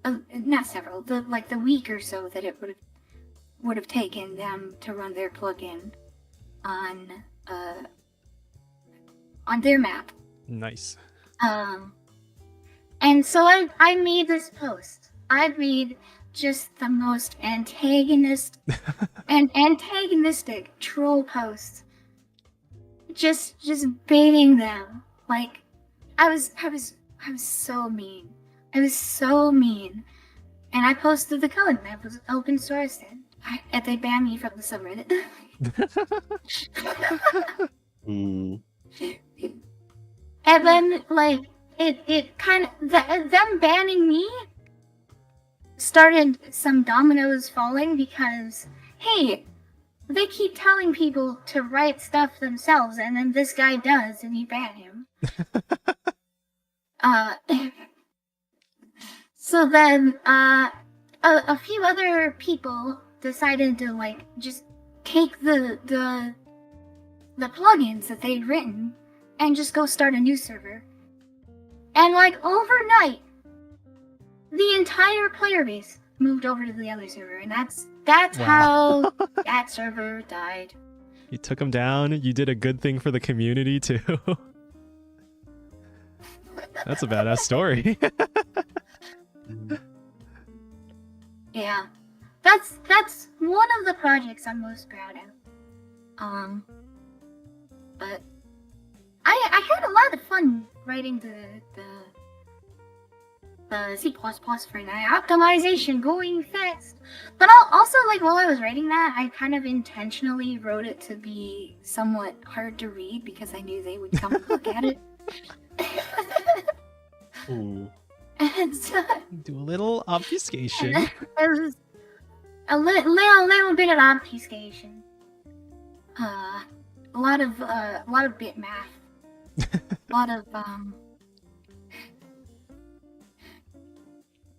the week or so that it would have taken them to run their plugin on their map.
Nice.
And so I made this post. I made just the most antagonistic troll post. Just baiting them. Like I was so mean. I was so mean. And I posted the code, and it was open sourced, and they banned me from the subreddit. And then, like, it kind of, them banning me started some dominoes falling because, hey, they keep telling people to write stuff themselves, and then this guy does, and you ban him. So then, a few other people decided to, like, just take the plugins that they'd written and just go start a new server. And, like, overnight, the entire player base moved over to the other server, and that's how that server died.
You took them down. You did a good thing for the community too. That's a badass story.
Yeah, that's one of the projects I'm most proud of. But I had a lot of fun writing the C++ for that optimization going fast. But also, like, while I was writing that, I kind of intentionally wrote it to be somewhat hard to read because I knew they would come and look at it. And so,
do a little obfuscation.
It was a little bit of obfuscation. A lot of bit math. A lot of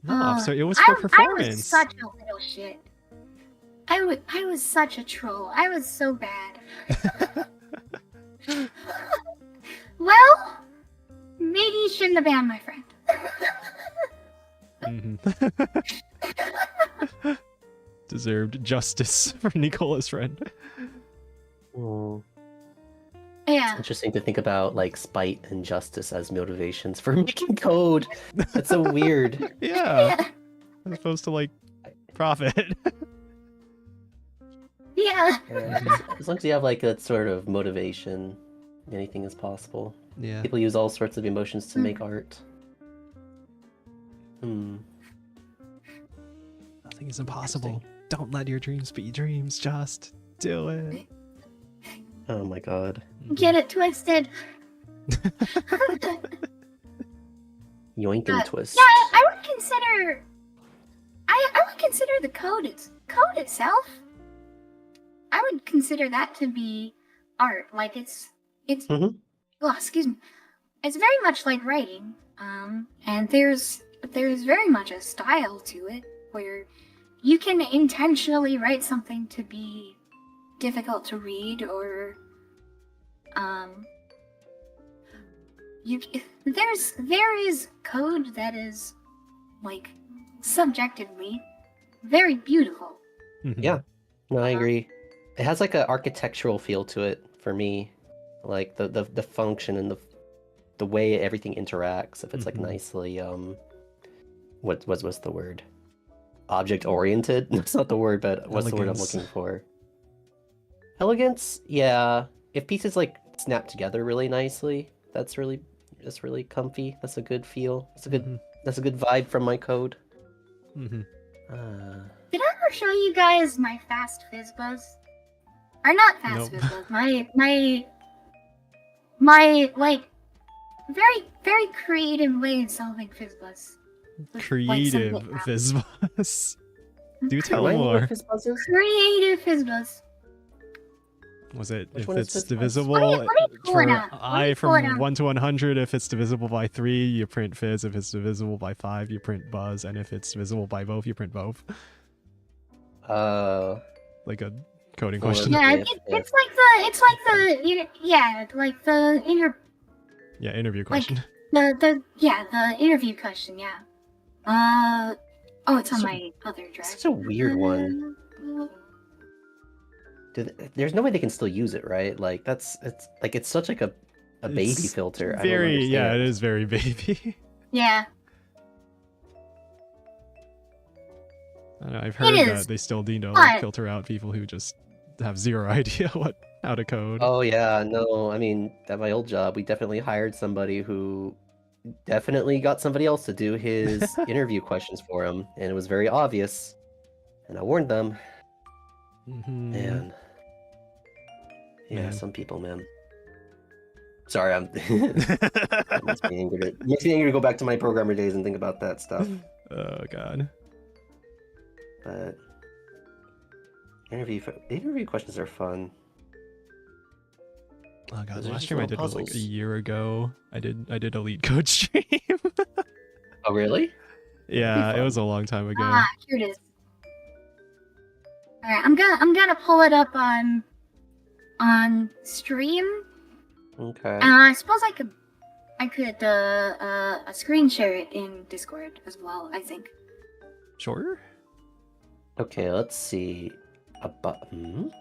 No, so it was for performance.
I was such a little shit. I was such a troll. I was so bad. Well, maybe you shouldn't have banned my friend.
Deserved justice for Nicola's friend.
Yeah. It's interesting to think about like spite and justice as motivations for making code. That's so weird.
Yeah. As opposed to like profit.
Yeah.
As long as you have like that sort of motivation, anything is possible.
Yeah.
People use all sorts of emotions to make art.
Nothing is impossible. Don't let your dreams be dreams. Just do it.
Oh my god.
Get it twisted.
Yoink and twist.
Yeah, I would consider. I would consider the code itself. I would consider that to be art. Like it's. Oh, excuse me. It's very much like writing. And there's very much a style to it where you can intentionally write something to be difficult to read, or there is code that is like subjectively very beautiful.
Yeah, no, I agree. It has like an architectural feel to it for me. like the function and the way everything interacts. If it's like nicely what's the word? Object oriented? That's not the word, but what's the word I'm looking for? Elegance? Yeah. If pieces like snap together really nicely, that's really comfy. That's a good feel. That's a good vibe from my code.
Did I ever show you guys my fast fizz buzz? Or not fast fizz buzz. My like very creative way of solving fizz buzz.
Creative
like
fizz buzz. Do tell more.
Creative fizz buzz.
Was it if it's divisible for I from 1 to 100? If it's divisible by 3, you print fizz. If it's divisible by 5, you print buzz. And if it's divisible by both, you print both. Like a coding question.
Yeah, it's like the
interview question.
Like the interview question. Yeah. It's on my other drive.
It's such a weird one. There's no way they can still use it, right? Like it's such like a baby filter.
It is very baby.
Yeah.
I don't know, I've heard that they still need to like, filter out people who just have zero idea how to code.
Oh yeah, no, I mean at my old job we definitely hired somebody who definitely got somebody else to do his interview questions for him, and it was very obvious. And I warned them. Man. Yeah, some people, man. Sorry, it makes me angry to go back to my programmer days and think about that stuff.
Oh god.
But interview questions are fun.
Oh god, the last stream I did was like a year ago. I did a lead code stream.
Oh really?
Yeah, it was a long time ago.
Here it is. Alright, I'm gonna pull it up on stream.
Okay.
I suppose I could screen share it in Discord as well, I think.
Sure.
Okay, let's see. A button.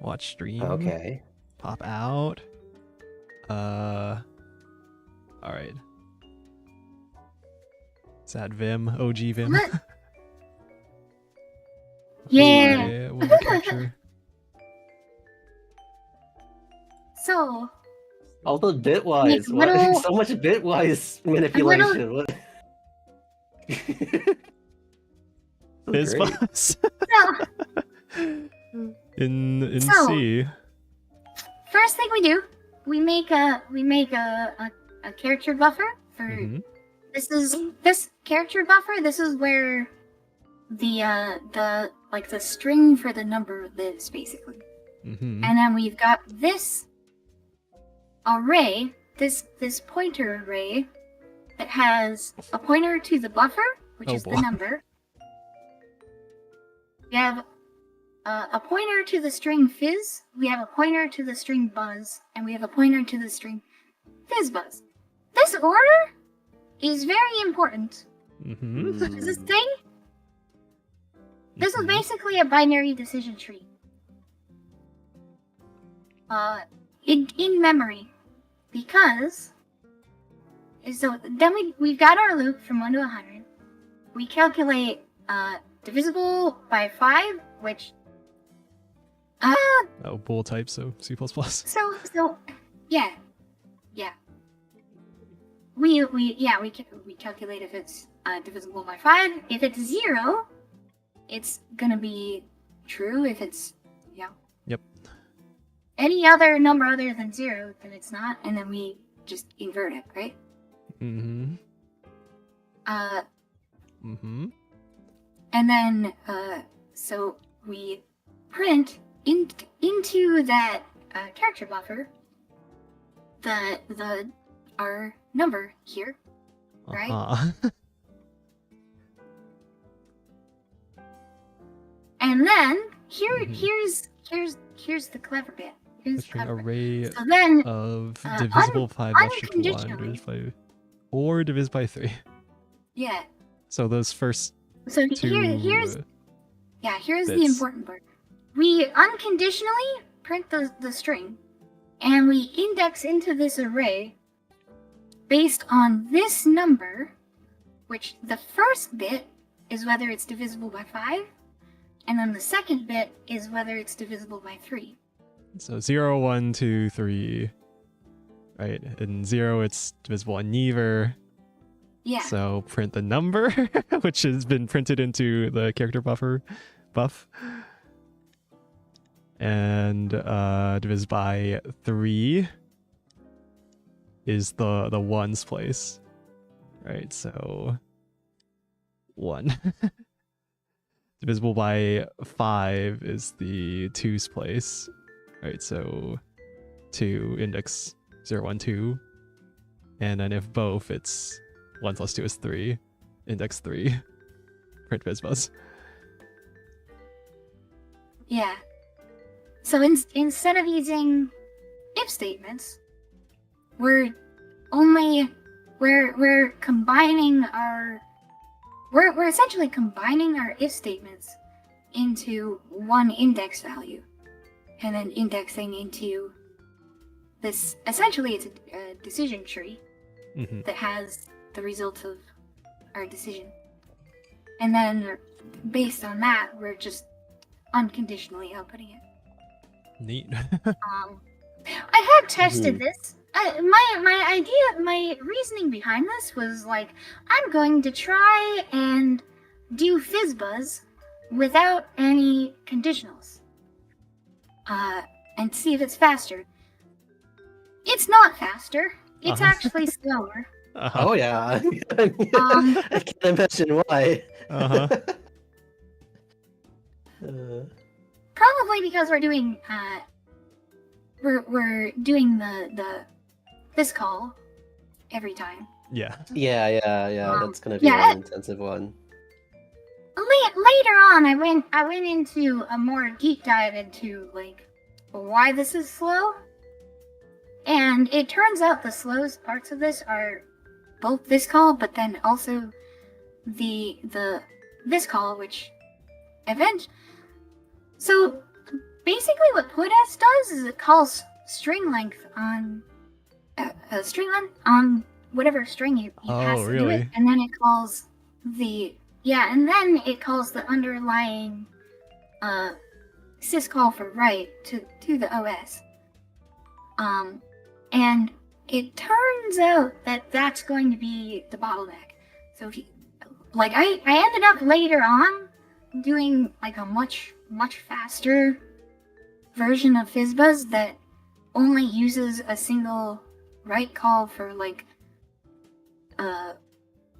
Watch stream.
Okay.
Pop out. Alright. Is that Vim? OG Vim?
Yeah. So.
All the bitwise. So much bitwise manipulation.
Fizz buzz. In C.
First thing we do, we make a character buffer for this character buffer. This is where the string for the number lives, basically. And then we've got this array, this pointer array that has a pointer to the buffer, which is the number. We have a pointer to the string fizz, we have a pointer to the string buzz, and we have a pointer to the string fizz buzz. This order is very important. This thing, this is basically a binary decision tree. In memory, because so then we've got our loop from 1 to 100. We calculate divisible by 5, which
bool type, so C++.
So yeah. We calculate if it's divisible by 5. If it's 0, it's gonna be true. If it's
Yep.
Any other number other than 0, then it's not, and then we just invert it, right? And then so we print into that character buffer our number here, right? And then here's the clever bit. Here's the clever
array
bit. So then,
of divisible 5 or divisible by 3.
Yeah.
So those first
So here's the important part. We unconditionally print the string, and we index into this array based on this number, which the first bit is whether it's divisible by 5, and then the second bit is whether it's divisible by 3.
So 0, 1, 2, 3, right? And 0, it's divisible on neither.
Yeah.
So print the number, which has been printed into the character buff. And divided by 3 is the ones place. Right, so 1. Divisible by 5 is the 2's place. Right, so 2 index 0, 1, 2. And then if both, it's 1 plus 2 is 3. Index 3. Print FizzBuzz.
Yeah. So instead of using if statements, we're combining we're essentially combining our if statements into one index value, and then indexing into this. Essentially, it's a decision tree that has the result of our decision, and then based on that, we're just unconditionally outputting it.
Neat.
I had tested this. My reasoning behind this was like, I'm going to try and do FizzBuzz without any conditionals, and see if it's faster. It's not faster. It's actually slower.
Oh yeah. I can't imagine why.
Probably because we're doing the this call every time.
Yeah.
Yeah. That's gonna be an intensive one.
Later on, I went into a more deep dive into like why this is slow, and it turns out the slowest parts of this are both this call, but then also the this call, which event. So basically, what putS does is it calls string length on whatever string you pass into it, and then it calls the underlying syscall for write to the OS. And it turns out that that's going to be the bottleneck. So I ended up later on doing like a much faster version of FizzBuzz that only uses a single write call for like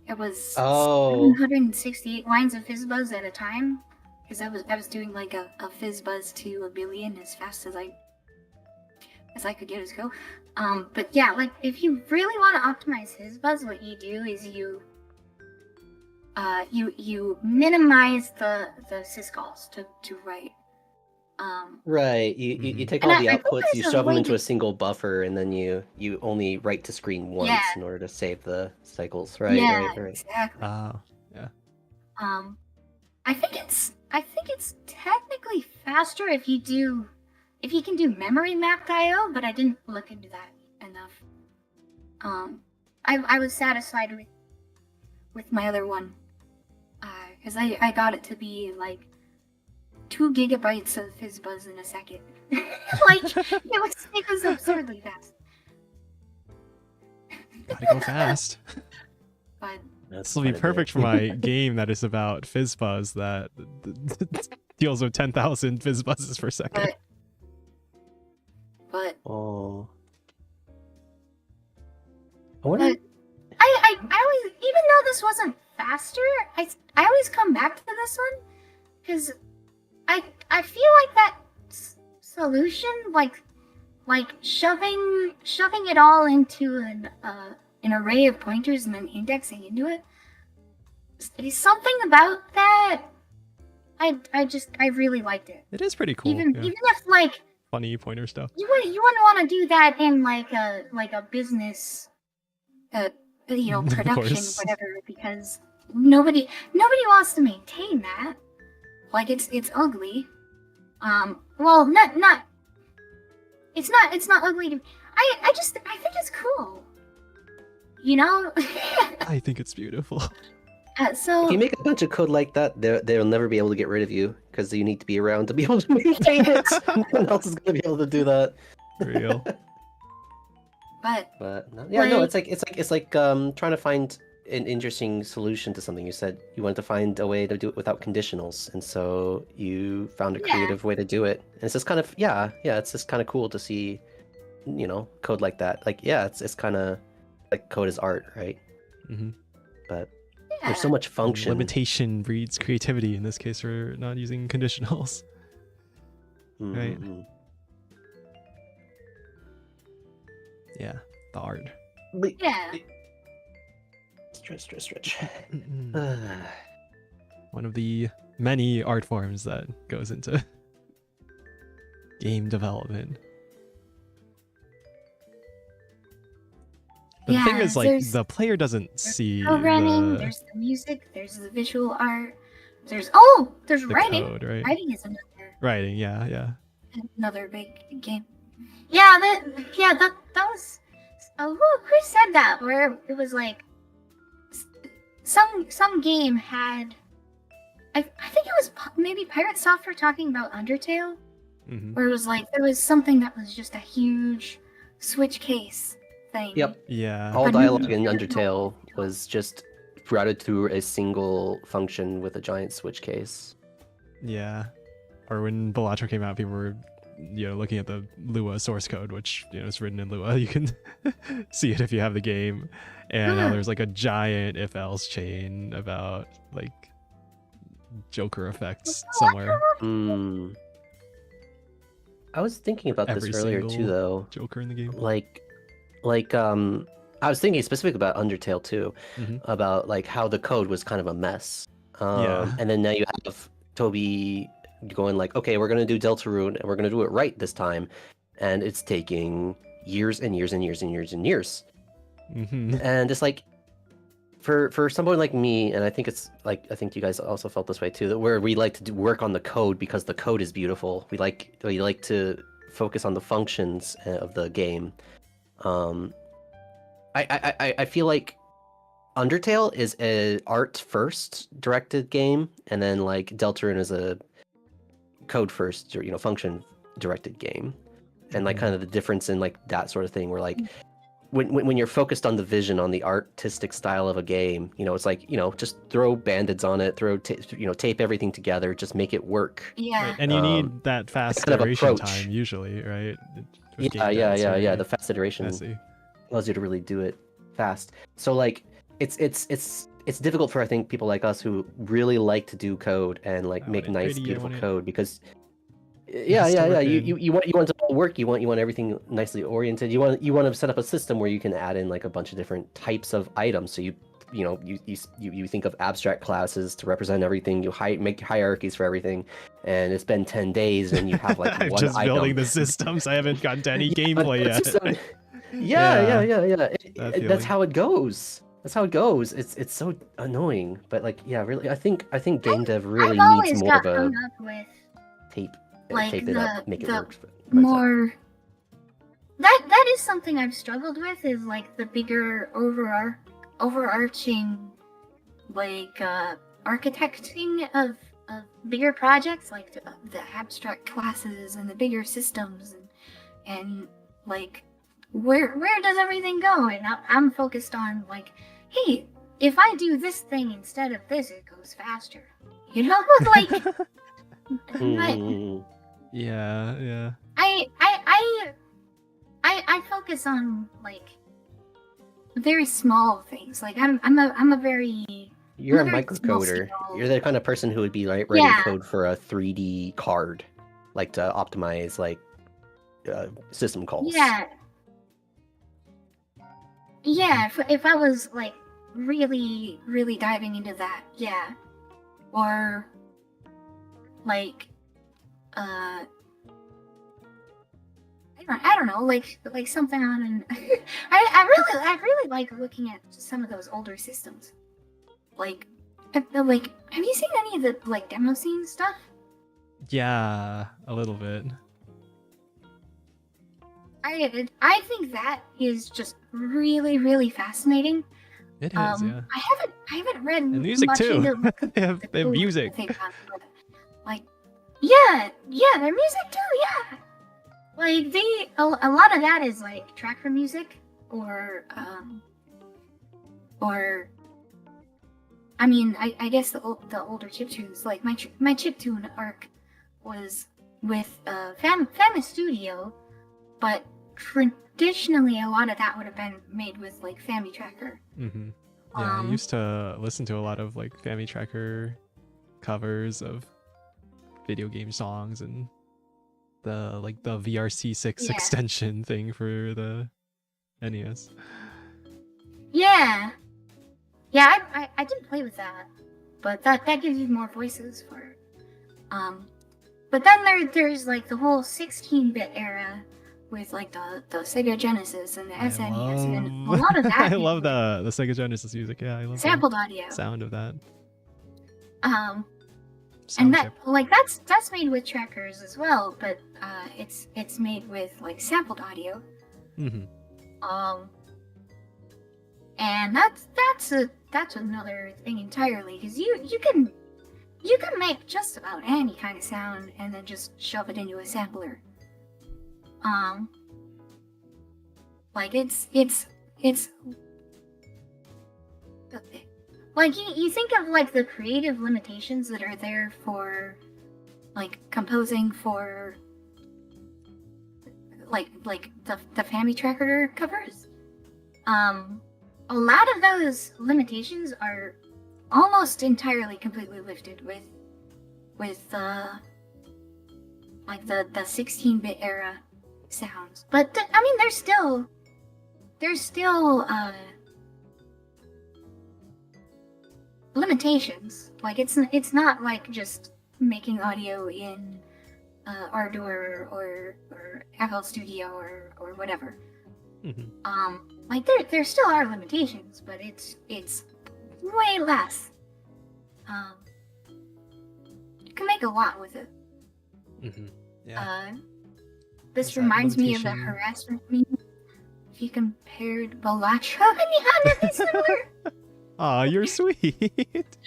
it was 768 lines of FizzBuzz at a time, because I was doing like a FizzBuzz to a billion as fast as I could get it to go. But yeah, like if you really want to optimize FizzBuzz, what you do is you minimize the syscalls to write.
Right. You take all the outputs, you shove them into a single buffer, and then you only write to screen once in order to save the cycles. Right.
Yeah,
right.
Exactly.
Yeah.
I think it's technically faster if you can do memory mapped IO, but I didn't look into that enough. I was satisfied with my other one, because I got it to be like 2 gigabytes of FizzBuzz in a second. Like it was absurdly fast.
Gotta go fast.
But
this will be perfect for my game that is about FizzBuzz that deals with 10,000 FizzBuzzes per second.
But
I wonder.
I always, even though this wasn't faster, I always come back to this one because I feel like that solution, like shoving it all into an array of pointers and then indexing into it. There's something about that. I really liked it.
It is pretty cool.
Even if like
funny pointer stuff.
You wouldn't want to do that in like a business, production, whatever, because nobody wants to maintain that. Like it's ugly. Well, not It's not ugly to me. I think it's cool. You know?
I think it's beautiful.
So
if you make a bunch of code like that, they'll never be able to get rid of you because you need to be around to be able to maintain it. No one else is gonna be able to do that.
Real.
but
no, yeah, no, it's like trying to find an interesting solution to something. You said you wanted to find a way to do it without conditionals, and so you found a creative way to do it. And it's just kind of it's just kind of cool to see, you know, code like that. Like it's kind of like code is art, right?
Mm-hmm.
But there's so much function.
Limitation breeds creativity. In this case, we're not using conditionals.
Mm-hmm.
Right. Yeah, the art.
yeah.
Stretch.
One of the many art forms that goes into game development. But the thing is, like, the player doesn't see
programming, there's the music, there's the visual art, there's writing.
Code, right?
Writing is another
writing, yeah.
Another big game. Yeah, that was who said that? Where it was like some game had I think it was maybe Pirate Software talking about Undertale, where it was like there was something that was just a huge switch case thing.
Yep.
Yeah.
All dialogue in Undertale was just routed through a single function with a giant switch case.
Yeah. Or when Balatro came out, people were, you know, looking at the Lua source code, which, you know, is written in Lua. You can see it if you have the game. And now there's like a giant if-else chain about like Joker effects somewhere.
I was thinking about this earlier too, though.
Joker in the game.
I was thinking specifically about Undertale too, about like how the code was kind of a mess. And then now you have Toby going like, okay, we're gonna do Deltarune and we're gonna do it right this time, and it's taking years and years and years and years and years. And it's like, for someone like me, and I think it's like, I think you guys also felt this way too, that where we like to work on the code because the code is beautiful. We like to focus on the functions of the game. I feel like Undertale is a art first directed game, and then like Deltarune is a code first, or, you know, function directed game. And like kind of the difference in like that sort of thing, where like when you're focused on the vision, on the artistic style of a game, you know, it's like, you know, just throw band-aids on it, tape everything together, just make it work.
Yeah.
Right. And you need that fast iteration time usually, right?
Yeah. The fast iteration allows you to really do it fast. So like it's difficult for, I think, people like us who really like to do code and like make nice, beautiful code, because you want to work, you want everything nicely oriented, you want to set up a system where you can add in like a bunch of different types of items. So you think of abstract classes to represent everything, you make hierarchies for everything, and it's been 10 days and you have like
I'm
one
just
item.
Building the systems. I haven't gotten to any gameplay yet.
Yeah. That's how it goes. It's so annoying, but like, yeah, really, I think game dev really needs more of a tape it up, make it work.
More that is something I've struggled with, is like the bigger overarching like architecting of bigger projects, like the abstract classes and the bigger systems, and like where does everything go? And I'm focused on like, hey, if I do this thing instead of this, it goes faster. You know, like.
Yeah.
I focus on like very small things. Like I'm a very.
You're a microcoder. You're the kind of person who would be like writing code for a 3D card, like to optimize like system calls.
Yeah. If I was like really diving into that, or like I don't know, like something on an I really like looking at some of those older systems. Like have you seen any of the like demo scene stuff?
Yeah, a little bit.
I think that is just really, really fascinating.
It is, yeah.
I haven't read
and music
much
too.
into
they have music.
Like, yeah, their music too, yeah. Like a lot of that is like tracker music, or I mean, I guess the older chiptunes, like my chiptune arc was with Famous Studio, but traditionally a lot of that would have been made with like Family Tracker.
Mm-hmm. Yeah, I used to listen to a lot of like Family Tracker covers of video game songs and the VRC6 extension thing for the NES.
Yeah. Yeah, I didn't play with that, but that gives you more voices for it. But then there's like the whole 16-bit era with like the Sega Genesis and the SNES and a lot of that.
I love the Sega Genesis music. Yeah, I love
sampled audio
sound of that.
And that like that's made with trackers as well, but it's made with like sampled audio.
Mm-hmm.
And that's another thing entirely, because you can make just about any kind of sound and then just shove it into a sampler. Like it's like you think of like the creative limitations that are there for like composing for like the Family Tracker covers. A lot of those limitations are almost entirely completely lifted with like the 16-bit era sounds. But I mean, there's still limitations. Like it's not like just making audio in Ardour or FL Studio or whatever.
Mm-hmm.
Like there still are limitations, but it's way less. You can make a lot with it.
Mm-hmm. Yeah.
This reminds me of the harassment meme. If you compared Balatro and Neander, similar.
Aw, you're sweet.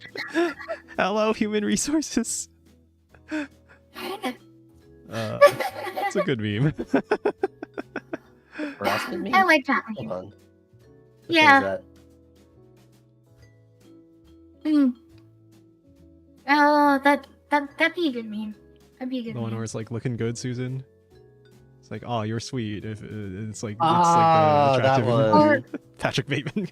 Hello, human resources. It's a good meme.
Harassment meme?
I like that meme.
Hold on.
Yeah. Oh, that'd be a good meme. That'd be a good
The
meme.
one where it's like, looking good, Susan. It's like, oh, you're sweet. If it's like,
that
attractive
one.
Patrick Bateman.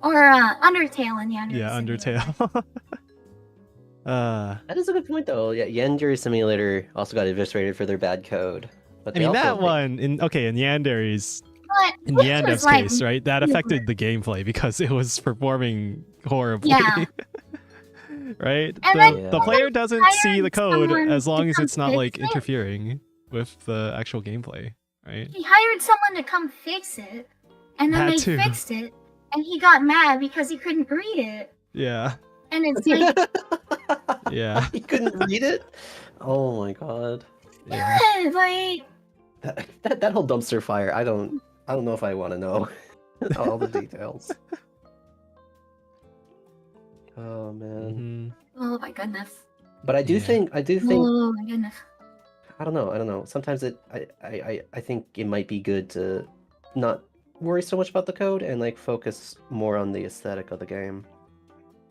or Undertale and Yandere.
Yeah, Undertale.
That is a good point, though. Yeah, Yandere Simulator also got eviscerated for their bad code. But
I mean, that one in Yandere's Yandev's
like,
case, right? That affected the gameplay because it was performing horribly.
Yeah.
Right?
And
the player doesn't see the code as long as it's not like
it.
interfering with the actual gameplay, right?
He hired someone to come fix it, and then fixed it, and he got mad because he couldn't read it.
Yeah.
And it's like,
yeah,
he couldn't read it. Oh my god.
Yeah, like
that whole dumpster fire. I don't know if I want to know all the details. Oh man.
Mm-hmm. Oh my goodness.
But I do think.
Oh my goodness.
I don't know. Sometimes I think it might be good to not worry so much about the code and like focus more on the aesthetic of the game.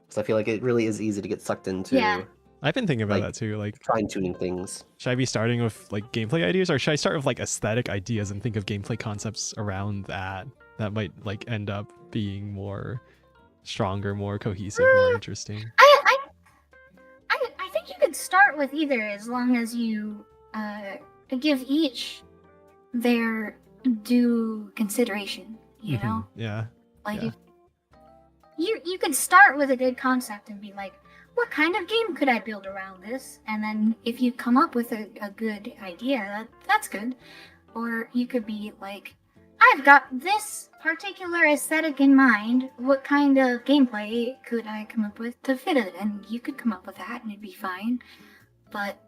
Because I feel like it really is easy to get sucked into.
Yeah.
I've been thinking about that too, like
fine-tuning things.
Should I be starting with like gameplay ideas, or should I start with like aesthetic ideas and think of gameplay concepts around that? That might like end up being more stronger, more cohesive, more interesting.
I think you could start with either, as long as you give each their due consideration. You know?
Yeah.
Like if you could start with a good concept and be like, what kind of game could I build around this? And then if you come up with a good idea, that's good. Or you could be like, I've got this particular aesthetic in mind. What kind of gameplay could I come up with to fit it? And you could come up with that and it'd be fine. But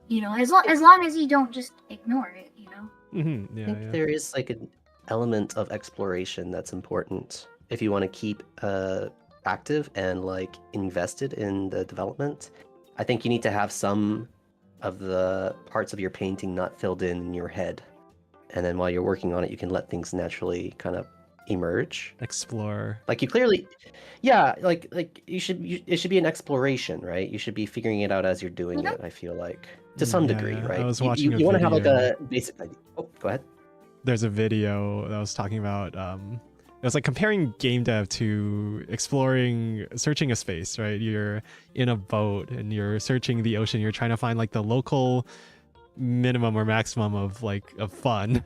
You know, as long as you don't just ignore it, you know.
Mm-hmm. Yeah,
I think there is like an element of exploration that's important if you want to keep active and like invested in the development. I think you need to have some of the parts of your painting not filled in your head, and then while you're working on it, you can let things naturally kind of emerge,
explore.
Like you clearly, yeah, like it should be an exploration, right? You should be figuring it out as you're doing it. I feel like to some degree, right?
I was watching
you want to have like a basic idea. Oh, go ahead.
There's a video that was talking about it was like comparing game dev to searching a space, right? You're in a boat and you're searching the ocean. You're trying to find like the local minimum or maximum of fun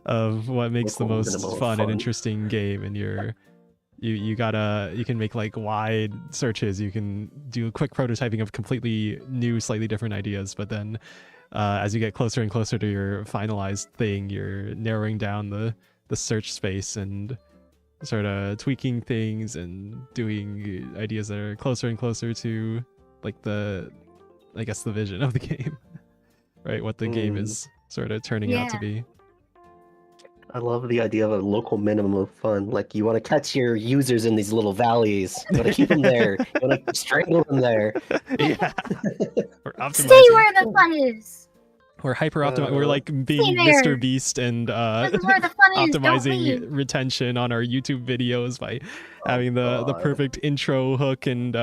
of what makes the most fun and interesting game. And you can make like wide searches. You can do quick prototyping of completely new, slightly different ideas. But then as you get closer and closer to your finalized thing, you're narrowing down the search space and sort of tweaking things and doing ideas that are closer and closer to like the vision of the game, right? What the game is sort of turning out to be.
I love the idea of a local minimum of fun. Like you want to catch your users in these little valleys. You want to keep them there. You want to strangle them there.
Yeah.
Stay where the fun is.
We're hyper optimized. We're like being Mr. Beast and optimizing retention on our YouTube videos by having the perfect intro hook and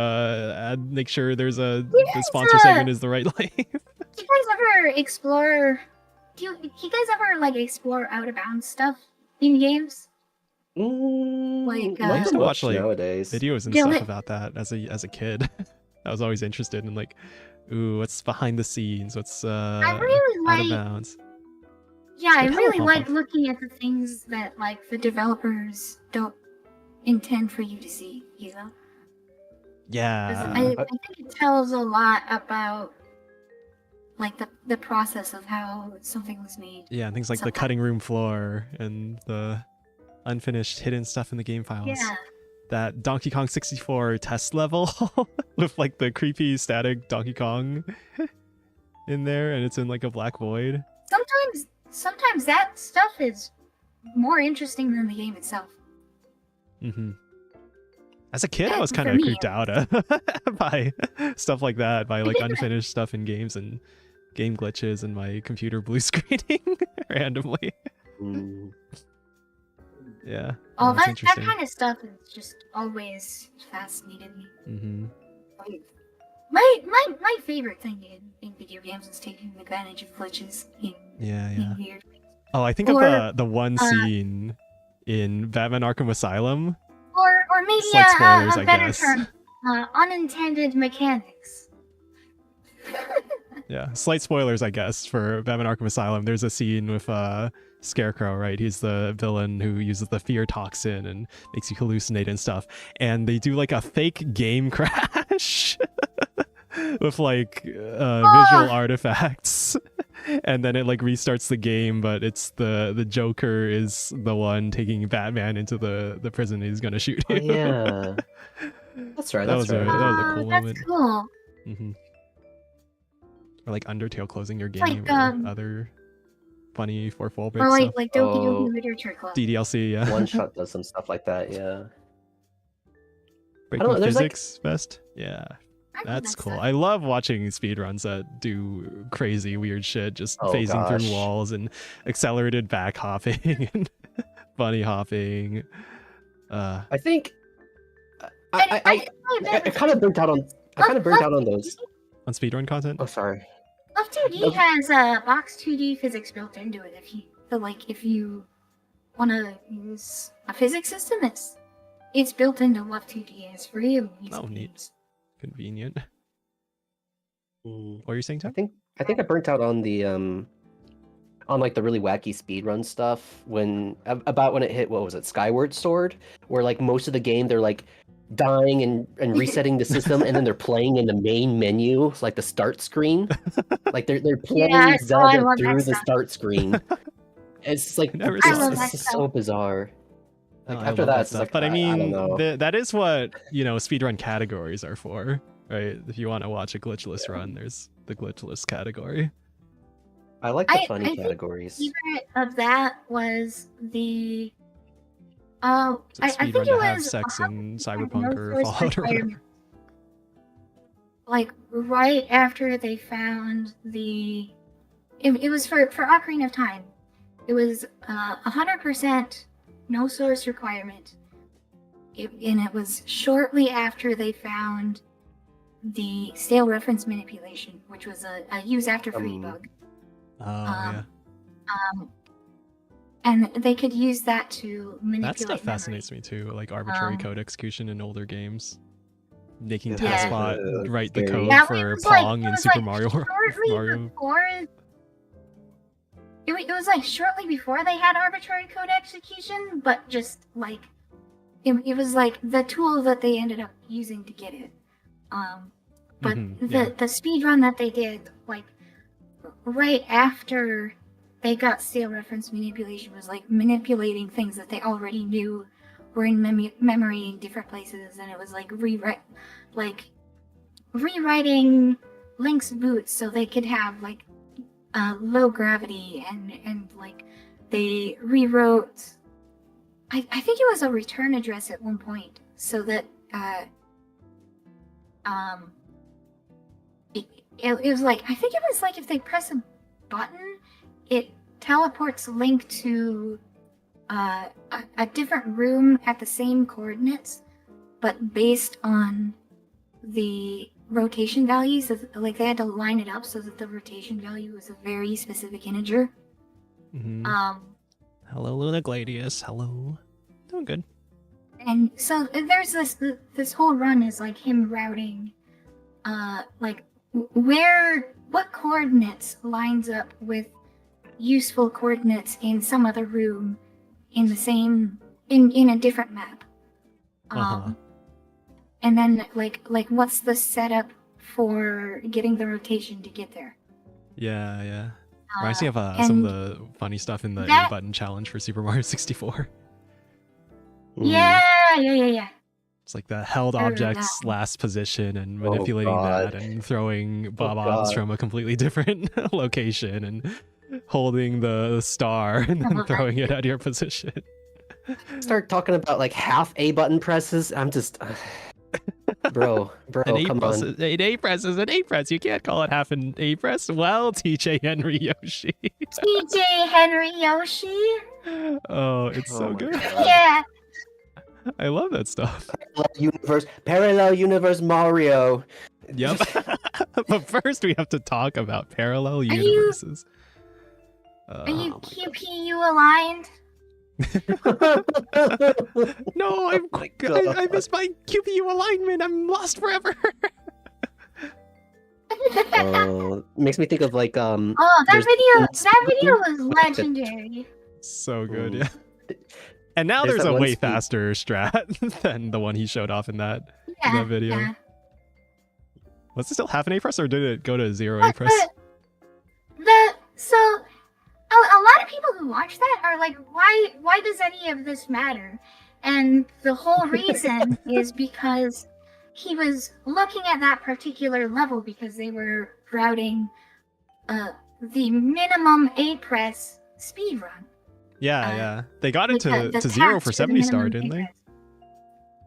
make sure there's the sponsor segment is the right length.
Do you guys ever explore? Do you guys ever like explore out of bounds stuff in games?
Like I used to watch like nowadays videos and stuff about that as a kid. I was always interested in like, ooh, what's behind the scenes? What's
I really
out of bounds?
Yeah, I really like looking at the things that like the developers don't intend for you to see, you know?
Yeah.
I think it tells a lot about like the process of how something was made.
Yeah, things like the cutting room floor and the unfinished hidden stuff in the game files.
Yeah.
That Donkey Kong 64 test level with like the creepy static Donkey Kong in there, and it's in like a black void.
Sometimes that stuff is more interesting than the game itself.
Mm-hmm. As a kid, I was kind of creeped out by stuff like that, by like unfinished stuff in games and game glitches and my computer blue screening randomly. Yeah.
Oh, that kind of stuff is just always fascinated me.
Mm-hmm.
Like, my favorite thing in video games is taking advantage of glitches in weird ways.
Oh, I think of the one scene in Batman Arkham Asylum.
Or maybe
slight spoilers,
a better term, unintended mechanics.
Yeah, slight spoilers, I guess, for Batman Arkham Asylum. There's a scene with Scarecrow, right? He's the villain who uses the fear toxin and makes you hallucinate and stuff. And they do like a fake game crash with like visual artifacts. And then it like restarts the game, but it's the Joker is the one taking Batman into the prison he's gonna shoot you.
Yeah. That's right.
That was a cool moment.
That's cool.
Mm-hmm. Or like Undertale closing your game,
like,
or other funny 4-4-bit
or
stuff.
like Doki Doki Literature Club.
DDLC, yeah.
One Shot does some stuff like that, yeah.
Breaking Physics Best? Yeah. That's cool. I love watching speedruns that do crazy weird shit, just phasing through walls and accelerated back hopping and bunny hopping.
I think I kind of burnt out on those.
On speedrun content?
Oh, sorry.
Love 2D has box 2D physics built into it. If you want to use a physics system, it's built into Love 2D. It's free.
Oh, neat. Convenient. What are you saying, Tom?
I think I burnt out on the on like the really wacky speedrun stuff when it hit, what was it, Skyward Sword, where like most of the game they're like dying and resetting the system, and then they're playing in the main menu, like the start screen. Like they're playing Zelda through the start screen. It's like it's so bizarre. Like after that, it's like,
but I mean, that is what speedrun categories are for. right? If you want to watch a glitchless run, there's the glitchless category.
I like the funny categories.
My favorite of that was the I think it
to
was
have sex in Cyberpunk or Fallout or whatever.
Like right after they found the, it was for Ocarina of Time. It was 100% no source requirement, and it was shortly after they found the stale reference manipulation, which was a use after free bug. And they could use that to manipulate. That stuff
fascinates me too, like arbitrary code execution in older games. Making TaskBot write the code for Pong in Super Mario.
It was like shortly before they had arbitrary code execution, but just like it was like the tool that they ended up using to get it. But the speed run that they did, like right after they got stale reference manipulation, was like manipulating things that they already knew were in memory in different places, and it was like rewriting Link's boots so they could have like low gravity, and like they rewrote. I think it was a return address at one point, so that it was like, I think it was like if they press a button, it teleports Link to a different room at the same coordinates, but based on the rotation values. Like they had to line it up so that the rotation value was a very specific integer.
Hello, Luna Gladius. Hello. Doing good.
And so there's this whole run is like him routing, like what coordinates lines up with useful coordinates in some other room in the same in a different map. And then like what's the setup for getting the rotation to get there?
Yeah. Reminds me of some of the funny stuff in the A button challenge for Super Mario 64.
Yeah.
It's like the held object's last position and manipulating that and throwing bob-ombs from a completely different location and holding the star and then throwing it at your position.
Start talking about like half A button presses. I'm just... Bro, come on.
An A press is an A press. You can't call it half an A press. Well, TJ Henry Yoshi.
TJ Henry Yoshi.
Oh, it's so good.
Yeah.
I love that stuff.
Parallel universe Mario.
Yep. But first we have to talk about parallel universes.
Are you QPU aligned?
No, I missed my QPU alignment. I'm lost forever.
Makes me think of like
that video was legendary.
So good, yeah. And now there's a way faster strat than the one he showed off in that video. Yeah. Was it still half an A press or did it go to 0 A press?
So a lot of people who watch that are like, why does any of this matter? And the whole reason is because he was looking at that particular level because they were routing the minimum A press speed run.
Yeah. They got it to 0 for 70 star, didn't they?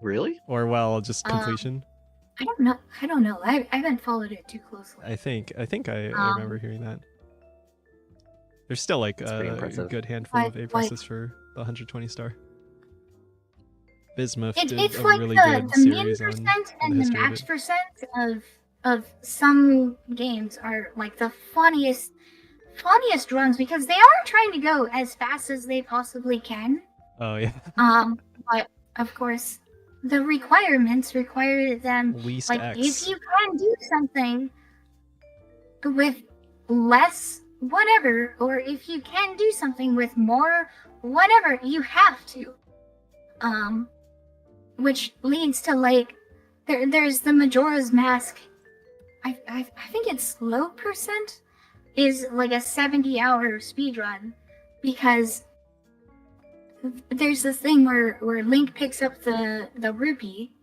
Really?
Or well, just completion.
I don't know. I haven't followed it too closely.
I think I remember hearing that. There's still like a good handful of A presses for the 120 star. Bismuth did a really good series on
and the max percent of some games are like the funniest runs because they are trying to go as fast as they possibly can.
Oh yeah.
But of course, the requirements require them
least
like
X.
If you can do something with less whatever, or if you can do something with more whatever, you have to. Which leads to like there's the Majora's Mask. I think it's low percent is like a 70-hour speedrun because there's this thing where Link picks up the rupee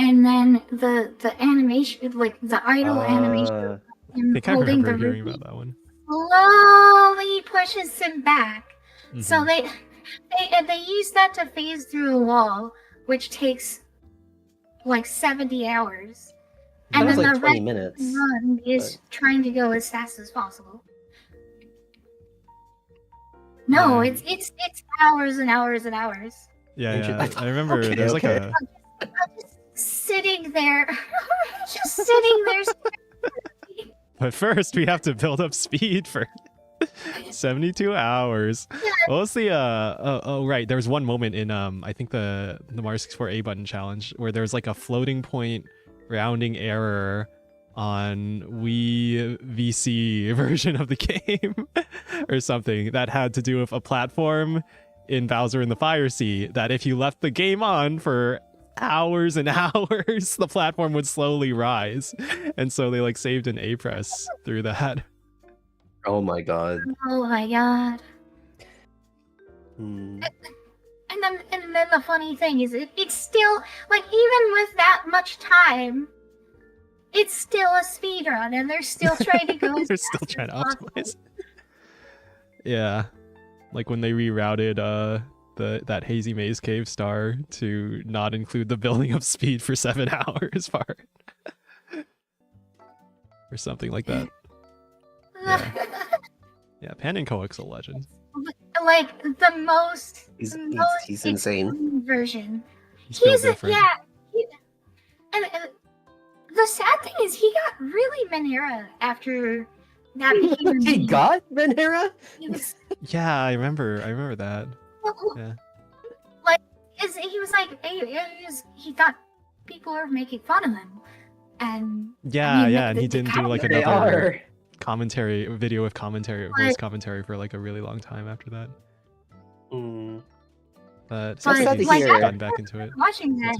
and then the animation, like the idle animation,
I
him
think I
holding the
remember hearing
ruby,
about that one.
slowly pushes him back. So
Mhm.
they use that to phase through a wall, which takes like 70 hours. And
That was
then
like
the
20
red
minutes.
run is
but-
trying to go as fast as possible. No,
Yeah.
it's hours and hours and hours.
Yeah. I remember there's like a.
I'm just sitting there, just sitting there.
But first, we have to build up speed for 72 hours. What was the oh right, there was one moment in I think the Mario 64 A button challenge where there was like a floating point rounding error on Wii VC version of the game or something that had to do with a platform in Bowser in the Fire Sea that if you left the game on for hours and hours, the platform would slowly rise. And so they like saved an A press through that.
Oh my god.
Oh my god.
Hmm.
And then the funny thing is it's still like, even with that much time, it's still a speed run, and they're still trying to go.
They're still trying to optimize. Yeah, like when they rerouted that Hazy Maze Cave star to not include the building of speed for 7 hours part, or something like that. Yeah, Pan and Coax's a legend.
Like the most.
He's insane.
Version.
He's different.
And the sad thing is, he got really Menera after that became.
He got Menera?
Yeah, I remember that. Yeah.
Like, he was like, he thought people were making fun of him, and
yeah, and he didn't do like
They
another
are.
commentary video with commentary, voice commentary for like a really long time after that. But
That's sad to
he's
hear.
gotten back into it.
Watching that,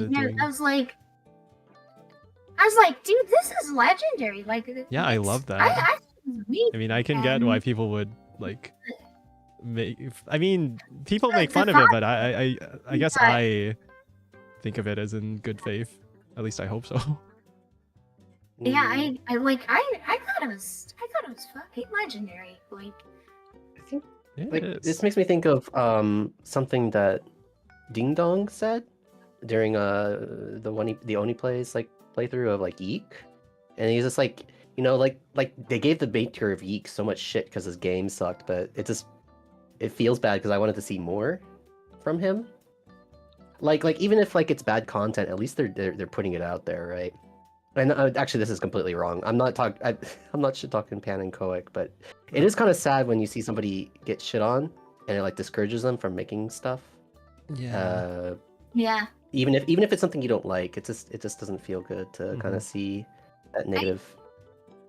I was like, dude, this is legendary. Like,
yeah, I love that. I mean, I can get why people would like make. I mean, people make fun of it, but I guess I think of it as in good faith. At least I hope so.
Yeah, I thought it was fucking legendary. Like,
I think
It
this makes me think of something that Ding Dong said during the Oni plays like playthrough of like Yeek, and he's just like, you know, like they gave the maker of Yeek so much shit because his game sucked, but it feels bad because I wanted to see more from him. Like even if like it's bad content, at least they're putting it out there, right? And actually, this is completely wrong. I'm not shit talking Pan and Koic, but it is kind of sad when you see somebody get shit on and it like discourages them from making stuff.
Yeah.
yeah.
Even if it's something you don't like, it just doesn't feel good to kind of see that negative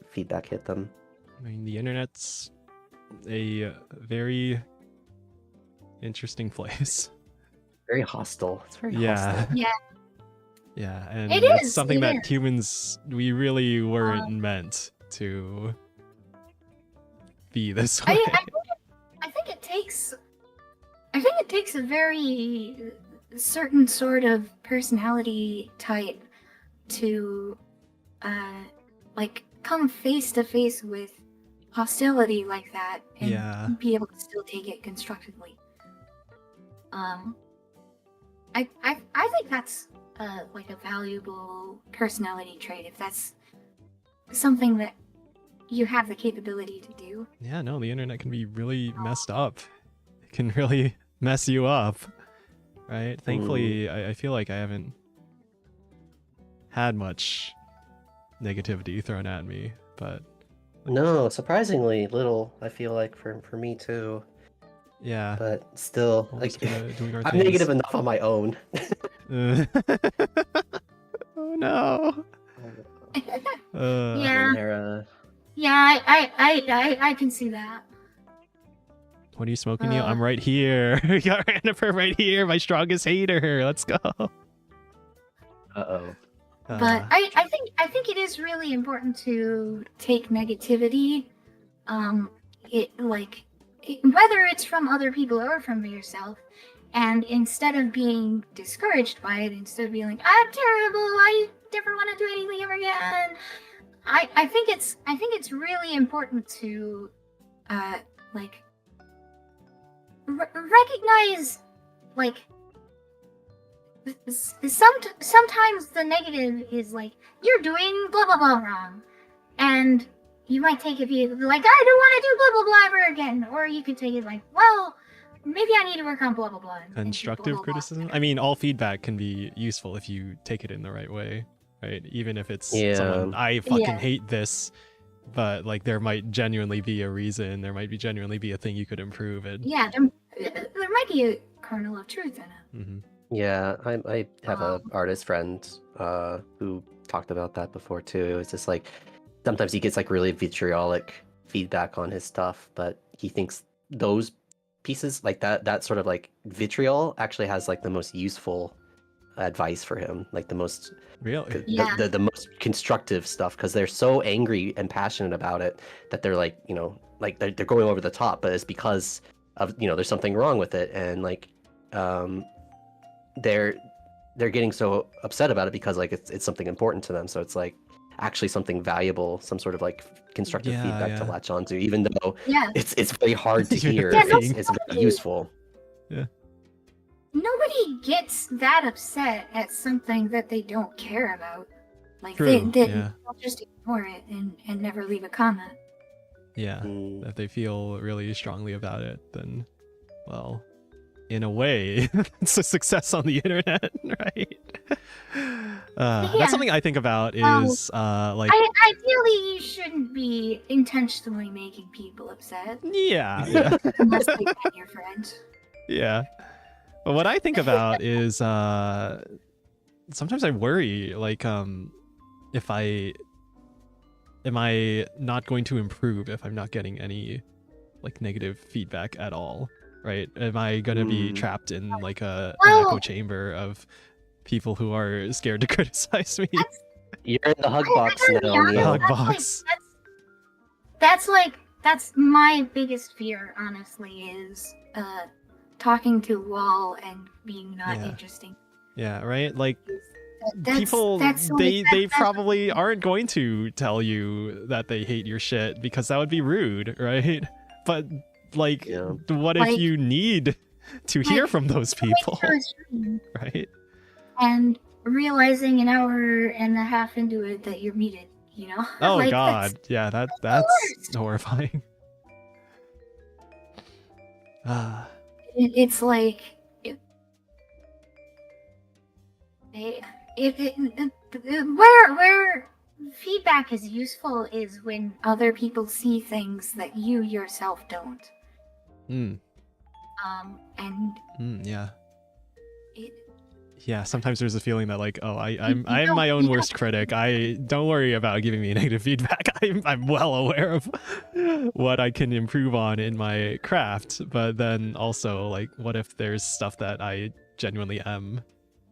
feedback hit them.
I mean, the internet's a very interesting place.
Very hostile. It's very hostile.
Yeah.
Yeah, and
It
it's
is,
something
it
that
is.
humans, we really weren't meant to be this way.
I think it takes a very certain sort of personality type to like come face to face with hostility like that and be able to still take it constructively. I think that's like a valuable personality trait, if that's something that you have the capability to do.
Yeah, no, the internet can be really messed up. It can really mess you up, right? Thankfully, I feel like I haven't had much negativity thrown at me, but
no, surprisingly little. I feel like for me too.
Yeah,
but still, like
doing our
I'm
things.
negative enough on my own.
Oh no.
Yeah, I can see that.
What are you smoking, Neil? I'm right here. We got Ranifer right here, my strongest hater. Let's go.
Uh-oh.
But I think it is really important to take negativity, whether it's from other people or from yourself, And instead of being discouraged by it, instead of being like, I'm terrible, I never want to do anything ever again, I think it's really important to like recognize like sometimes the negative is like you're doing blah blah blah wrong, and you might take it like I don't want to do blah blah blah ever again, or you could take it like, well, maybe I need to work on blah blah blah.
Constructive criticism. I mean, all feedback can be useful if you take it in the right way, right? Even if it's someone, I fucking hate this, but like there might genuinely be a reason, there might genuinely be a thing you could improve. And
yeah, there might be a kernel of truth in it.
Mm-hmm.
Yeah, I have an artist friend who talked about that before too. It's just like sometimes he gets like really vitriolic feedback on his stuff, but he thinks those pieces like that sort of like vitriol actually has like the most useful advice for him, like the most the most constructive stuff, because they're so angry and passionate about it that they're like, you know, like they're going over the top, but it's because of, you know, there's something wrong with it, and like they're getting so upset about it because like it's something important to them, so it's like actually something valuable, some sort of like constructive feedback to latch onto, even though it's very hard to hear. It's very useful.
Yeah.
Nobody gets that upset at something that they don't care about. Like
True,
they'll just ignore it and never leave a comment.
Yeah. If they feel really strongly about it, then, well, in a way, it's a success on the internet, right? That's something I think about is like.
Ideally, you shouldn't be intentionally making people upset.
Yeah.
Unless they've been your friend.
Yeah. But what I think about is sometimes I worry, like, am I not going to improve if I'm not getting any like negative feedback at all, right? Am I gonna be trapped in like an echo chamber of people who are scared to criticize me?
You're in the hug box now.
The hug box.
That's my biggest fear, honestly, is talking to a wall and being not interesting.
Yeah, right? Like people they probably aren't going to tell you that they hate your shit because that would be rude, right? But like what if you need to hear from those people? Right?
And realizing an hour and a half into it that you're muted, you know?
Oh like, god, that's horrifying.
It's like where feedback is useful is when other people see things that you yourself don't.
Yeah, sometimes there's a feeling that like, oh, I'm my own worst critic. Don't worry about giving me negative feedback. I'm well aware of what I can improve on in my craft, but then also like, what if there's stuff that I genuinely am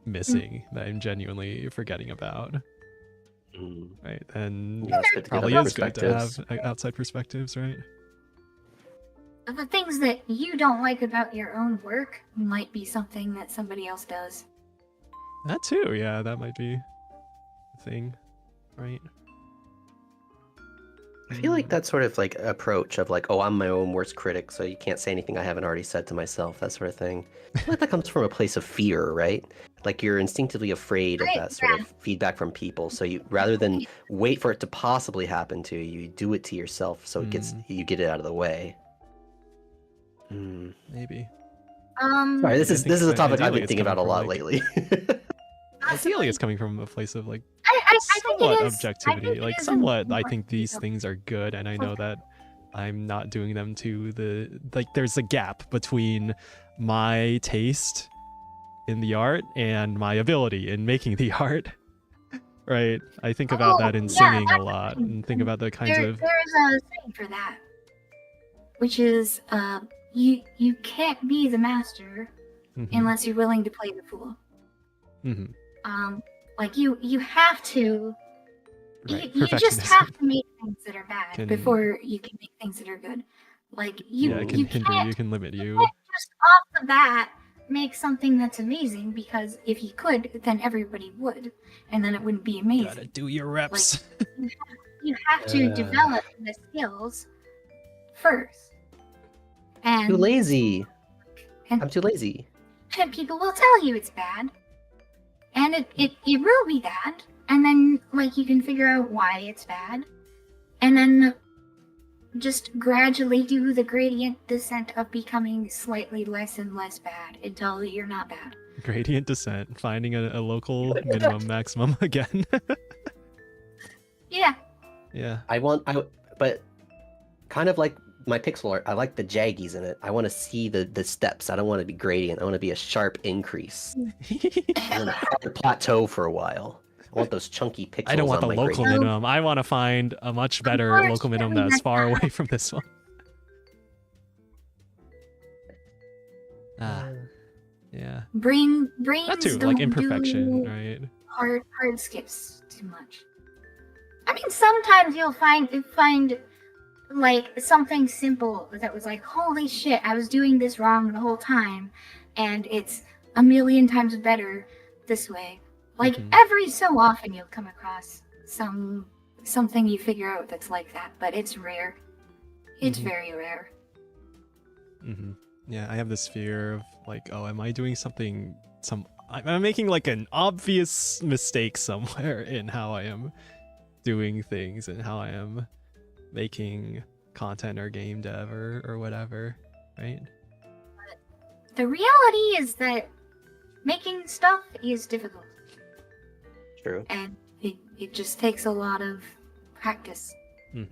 missing, that I'm genuinely forgetting about? Right, and it probably is good to have outside perspectives, right?
The things that you don't like about your own work might be something that somebody else does.
That too, yeah, that might be a thing, right?
I feel like that sort of like approach of like, oh, I'm my own worst critic, so you can't say anything I haven't already said to myself, that sort of thing. I feel like that comes from a place of fear, right? Like you're instinctively afraid of that sort of feedback from people, so you rather than wait for it to possibly happen to you, you do it to yourself, so you get it out of the way.
Maybe.
Sorry, this is a topic I've been thinking about a lot lately.
Ideally, it's coming from a place of like
I
somewhat objectivity. Like somewhat, I think these things are good, and I know that I'm not doing them to the like. There's a gap between my taste in the art and my ability in making the art. Right? I think about that in singing a lot, and think about the kinds of.
There's a saying for that, which is you can't be the master unless you're willing to play the fool. Like you have to you just have to make things that are bad before you can make things that are good. Like you
can hinder
can't,
you can limit you.
Just off the bat make something that's amazing, because if he could, then everybody would, and then it wouldn't be amazing.
Gotta do your reps.
Like, you have to develop the skills first. And
too lazy. I'm too lazy.
And people will tell you it's bad. And it will be bad. And then, like, you can figure out why it's bad. And then just gradually do the gradient descent of becoming slightly less and less bad until you're not bad.
Gradient descent, finding a local minimum maximum again.
Yeah.
Yeah.
But kind of like my pixel art, I like the jaggies in it. I want to see the steps. I don't want to be gradient. I want to be a sharp increase. I want to have a plateau for a while. I want those chunky pixels.
I don't want the
on my
local
gradient.
minimum. I want to find a much better local minimum that's far away from this one. Yeah.
Brains
That too,
don't
like imperfection,
do
right?
hard skips too much. I mean, sometimes you'll find like something simple that was like, holy shit, I was doing this wrong the whole time, and it's a million times better this way. Like every so often you'll come across something you figure out that's like that, but it's rare. It's very rare.
Yeah, I have this fear of like, oh, am I doing something? I'm making like an obvious mistake somewhere in how I am doing things and how I am making content or game dev or whatever, right?
The reality is that making stuff is difficult.
True.
And it just takes a lot of practice.
Yeah.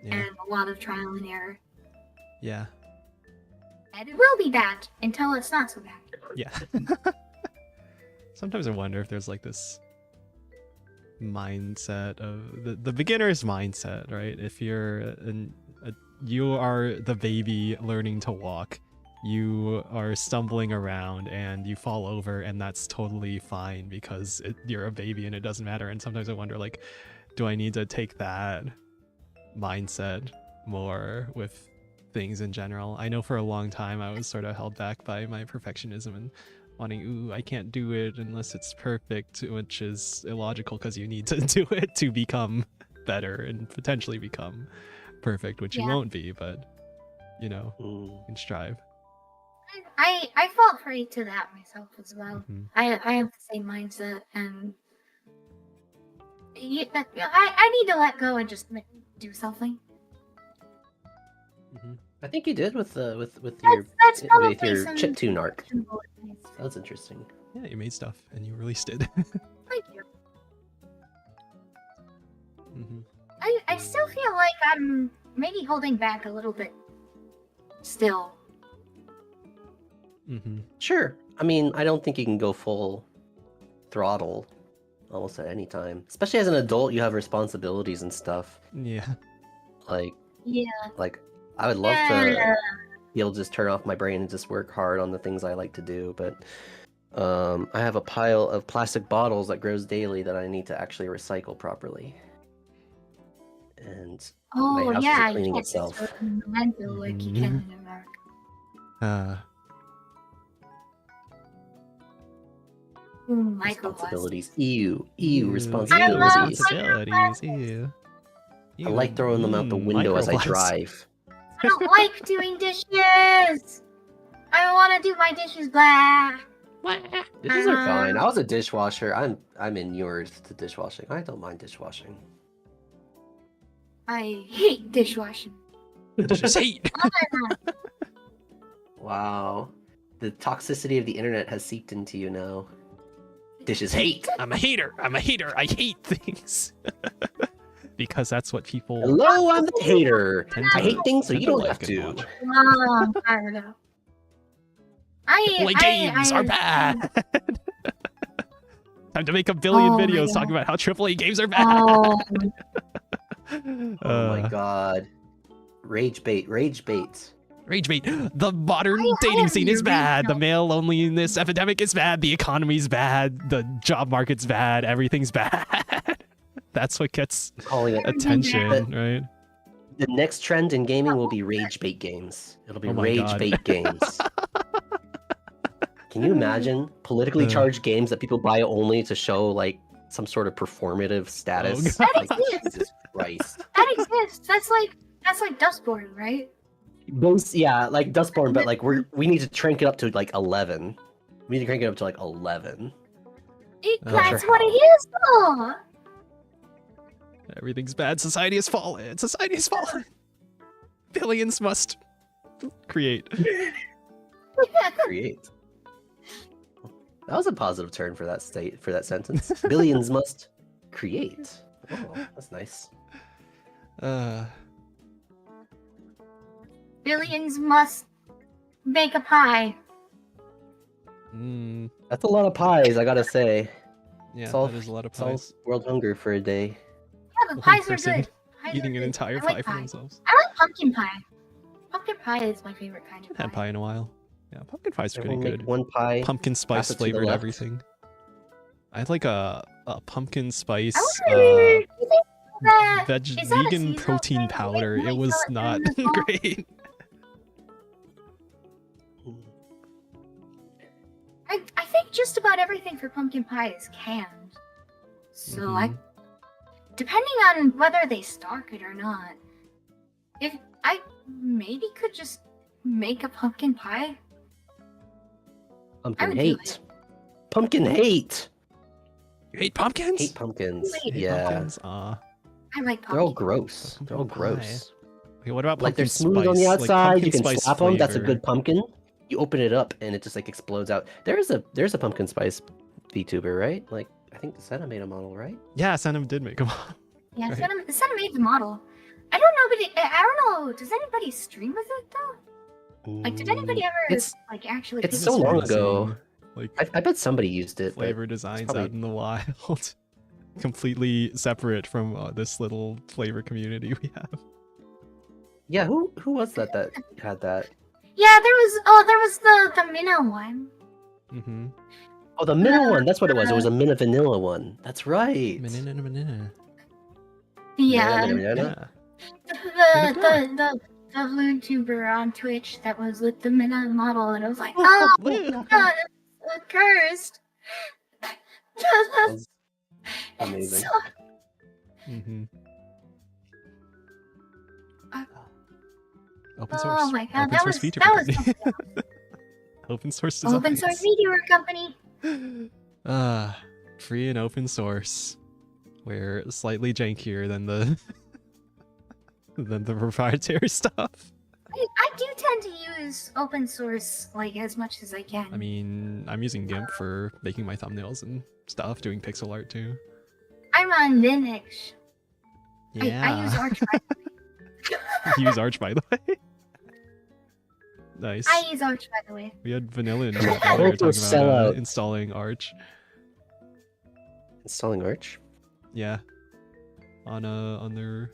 And a lot of trial and error.
Yeah.
And it will be bad until it's not so bad.
Yeah. Sometimes I wonder if there's like this mindset of the beginner's mindset, right? If you are the baby learning to walk, you are stumbling around and you fall over, and that's totally fine because you're a baby and it doesn't matter. And sometimes I wonder, like, do I need to take that mindset more with things in general? I know for a long time I was sort of held back by my perfectionism and wanting, I can't do it unless it's perfect, which is illogical because you need to do it to become better and potentially become perfect, which you won't be, but you know, you can strive.
I fall prey to that myself as well. I have the same mindset, and I need to let go and just do something.
I think you did with your chiptune arc. That's interesting.
Yeah, you made stuff and you released it.
Thank you. I still feel like I'm maybe holding back a little bit still.
Sure. I mean, I don't think you can go full throttle almost at any time. Especially as an adult, you have responsibilities and stuff.
Yeah.
Like,
yeah.
Like, I would love to be able to just turn off my brain and just work hard on the things I like to do, but I have a pile of plastic bottles that grows daily that I need to actually recycle properly. And my house is cleaning itself.
Like you can in America.
Responsibilities. Ew, responsibilities.
Ew.
I like throwing them out the window as I drive.
I don't like doing dishes. I want to do my dishes black.
Dishes are fine. I was a dishwasher. I'm inured to dishwashing. I don't mind dishwashing.
I hate dishwashing.
Just hate.
Wow. The toxicity of the internet has seeped into you now. Dishes hate.
I'm a hater. I hate things. Because that's what people...
Hello, I'm the hater. I hate things so you don't have to.
I don't know.
Games are bad. Time to make a billion videos talking about how AAA games are bad.
Oh my god. Rage bait.
The modern dating scene is bad. The male loneliness epidemic is bad. The economy's bad. The job market's bad. Everything's bad. That's what gets attention, right?
The next trend in gaming will be rage bait games. It'll be rage bait games. Can you imagine politically charged games that people buy only to show like some sort of performative status?
That
Like,
exists.
Jesus Christ.
That exists. That's like Dustborn, right?
Those, yeah, like Dustborn, but like we need to crank it up to like 11. We need to crank it up to like 11.
That's what it is, though.
Everything's bad. Society has fallen. Society has fallen. Billions must create.
Create. That was a positive turn for that sentence. Billions must create. Oh, that's nice.
Billions must make a pie.
That's a lot of pies, I gotta say.
Yeah, that is a lot of pies.
World hunger for a day.
Yeah, but pies are good.
Eating an entire pie for themselves.
I like pumpkin pie. Pumpkin pie is my favorite kind of pie.
Had pie in a while. Yeah, pumpkin pie's pretty good.
One pie.
Pumpkin spice flavored everything. I had like a pumpkin spice vegan protein powder. It was not great.
I think just about everything for pumpkin pie is canned. So depending on whether they stock it or not, if I maybe could just make a pumpkin pie.
Pumpkin hate. Pumpkin hate.
You hate pumpkins?
Hate pumpkins.
Yeah. Pumpkins?
I like pumpkins.
They're all gross. They're all gross.
Okay, what about
like they're smooth
spice?
on the outside?
Like
you can slap them. That's a
flavor.
good pumpkin. You open it up and it just like explodes out. There's a pumpkin spice VTuber, right? Like I think Senna made a model, right?
Yeah, Senna did make a model.
Yeah, right. Senna made the model. I don't know, but I don't know. Does anybody stream with it though? Like, did anybody ever like actually?
It's so long ago.
Like,
I bet somebody used it.
Flavor designs out in the wild, completely separate from this little flavor community we have.
Yeah, who was that had that?
Yeah, there was the Minnow one.
Mm-hmm.
Oh, the Minnow one. That's what it was. It was a Minna Vanilla one. That's right.
Minna.
Yeah.
Yeah.
The VTuber on Twitch that was with the Minna model, and I was like, oh, God, it's cursed.
That's amazing.
Open source.
Oh my God,
open source VTuber company. Open source designs.
Open source VTuber company.
Free and open source. We're slightly jankier than the proprietary stuff.
I do tend to use open source like as much as I can.
I mean, I'm using GIMP for making my thumbnails and stuff, doing pixel art too.
I'm on Linux.
Yeah.
I use Arch.
You use Arch, by the way. Nice.
I use Arch, by the way.
We had Vanilla in chat earlier talking about installing Arch.
Installing Arch?
Yeah. On their.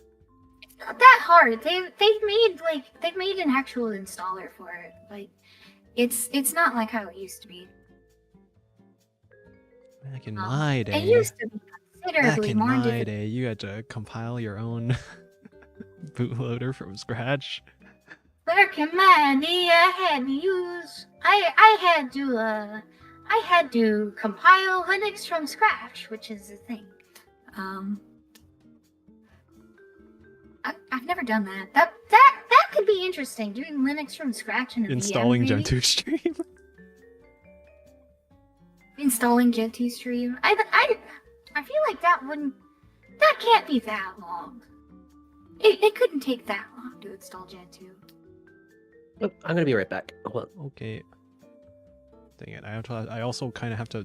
It's not that hard. They've made an actual installer for it. Like, it's not like how it used to be.
Back in my day.
It used to be considerably more difficult.
Back in my day, you had to compile your own bootloader from scratch.
Back in my day, I had to compile Linux from scratch, which is the thing. I've never done that. That could be interesting. Doing Linux from scratch and
installing
VM,
Gentoo Stream.
Installing Gentoo Stream. I feel like that can't be that long. It couldn't take that long to install Gentoo.
Oh, I'm gonna be right back. Hold on.
Okay. Dang it! I also kind of have to.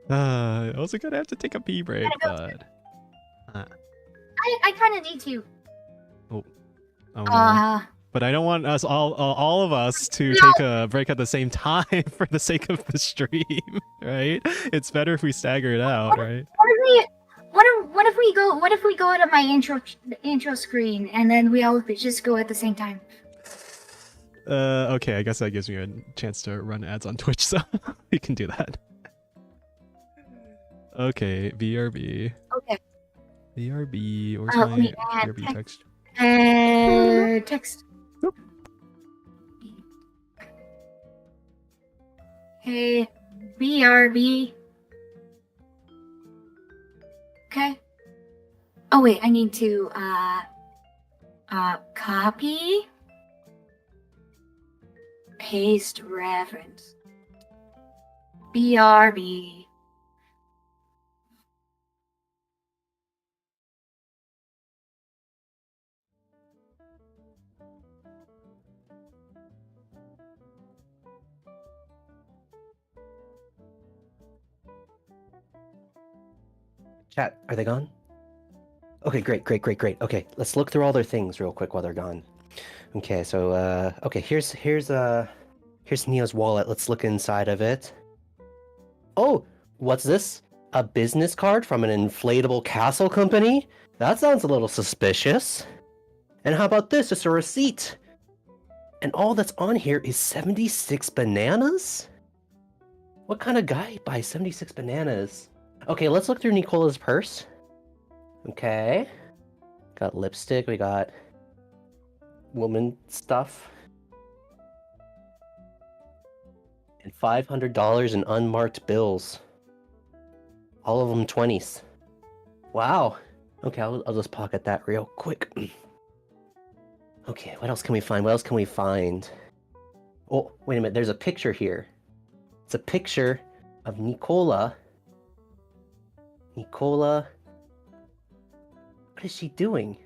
I also gonna have to take a pee break, but.
I kind of need to.
Oh no. But I don't want us all of us to take a break at the same time for the sake of the stream, right? It's better if we stagger it out, right?
What if we go to my intro screen and then we all just go at the same time?
Okay, I guess that gives me a chance to run ads on Twitch, so we can do that. Okay, BRB.
Okay.
BRB, where's my BRB text?
Text. say BRB. Okay. Oh wait, I need to copy, paste reference. BRB.
Chat, are they gone? Okay, great. Okay, let's look through all their things real quick while they're gone. Okay, so okay, here's Neo's wallet. Let's look inside of it. Oh, what's this? A business card from an inflatable castle company? That sounds a little suspicious. And how about this? Just a receipt. And all that's on here is 76 bananas? What kind of guy buys 76 bananas? Okay, let's look through Nicola's purse. Okay. Got lipstick, we got woman stuff. And $500 in unmarked bills. All of them 20s. Wow. Okay, I'll just pocket that real quick. Okay, what else can we find? Oh, wait a minute, there's a picture here. It's a picture of Nicola. What is she doing?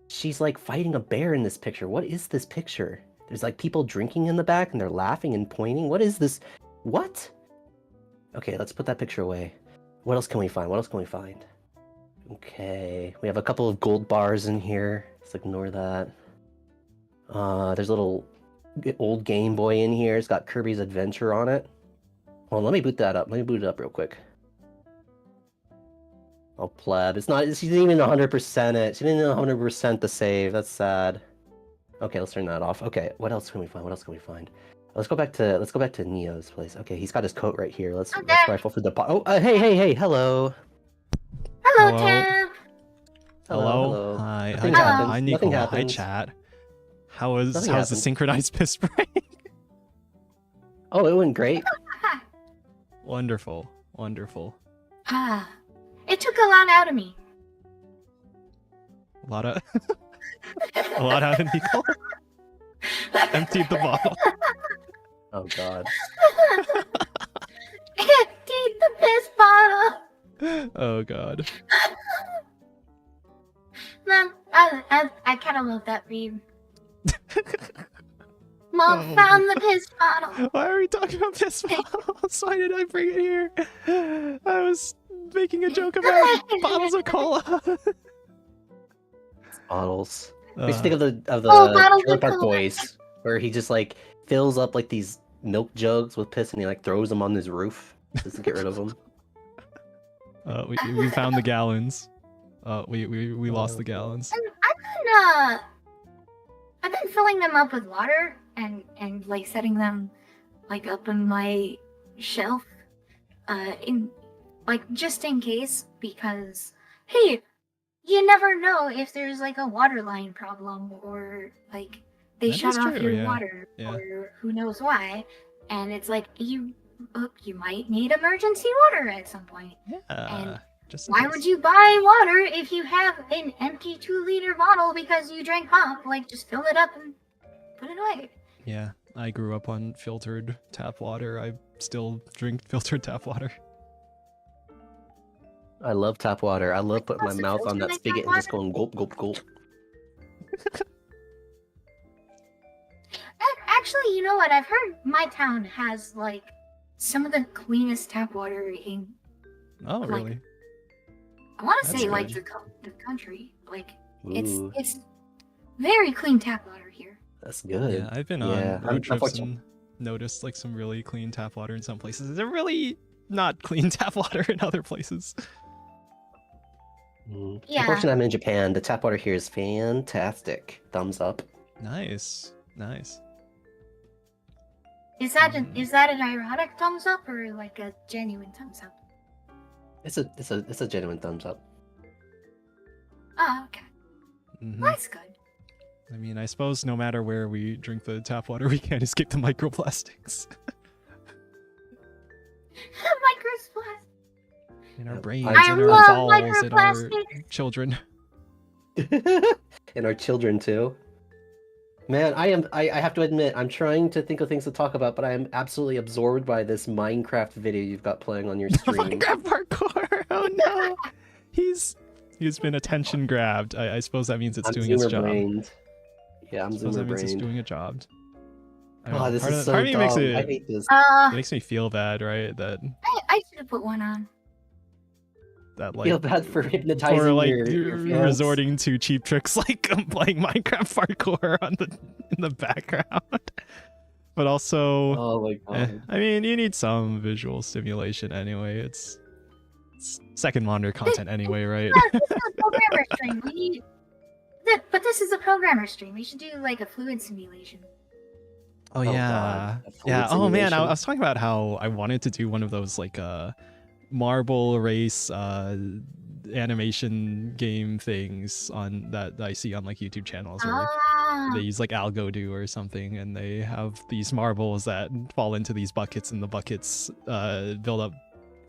She's like fighting a bear in this picture. What is this picture? There's like people drinking in the back and they're laughing and pointing. What is this? What? Okay, let's put that picture away. What else can we find? Okay, we have a couple of gold bars in here. Let's ignore that. There's a little old Game Boy in here. It's got Kirby's Adventure on it. Well, let me boot that up. Let me boot it up real quick. Oh, pleb. It's not. She didn't even 100% it. She didn't even 100% the save. That's sad. Okay, let's turn that off. Okay, what else can we find? Let's go back to Neo's place. Okay, he's got his coat right here. Let's rifle for the. Oh, hey, hello.
Hello, Tim.
Hello. Hi. Hi, Nicola. Hi, chat. How's the synchronized piss spray?
Oh, it went great.
Wonderful.
It took a lot out of me.
A lot out of Nicola. Emptied the bottle.
Oh God.
Emptied the piss bottle.
Oh God.
Man, I kind of love that meme. Mom found the piss bottle.
Why are we talking about piss bottles? Why did I bring it here? I was making a joke about bottles of cola.
Bottles. We used to think of the Trailer Park Boys, where he just like fills up like these milk jugs with piss and he like throws them on his roof just to get rid of them.
We found the gallons. We lost the gallons.
I've been filling them up with water and like setting them like up in my shelf, in like just in case, because hey, you never know if there's like a water line problem or like they shut off your water or who knows why, and it's like you might need emergency water at some point.
Yeah.
And why would you buy water if you have an empty 2-liter bottle because you drank pop? Like, just fill it up and put it away.
Yeah, I grew up on filtered tap water. I still drink filtered tap water.
I love tap water. I love putting my mouth on that spigot and just going gulp, gulp, gulp.
Actually, you know what? I've heard my town has, like, some of the cleanest tap water in...
Oh, really?
I want to say, like, the country. Like, it's very clean tap water here.
That's good.
Yeah, I've been on road trips and noticed, like, some really clean tap water in some places. They're really not clean tap water in other places.
Yeah.
Unfortunately, I'm in Japan. The tap water here is fantastic. Thumbs up.
Nice.
Is that an ironic thumbs up or like a genuine thumbs up?
It's a genuine thumbs up.
Oh, okay. That's good.
I mean, I suppose no matter where we drink the tap water, we can't escape the microplastics.
Microplastic.
In our brains,
I
in our
love
balls, in our
microplastics.
children.
And our children too. Man, I have to admit, I'm trying to think of things to talk about, but I am absolutely absorbed by this Minecraft video you've got playing on your stream.
Minecraft parkour! Oh no! He's been attention grabbed. I suppose that means it's doing its job.
Brained. Yeah, I'm
I suppose that means it's
brained.
doing a job.
Oh, this is so
part of me
dumb.
makes it,
I hate this.
it makes me feel bad, right? That
I should have put one on.
That like feel bad for hypnotizing
or like
your
resorting to cheap tricks like playing Minecraft parkour in the background. But also,
oh my god.
I mean, you need some visual stimulation anyway. It's second monitor content anyway, right?
This is a programmer stream. We need, but this is a programmer stream. We should do like a fluid simulation.
Oh yeah, yeah. Oh man, I was talking about how I wanted to do one of those like marble race animation game things on that I see on like YouTube channels where they use like AlgoDo or something, and they have these marbles that fall into these buckets, and the buckets build up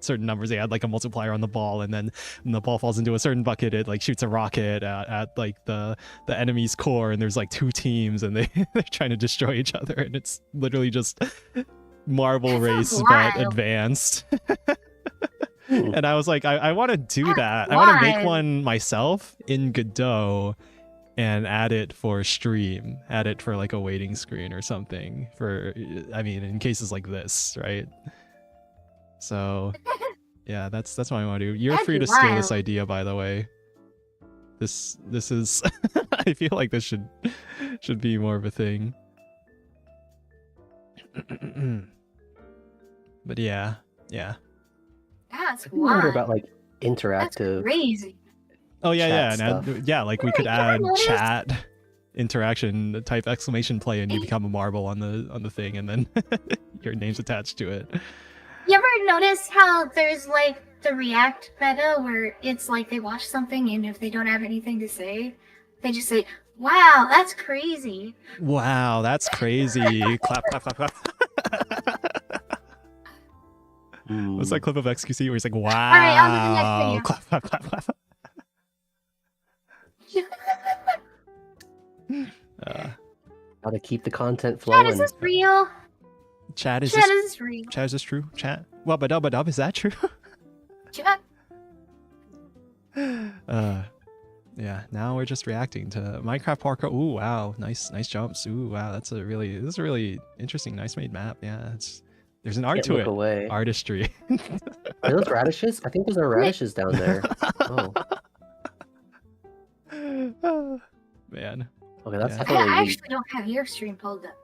certain numbers. They add like a multiplier on the ball, and then when the ball falls into a certain bucket, it like shoots a rocket at like the enemy's core, and there's like 2 teams, and they're trying to destroy each other, and it's literally just marble race but advanced. And I was like, I want to do that. I want to make one myself in Godot and add it for stream, add it for like a waiting screen or something for, I mean, in cases like this, right? So yeah, that's what I want to do. You're free to steal this idea, by the way. This is I feel like this should be more of a thing. But yeah.
That's
wild. About like interactive.
That's crazy.
Oh yeah, and like we could add chat interaction type exclamation play, and you become a marble on the thing, and then your name's attached to it.
You ever notice how there's like the React meta where it's like they watch something, and if they don't have anything to say, they just say, "Wow, that's crazy."
Wow, that's crazy. Clap, clap, clap, clap. What's that clip of XQC where he's like, "Wow"?
All right, on to the next video.
Clap, clap, clap, clap.
How to keep the content flowing.
Chat, is this real?
Chat, is
this real?
Chat, is this true? Chat? Well, ba-dub, is that true?
Chat.
Yeah, now we're just reacting to Minecraft parkour. Ooh, wow, nice jumps. Ooh, wow, this is a really interesting, nice made map. Yeah, there's an art to it.
Away.
Artistry.
Are those radishes? I think those are radishes down there.
Oh. Man.
Okay, that's
I actually don't have your stream pulled up.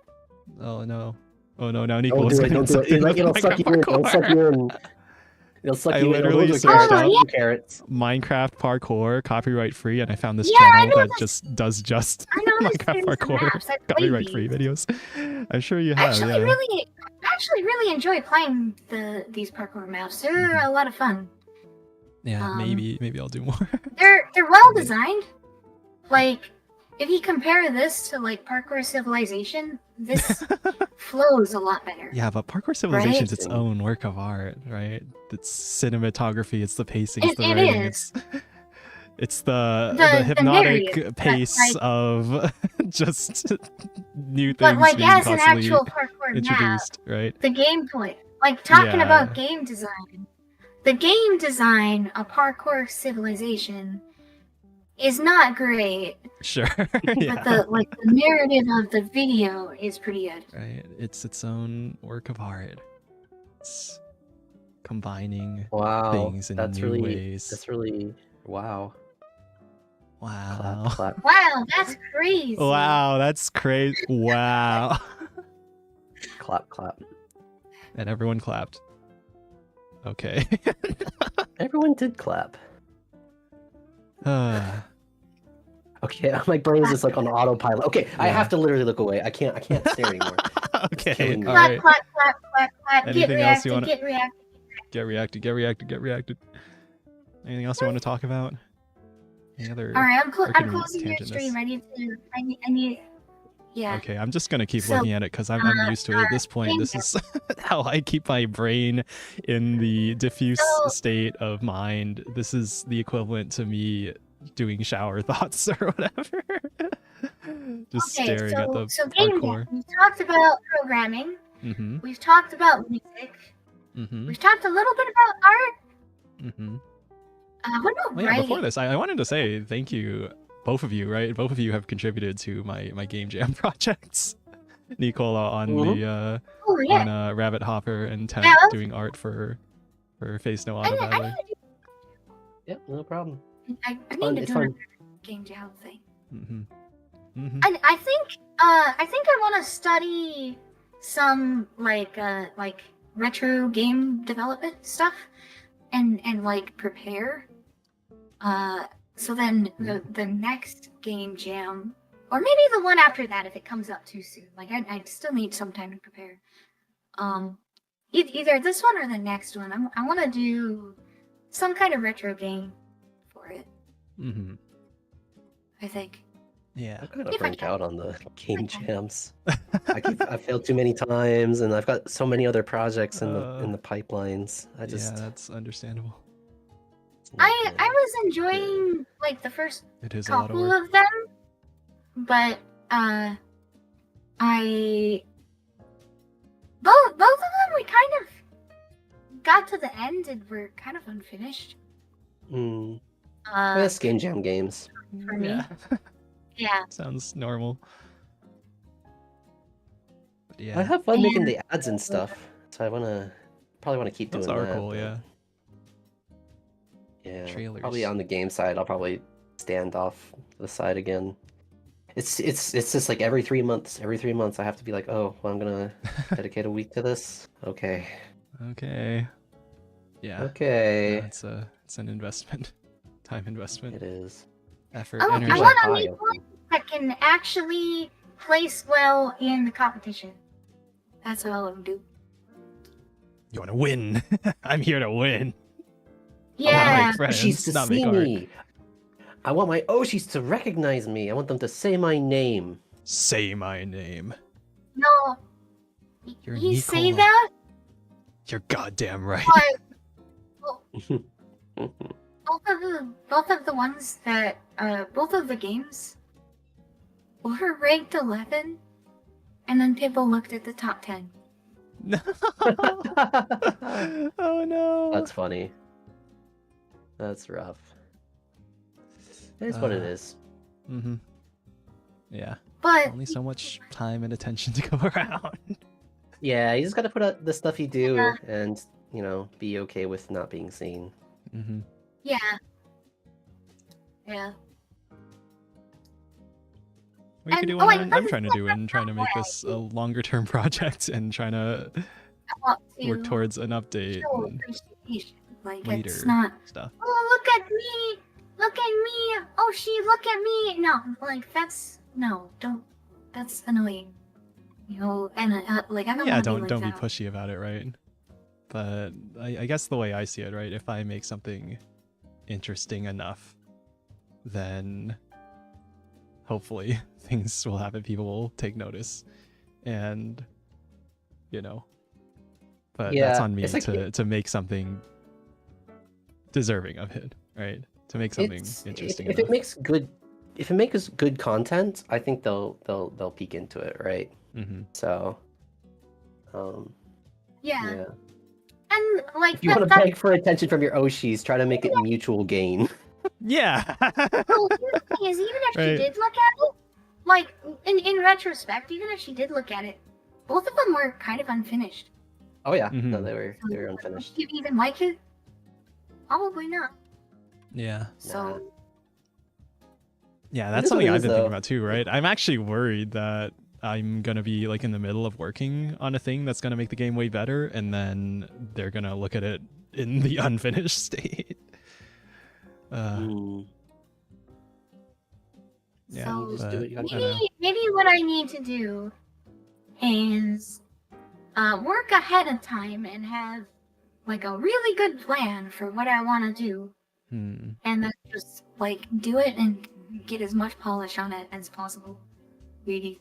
Oh no. Oh no, now Nico is
don't do it. It'll suck you in. It'll suck you in. It'll suck you in. I literally searched up carrots.
Minecraft parkour, copyright free, and I found this channel that just does Minecraft parkour, copyright free videos. I'm sure you have.
I actually really enjoy playing these parkour maps. They're a lot of fun.
Yeah, maybe I'll do more.
They're well designed. Like, if you compare this to like Parkour Civilization, this flows a lot better.
Yeah, but Parkour Civilization is its own work of art, right? It's cinematography, it's the pacing, it's the writing, it's the hypnotic pace of just new things
but like
being
as
constantly
an actual parkour
introduced,
map,
right?
The gameplay, like talking about game design, the game design of Parkour Civilization is not great.
Sure.
But the narrative of the video is pretty good.
Right. It's its own work of art. It's combining things in new ways.
That's really wow.
Wow.
Clap, clap.
Wow, that's crazy.
Wow, that's crazy. Wow.
Clap, clap.
And everyone clapped. Okay.
Everyone did clap. Okay, my brain is just like on autopilot. Okay, I have to literally look away. I can't stare anymore.
Okay, all
clap,
right.
clap, clap, clap, clap.
Anything else you want to...
Get reacted.
Get reacted. Anything else you want to talk about? Any other...
All right, I'm closing your stream. I need Yeah.
Okay, I'm just gonna keep looking at it because I'm used to it at this point. This is how I keep my brain in the diffuse state of mind. This is the equivalent to me doing shower thoughts or whatever. Just staring at the parkour.
We've talked about programming.
Mm-hmm.
We've talked about music.
Mm-hmm.
We've talked a little bit about art.
Mm-hmm.
What about writing?
Before this, I wanted to say thank you, both of you, right? Both of you have contributed to my game jam projects. Nicola on the on Rabbit Hopper and Tent doing art for Face No Auto Battler.
Yep, no problem.
I need to do a game jam thing.
Mm-hmm. Mm-hmm.
I think I want to study some like retro game development stuff and like prepare. So then the next game jam, or maybe the one after that if it comes up too soon. Like I still need some time to prepare. Either this one or the next one. I want to do some kind of retro game for it.
Mm-hmm.
I think.
Yeah.
I'm kind of burnt out on the game jams. I failed too many times, and I've got so many other projects in the pipelines.
Yeah, that's understandable.
I was enjoying like the first couple of them, but both of them we kind of got to the end and were kind of unfinished.
That's game jam games
for me. Yeah.
Sounds normal. But yeah.
I have fun making the ads and stuff, so I probably want to keep doing that.
That's cool, yeah.
Yeah.
Trailers.
Probably on the game side, I'll probably stand off the side again. It's just like every 3 months. Every 3 months, I have to be like, oh, well, I'm gonna dedicate a week to this. Okay.
Okay. Yeah.
Okay.
Yeah, it's an investment, time investment.
It is.
Effort,
energy. I want to make one that can actually place well in the competition. That's all I'm do.
You want to win? I'm here to win.
Yeah.
Oshis to see me. I want my Oshis to recognize me. I want them to say my name.
Say my name.
No. You say that?
You're goddamn right.
Both of the ones that both of the games were ranked 11, and then people looked at the top 10.
Oh no.
That's funny. That's rough. It is what it is.
Mm-hmm. Yeah.
But
only so much time and attention to go around.
Yeah, you just gotta put out the stuff you do and, be okay with not being seen.
Mm-hmm.
Yeah. Yeah.
What you can do what I'm trying to do and trying to make this a longer term project and trying to work towards an update.
Like
later
it's not
stuff.
Oh, look at me! Look at me! Oh, look at me! No, like don't. That's annoying. And like I don't.
Yeah,
want
don't
be
be pushy about it, right? But I guess the way I see it, right? If I make something interesting enough, then hopefully things will happen. People will take notice, and but that's on me to make something deserving of it, right? To make something interesting.
If it makes good content, I think they'll peek into it, right?
Mm-hmm.
So,
yeah. And like
if you want to beg for attention from your Oshis, try to make it mutual gain.
Yeah.
Well, the thing is, even if she did look at it, like in retrospect, even if she did look at it, both of them were kind of unfinished.
Oh yeah,
mm-hmm.
No, they were unfinished.
Do you even like it? Probably not.
Yeah.
So.
Yeah, that's something I've been thinking about too, right? I'm actually worried that I'm gonna be like in the middle of working on a thing that's gonna make the game way better, and then they're gonna look at it in the unfinished state. Yeah,
so maybe what I need to do is work ahead of time and have like a really good plan for what I want to do, and then just like do it and get as much polish on it as possible. Really.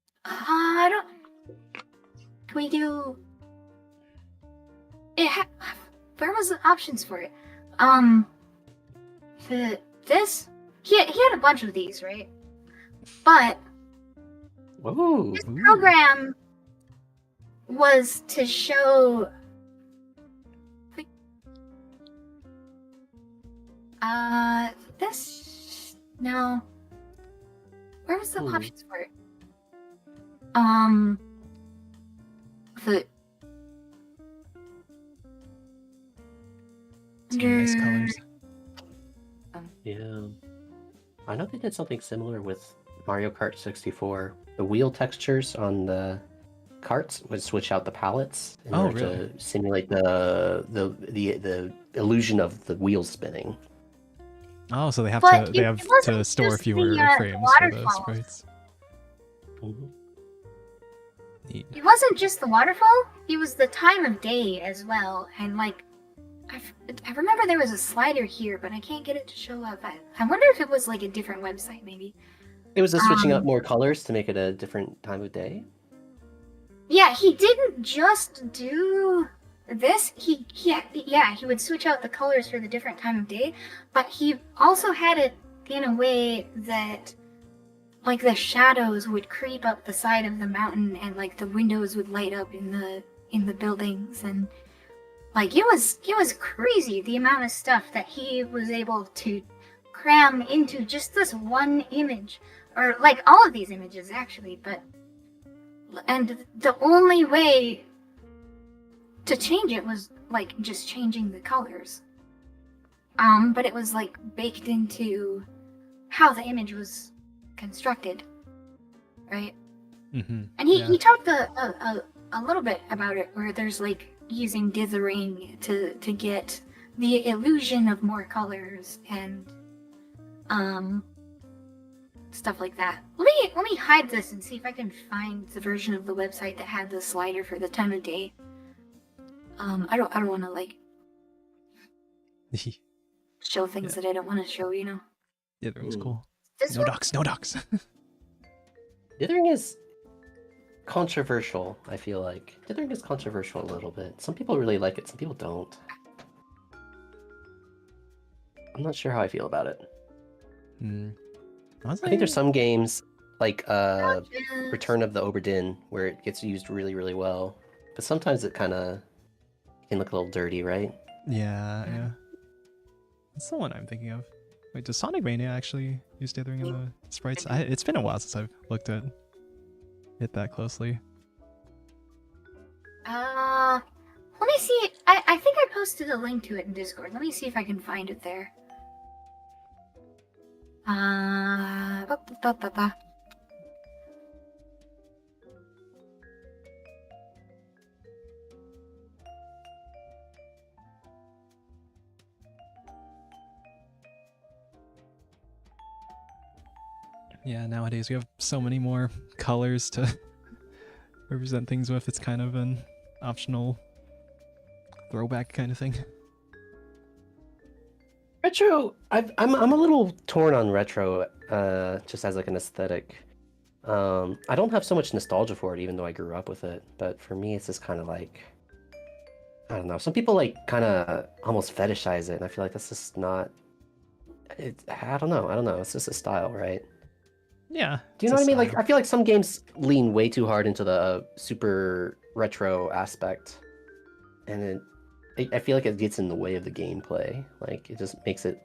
I don't. Can we do? Where was the options for it? This. He had a bunch of these, right? But
Whoa.
this program was to show. This no. Where was the options for it? The
Nice colors.
Yeah. I know they did something similar with Mario Kart 64. The wheel textures on the carts would switch out the palettes in order to simulate the illusion of the wheels spinning.
Oh, so they have to store fewer frames for those sprites. Neat.
It wasn't just the waterfall, it was the time of day as well. And like, I remember there was a slider here, but I can't get it to show up. I wonder if it was like a different website, maybe.
It was switching up more colors to make it a different time of day?
Yeah, he didn't just do this. He would switch out the colors for the different time of day, but he also had it in a way that like the shadows would creep up the side of the mountain and like the windows would light up in the buildings, and like it was crazy the amount of stuff that he was able to cram into just this one image, or like all of these images actually. And the only way to change it was like just changing the colors. But it was like baked into how the image was constructed, right?
Mm-hmm.
And he talked a little bit about it, where there's like using dithering to get the illusion of more colors and stuff like that. Let me hide this and see if I can find the version of the website that had the slider for the time of day. I don't want to like show things that I don't want to show, you know.
Dithering is cool.
No
docs.
Dithering is controversial, I feel like. Dithering is controversial a little bit. Some people really like it, some people don't. I'm not sure how I feel about it. I think there's some games, like Return of the Obra Dinn, where it gets used really, really well. But sometimes it kind of can look a little dirty, right?
Yeah. That's the one I'm thinking of. Wait, does Sonic Mania actually use dithering in the sprites? It's been a while since I've looked at it that closely.
Let me see. I think I posted a link to it in Discord. Let me see if I can find it there.
Yeah, nowadays we have so many more colors to represent things with. It's kind of an optional throwback kind of thing.
Retro, I'm a little torn on retro, just as like an aesthetic. I don't have so much nostalgia for it, even though I grew up with it. But for me, it's just kind of like, I don't know. Some people like kind of almost fetishize it, and I feel like that's just not. I don't know. It's just a style, right?
Yeah.
Do you know what I mean? Like, I feel like some games lean way too hard into the super retro aspect, and I feel like it gets in the way of the gameplay. Like, it just makes it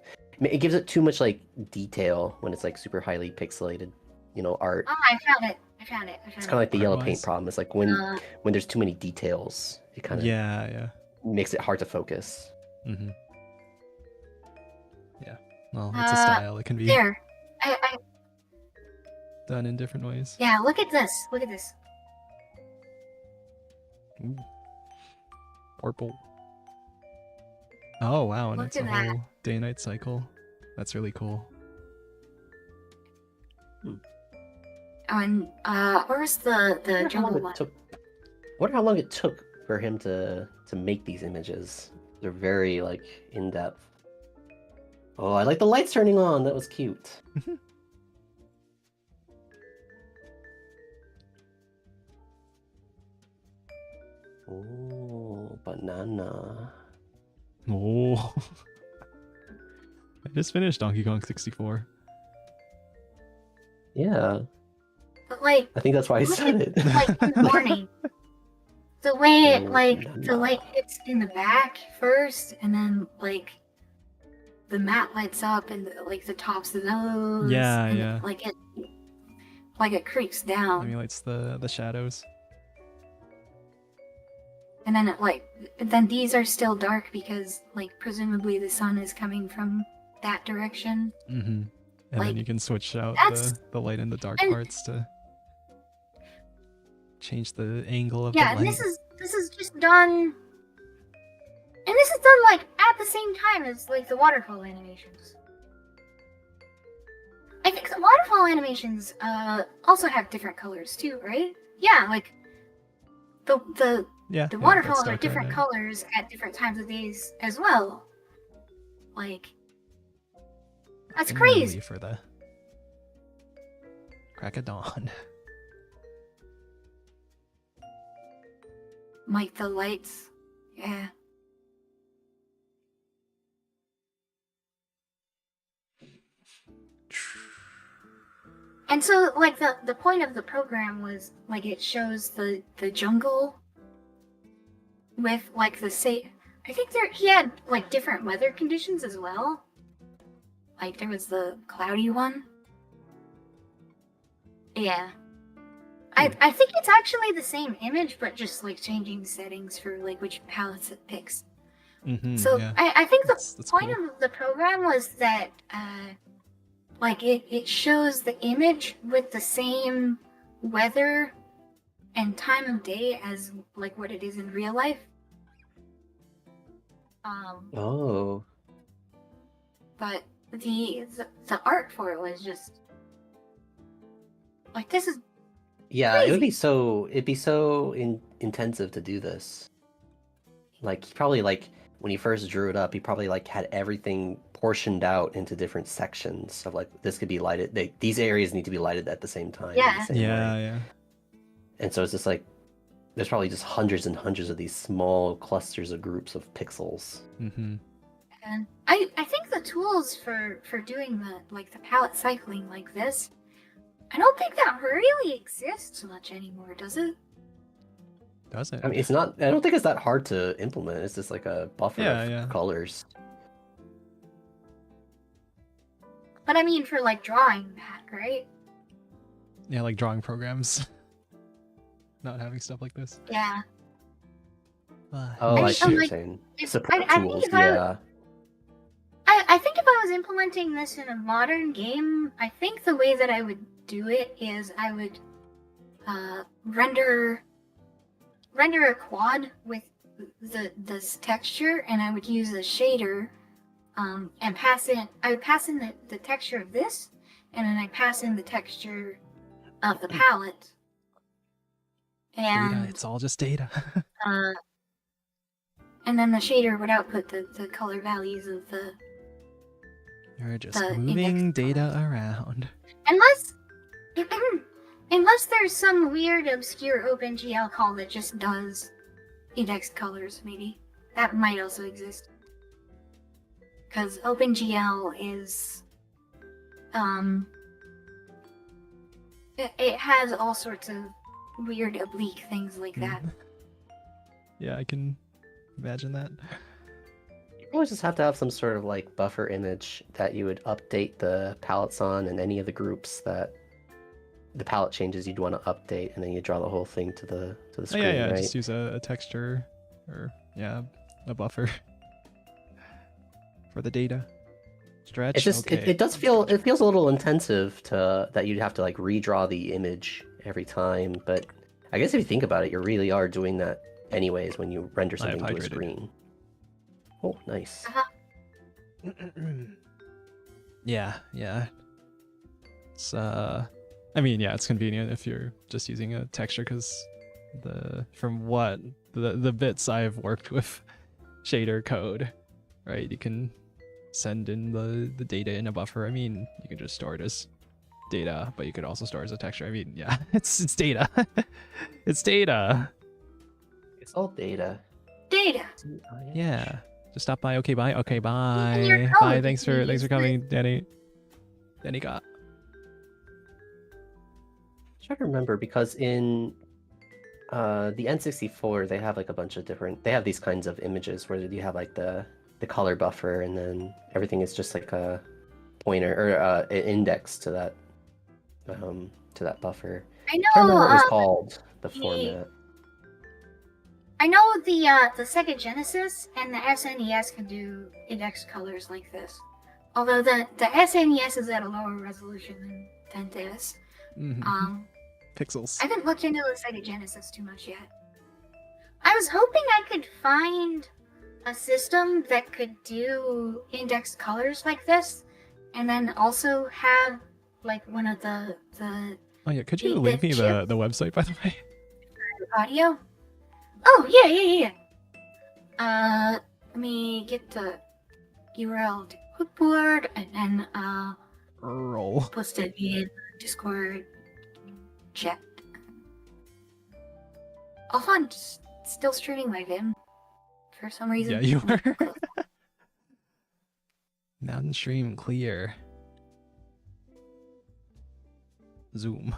gives it too much like detail when it's like super highly pixelated, art.
Oh, I found it.
It's kind of like the yellow paint problem. It's like when there's too many details, it kind of makes it hard to focus.
Mm-hmm. Yeah. Well, it's a style. It can be
there.
done in different ways.
Yeah, look at this.
Ooh. Purple. Oh wow, and it's a whole day-night cycle. That's really cool.
And where's the jungle one?
Wonder how long it took for him to make these images. They're very like in depth. Oh, I like the lights turning on. That was cute. Oh, banana.
Oh. I just finished Donkey Kong 64.
Yeah.
But like,
I think that's why I said it.
Like in the morning, the way it
banana.
the light hits in the back first, and then like the mat lights up, and like the tops of those.
Yeah,
and
yeah.
It creeps down.
Emulates the shadows.
And then then these are still dark because like presumably the sun is coming from that direction.
Mm-hmm. And then you can switch out the light and the dark parts to change the angle of the light.
Yeah, and this is just done. And this is done like at the same time as like the waterfall animations. I think the waterfall animations also have different colors too, right? Yeah, like the waterfalls are different colors at different times of days as well. Like, that's crazy.
For the crack of dawn.
Like the lights, yeah. And so, like, the point of the program was, like, it shows the jungle with, like, I think he had, like, different weather conditions as well. Like, there was the cloudy one. Yeah. I think it's actually the same image, but just, like, changing settings for, like, which palettes it picks.
Mm-hmm,
So,
yeah.
I think that's point
cool.
of the program was that, like, it shows the image with the same weather and time of day as, like, what it is in real life.
Oh.
But the art for it was just... Like, this is
Yeah,
crazy.
it'd be so intensive to do this. Like, he probably, like, when he first drew it up, he probably, like, had everything portioned out into different sections of, like, this could be lighted. These areas need to be lighted at the same time.
Yeah.
Yeah.
And so it's just, like, there's probably just hundreds and hundreds of these small clusters of groups of pixels.
Mm-hmm.
And I think the tools for doing the palette cycling like this, I don't think that really exists much anymore, does it?
Does it?
I mean, it's not. I don't think it's that hard to implement. It's just like a buffer of colors.
But I mean, for like drawing that, right?
Yeah, like drawing programs. Not having stuff like this.
Yeah.
Oh, I see what you're saying. Support tools, yeah.
I think if I was implementing this in a modern game, I think the way that I would do it is I would render a quad with this texture, and I would use a shader and I would pass in the texture of this, and then I pass in the texture of the palette. And
data, it's all just data.
And then the shader would output the color values of the...
You're just moving data around.
Unless there's some weird, obscure OpenGL call that just does indexed colors, maybe. That might also exist. Because OpenGL is... It has all sorts of weird, oblique things like that.
Yeah, I can imagine that.
You always just have to have some sort of like buffer image that you would update the palettes on, and any of the groups that the palette changes you'd want to update, and then you draw the whole thing to the screen.
Yeah,
right?
Just use a texture or a buffer for the data. Stretch.
It's just it feels a little intensive that you'd have to like redraw the image every time, but I guess if you think about it, you really are doing that anyways when you render something to a screen. Oh, nice.
Yeah. It's I mean, yeah, it's convenient if you're just using a texture, because from what the bits I've worked with shader code, right? You can send in the data in a buffer. I mean, you can just store it as data, but you could also store it as a texture. I mean, yeah, it's data. It's data.
It's all data.
Data.
Yeah. Just stop by. Okay, bye. Okay, bye.
your
Bye.
code
Thanks
is
for coming, Danny. Danny got.
I'm trying to remember because in the N64 they have like a bunch of different. They have these kinds of images where you have like the color buffer, and then everything is just like a pointer or an index to that buffer.
I know.
I can't remember what it was called. The format.
I know the Sega Genesis and the SNES can do index colors like this. Although the SNES is at a lower resolution than this.
Mm-hmm. Pixels.
I haven't looked into the Sega Genesis too much yet. I was hoping I could find a system that could do index colors like this, and then also have like one of the
Oh yeah, could you link me the website, by the way?
Audio? Oh yeah. Let me get the URL to clipboard and then
roll.
Post it in Discord chat. Also, I'm still streaming my Vim for some reason.
Yeah, you are. Mountain stream clear. Zoom.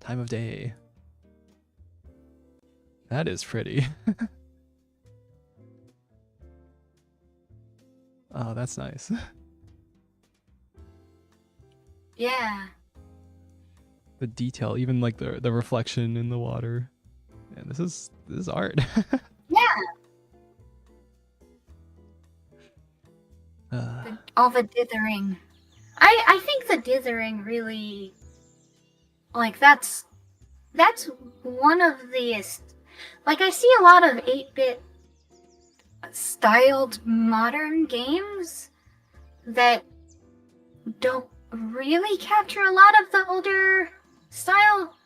Time of day. That is pretty. Oh, that's nice.
Yeah.
The detail, even like the reflection in the water. And this is art.
Yeah. All the dithering. I think the dithering really, like, that's one of the, like, I see a lot of 8-bit styled modern games that don't really capture a lot of the older style,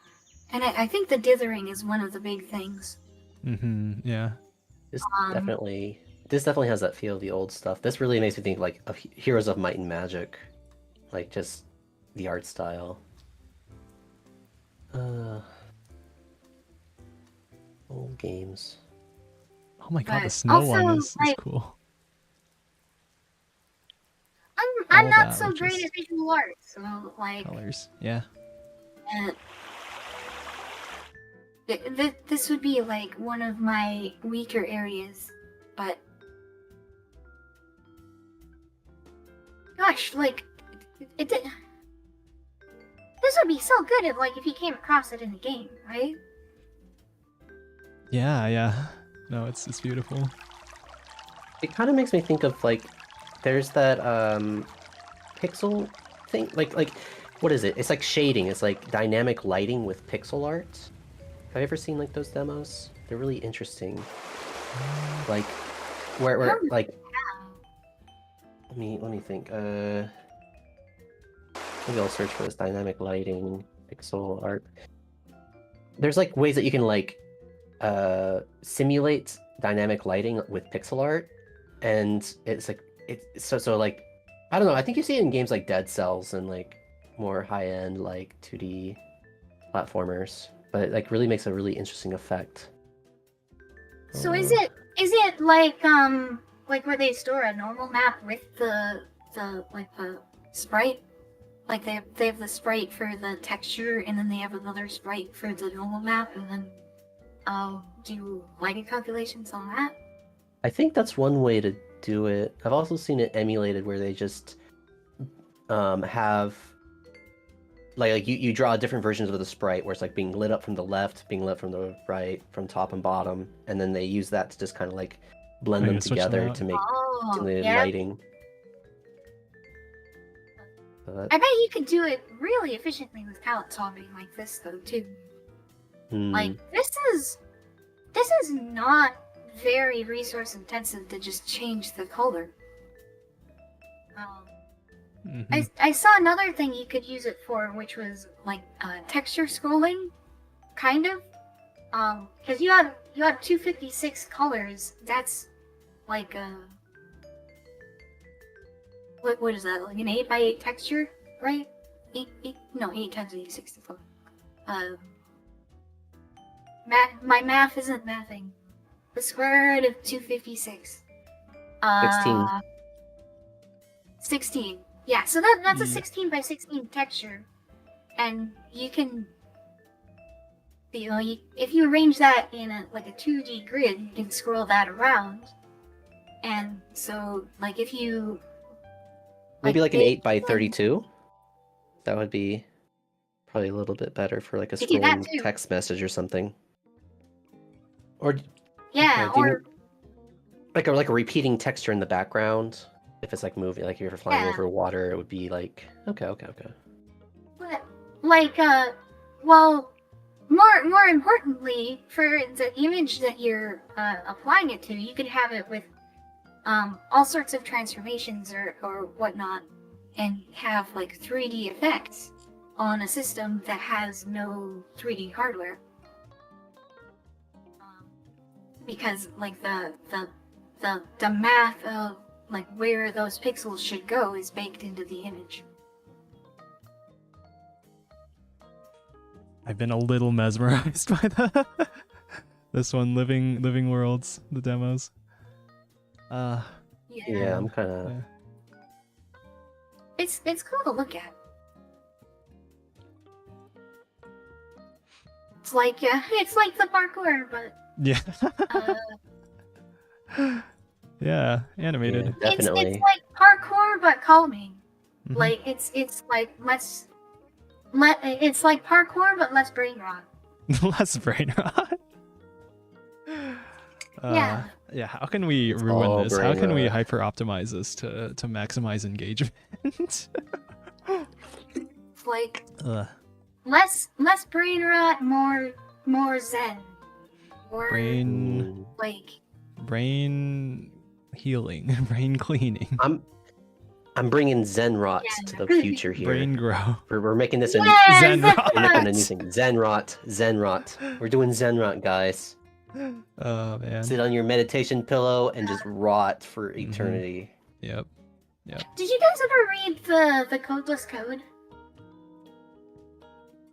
and I think the dithering is one of the big things.
Yeah.
This definitely has that feel of the old stuff. This really makes me think like of Heroes of Might and Magic, like just the art style. Old games.
Oh my god, the snow one is cool.
I'm not so great at visual art, so like
colors, yeah.
This would be like one of my weaker areas, but gosh, like this would be so good if you came across it in the game, right?
Yeah. No, it's beautiful.
It kind of makes me think of like there's that pixel thing, like what is it? It's like shading. It's like dynamic lighting with pixel art. Have you ever seen like those demos? They're really interesting. Like where like let me think. Maybe I'll search for this dynamic lighting pixel art. There's like ways that you can like simulate dynamic lighting with pixel art, and it's like so like I don't know. I think you see it in games like Dead Cells and like more high end like 2D platformers, but it like really makes a really interesting effect.
So is it like where they store a normal map with the sprite? Like they have the sprite for the texture, and then they have another sprite for the normal map, and then do lighting calculations on that?
I think that's one way to do it. I've also seen it emulated where they just have like you draw different versions of the sprite where it's like being lit up from the left, being lit from the right, from top and bottom, and then they use that to just kind of like blend them together to make simulated lighting. But
I bet you could do it really efficiently with palette swapping like this though too. Like this is not very resource intensive to just change the color. I saw another thing you could use it for, which was like texture scrolling, kind of. Because you have 256 colors. That's like a what is that? Like an 8x8 texture, right? 8 times 8 is 64. My math isn't mathing. The square root of 256.
16.
16. Yeah, so that's a 16 by 16 texture. And you can, if you arrange that in a 2D grid, you can scroll that around. And so, if you...
Maybe an 8 by 32? That would be probably a little bit better for a scrolling text message or something. Or...
Yeah, or...
Like a repeating texture in the background. If it's moving, if you're flying over water, it would be okay.
But, well, more importantly, for the image that you're applying it to, you could have it with all sorts of transformations or whatnot, and have 3D effects on a system that has no 3D hardware. Because the math of where those pixels should go is baked into the image.
I've been a little mesmerized by this one, Living Worlds, the demos.
Yeah, I'm kind of...
Yeah.
It's cool to look at. It's like the parkour, but...
Yeah. Yeah, animated.
Yeah, definitely.
It's like parkour, but calming.
Mm-hmm.
It's like parkour, but less brain rot.
Less brain rot.
Yeah.
Yeah. How can we ruin this? How can we hyper optimize this to maximize engagement?
It's less brain rot, more zen. Or
brain healing, brain cleaning.
I'm bringing Zen rot to the future here.
Brain grow.
We're making this a
Zen rot.
We're making a new thing. Zen rot. We're doing Zen rot, guys.
Oh man.
Sit on your meditation pillow and just rot for eternity.
Yep.
Did you guys ever read the Codeless Code?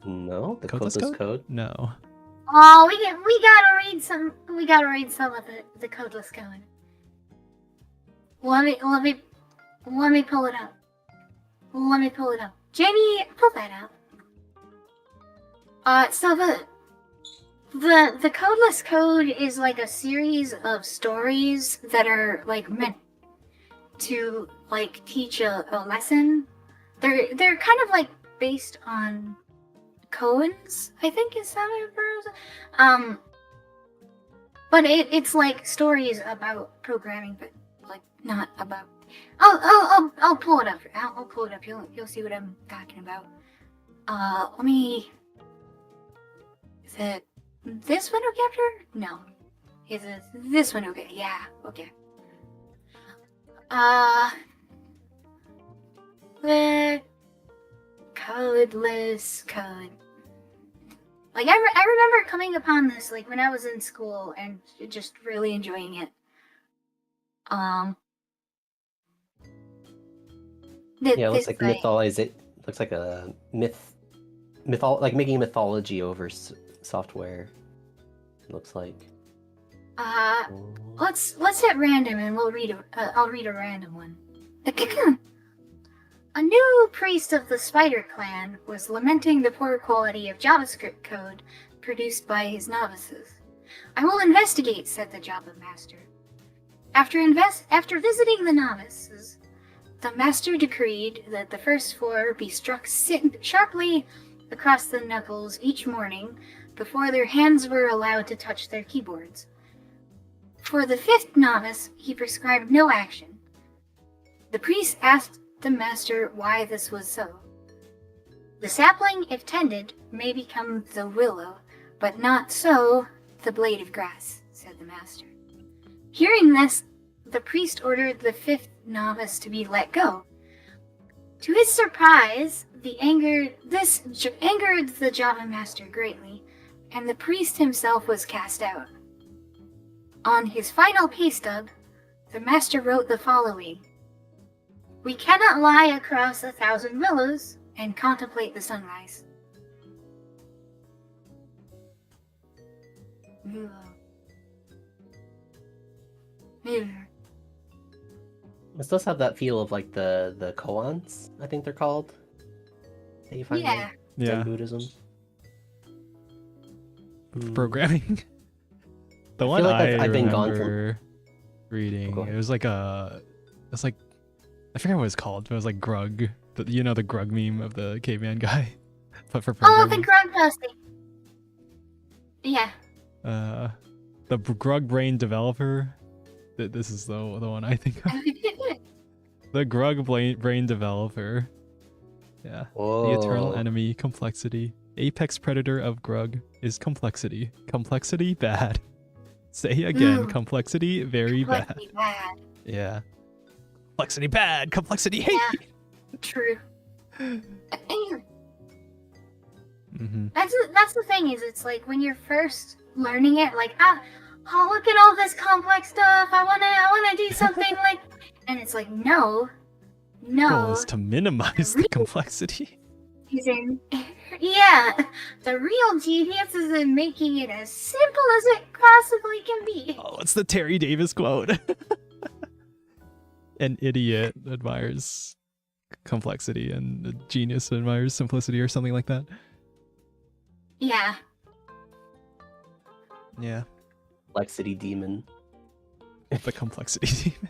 No, the Codeless Code?
No.
Oh, we gotta read some. We gotta read some of the Codeless Code. Let me pull it up. Jamie, pull that up. So the Codeless Code is a series of stories that are meant to teach a lesson. They're kind of based on koans, I think is how it goes. But it's stories about programming, but not about. I'll pull it up. I'll pull it up. You'll see what I'm talking about. Let me. Is it this one capture? No. Is it this one okay? Yeah. Okay. The Codeless Code. I remember coming upon this when I was in school and just really enjoying it.
Yeah, it looks like mythology. It looks like a making mythology over software. It looks like.
Let's hit random and we'll read I'll read a random one. A new priest of the Spider Clan was lamenting the poor quality of JavaScript code produced by his novices. I will investigate, said the Java master. After visiting the novices, the master decreed that the first four be struck sharply across the knuckles each morning before their hands were allowed to touch their keyboards. For the fifth novice, he prescribed no action. The priest asked the master why this was so. The sapling, if tended, may become the willow, but not so the blade of grass, said the master. Hearing this, the priest ordered the fifth novice to be let go. To his surprise, this angered the Java master greatly, and the priest himself was cast out. On his final pay stub, the master wrote the following: "We cannot lie across 1,000 willows and contemplate the sunrise."
It does have that feel of like the koans, I think they're called. That you find in Zen Buddhism.
Programming. The one
like
I
I've been gone
remember reading, it was like I forget what it's called, but it was like Grug. You know the Grug meme of the caveman guy? But for programming.
Oh, the Grug posting. Yeah.
The Grug brain developer. This is the one I think of. The Grug brain developer. Yeah.
Whoa.
The eternal enemy, complexity. Apex predator of Grug is complexity. Complexity bad. Say again, complexity very bad. Yeah. Complexity bad, complexity hate.
Yeah. True. That's the thing, is it's like when you're first learning it, like, oh, look at all this complex stuff, I wanna do something like, and it's like, no.
Goal is to minimize the complexity.
Yeah, the real genius is in making it as simple as it possibly can be.
Oh, it's the Terry Davis quote. An idiot admires complexity and a genius admires simplicity, or something like that.
Yeah.
Yeah.
Complexity demon.
The complexity demon.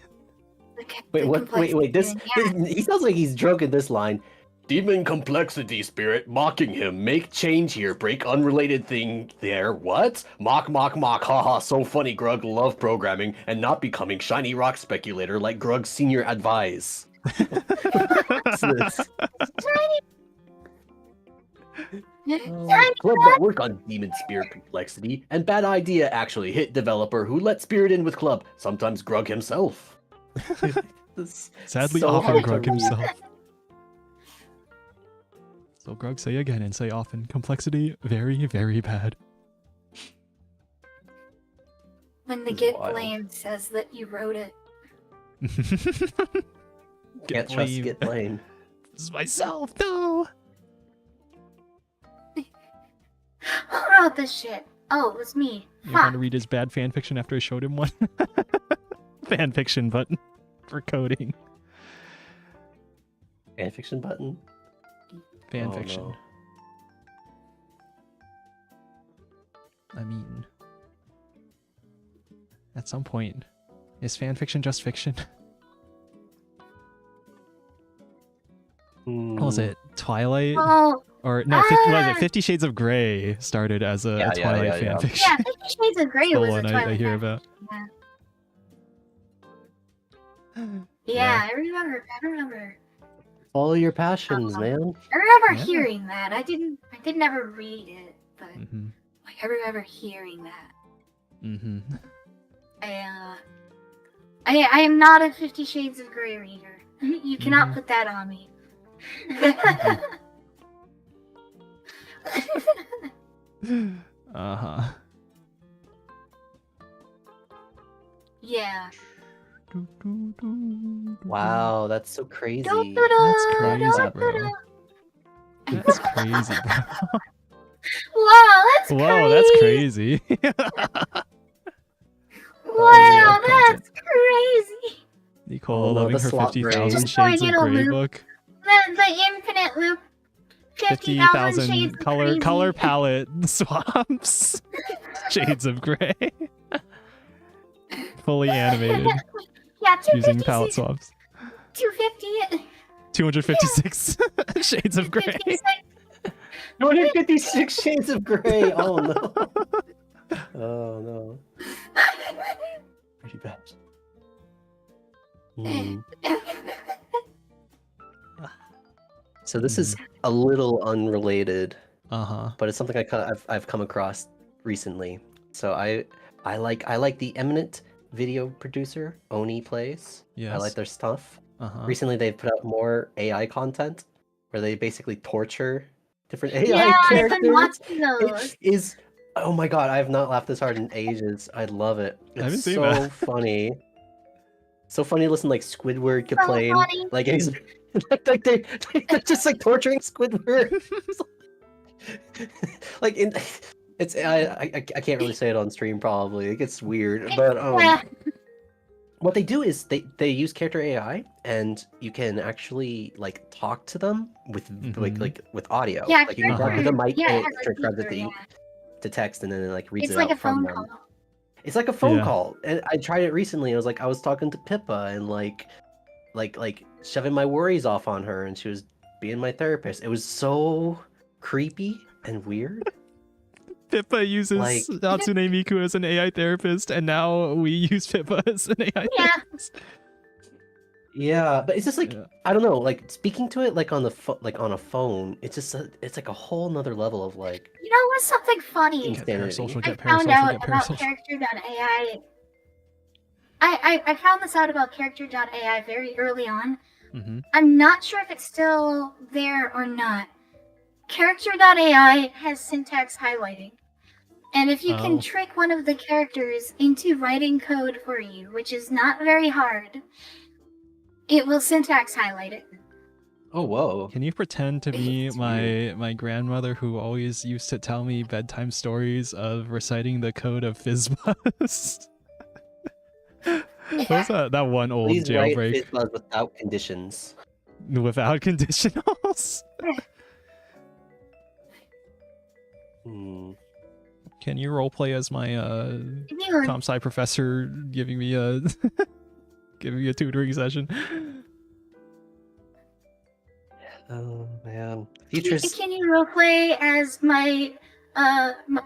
Wait, what? Wait, this he sounds like he's drunk in this line. Demon complexity spirit mocking him. Make change here. Break unrelated thing there. What? Mock, haha, so funny, Grug. Love programming and not becoming shiny rock speculator like Grug's senior advise. What's this? Club that work on demon spirit complexity, and bad idea actually. Hit developer who let spirit in with club. Sometimes Grug himself.
Sadly,
so
often
hard
Grug
to read.
himself. So Grug, say again and say often. Complexity very, very bad.
When the Get Blamed says that you wrote it.
Can't trust Get Blamed.
This is myself, no!
Who wrote this shit? Oh, it was me.
You're going to read his bad fanfiction after I showed him one? Fanfiction button for coding.
Fanfiction button?
Fanfiction.
Oh, no.
I mean, at some point, is fanfiction just fiction? What was it? Twilight?
Oh,
or no, 50, was it 50 Shades of Grey started as a Twilight fanfiction?
Yeah, 50 Shades of Grey was a Twilight
I hear about.
Yeah, I remember.
Follow your passions, man.
I remember hearing that. I didn't ever read it, but I remember hearing that. I am not a 50 Shades of Grey reader. You cannot put that on me. Yeah.
Wow, that's so crazy.
That's crazy, bro. That's crazy, bro.
Wow, that's crazy. Wow, that's crazy.
Nicole loving her 50,000 Shades of Grey book.
The infinite loop.
50,000 color palette swaps. Shades of Grey. Fully animated.
Yeah,
using palette swaps.
250.
256 Shades of Grey.
256 Shades of Grey. Oh no. Oh no. Pretty bad. So this is a little unrelated, but it's something I've come across recently. So I like the eminent video producer Oni Plays. I like their stuff. Recently they've put out more AI content where they basically torture different AI characters. I've been watching those. It is, oh my god, I have not laughed this hard in ages. I love it. It's so funny. So funny to listen like Squidward complain. Like he's like they're just like torturing Squidward. Like It's I can't really say it on stream probably. It gets weird, but what they do is they use character AI, and you can actually like talk to them with like with audio.
Yeah,
like you can talk to the mic,
yeah,
and
it
it
has a
transcribes it
feature,
to text, and then it like reads
it's
it
like
out
a
from
phone
them.
call.
It's like a phone call, and I tried it recently. I was talking to Pippa and like shoving my worries off on her, and she was being my therapist. It was so creepy and weird.
Pippa uses
Like
Natsune Miku as an AI therapist, and now we use Pippa as an AI therapist.
Yeah, but it's just like I don't know, like speaking to it like on the like on a phone. It's just it's like a whole nother level of like.
You know what's something funny?
Insanity.
I found out about character.ai. I found this out about character.ai very early on. I'm not sure if it's still there or not. Character.ai has syntax highlighting. And if you can trick one of the characters into writing code for you, which is not very hard, it will syntax highlight it.
Oh, whoa.
Can you pretend to be my grandmother who always used to tell me bedtime stories of reciting the code of Fizzbuzz? What was that one old
Please
jailbreak?
write Fizzbuzz without conditions.
Without conditionals? Can you roleplay as my comp sci professor giving me a tutoring session?
Oh man, futures.
Can you roleplay as my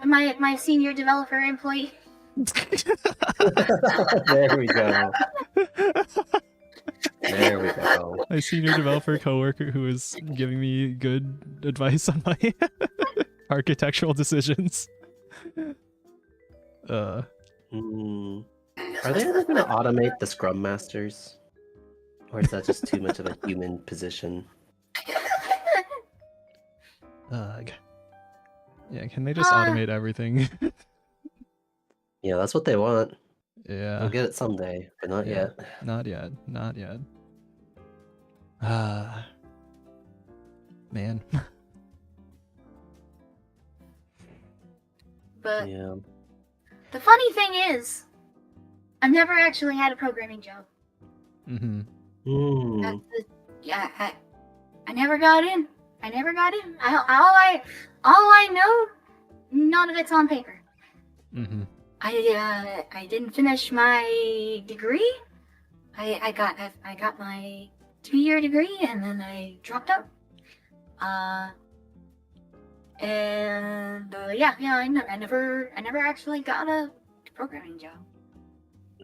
my senior developer employee?
There we go. There we go.
My senior developer coworker who is giving me good advice on my architectural decisions.
Are they ever going to automate the Scrum Masters? Or is that just too much of a human position?
Yeah, can they just automate everything?
Yeah, that's what they want.
Yeah.
We'll get it someday, but not yet.
Not yet. Not yet. Man.
But yeah. The funny thing is, I've never actually had a programming job. Yeah, I never got in. I never got in. All I know, none of it's on paper. I didn't finish my degree. I got my 2-year degree, and then I dropped out. I never actually got a programming job.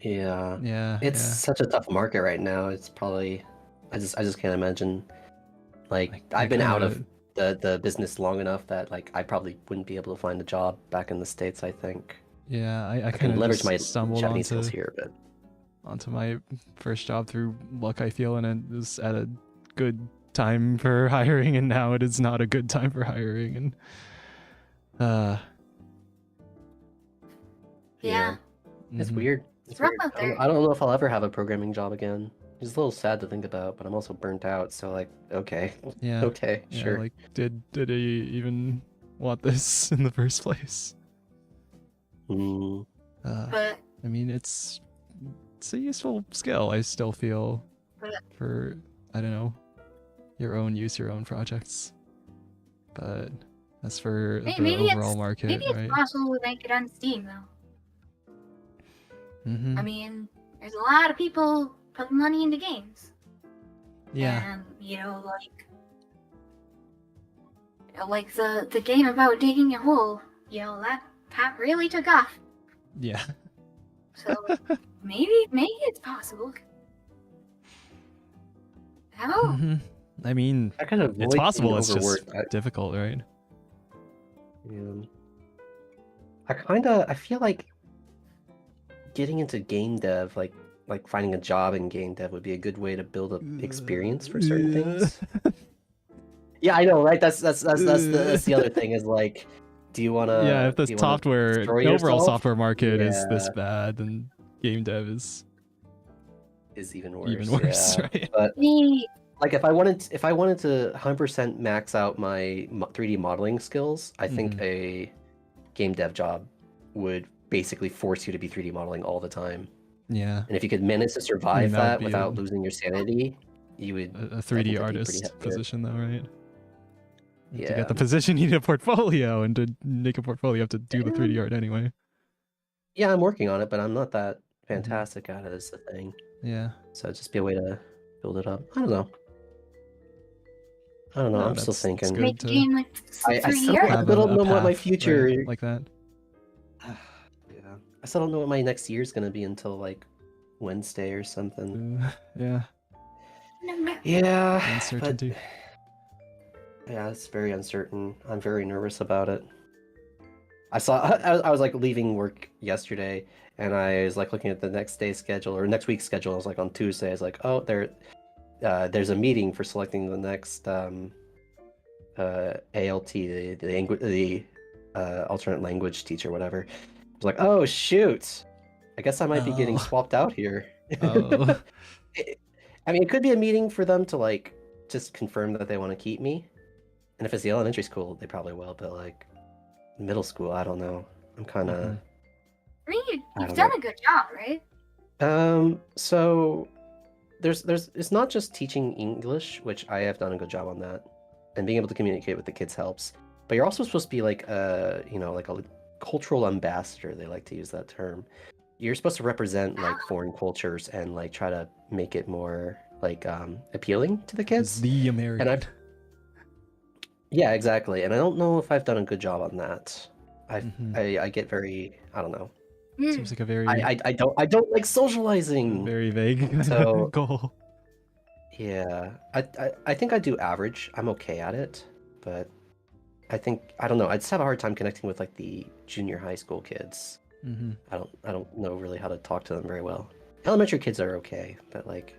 Yeah. It's such a tough market right now. It's probably I just can't imagine. Like I've been out of the business long enough that like I probably wouldn't be able to find a job back in the States, I think.
Yeah, I
can
kind of
leverage my
stumbled
Japanese skills here, but
onto my first job through luck, I feel, and it was at a good time for hiring, and now it is not a good time for hiring, and
it's weird. It's weird. I don't know if I'll ever have a programming job again. It's a little sad to think about, but I'm also burnt out, so like, okay.
Yeah.
Okay, sure.
Like, did I even want this in the first place?
But
I mean, it's a useful skill, I still feel, for, I don't know, your own projects. But that's for the overall market,
maybe it's
right?
possible to make it on Steam, though.
I
mean, there's a lot of people putting money into games.
Yeah.
And, like the game about digging a hole, that really took off.
Yeah.
So maybe it's possible. How?
I mean, it's possible. It's just difficult, right?
Yeah. I feel like getting into game dev, like finding a job in game dev would be a good way to build an experience for certain things. Yeah, I know, right? That's the other thing is like, do you want to?
Yeah, if the overall software market is this bad, then game dev is
even worse.
Right?
But like, if I wanted to 100% max out my 3D modeling skills, I think a game dev job would basically force you to be 3D modeling all the time.
Yeah.
And if you could manage to survive that without losing your sanity, you would
a 3D artist position though, right?
Yeah.
To get the position, you need a portfolio, and to make a portfolio, you have to do the 3D art anyway.
Yeah, I'm working on it, but I'm not that fantastic at it. Is the thing.
Yeah.
So it'd just be a way to build it up. I don't know. No, I'm still thinking.
Make the game like
I still don't know what my future
like that.
Yeah, I still don't know what my next year is gonna be until like Wednesday or something.
Yeah.
Yeah.
Uncertainty.
Yeah, it's very uncertain. I'm very nervous about it. I was like leaving work yesterday, and I was like looking at the next day's schedule or next week's schedule. I was like on Tuesday. I was like, oh, there's a meeting for selecting the next ALT, the alternate language teacher, whatever. I was like, oh shoot, I guess I might be getting swapped out here.
Oh.
I mean, it could be a meeting for them to like just confirm that they want to keep me, and if it's the elementary school, they probably will. But like middle school, I don't know. I'm kind of.
I mean, you've done a good job, right?
So there's it's not just teaching English, which I have done a good job on that, and being able to communicate with the kids helps. But you're also supposed to be like like a cultural ambassador. They like to use that term. You're supposed to represent like foreign cultures and like try to make it more like appealing to the kids.
The American.
Yeah, exactly. And I don't know if I've done a good job on that. I get very, I don't know.
Seems like a very
I don't like socializing.
Very vague goal.
Yeah. I think I do average. I'm okay at it, but I don't know. I just have a hard time connecting with like the junior high school kids. I don't know really how to talk to them very well. Elementary kids are okay, but like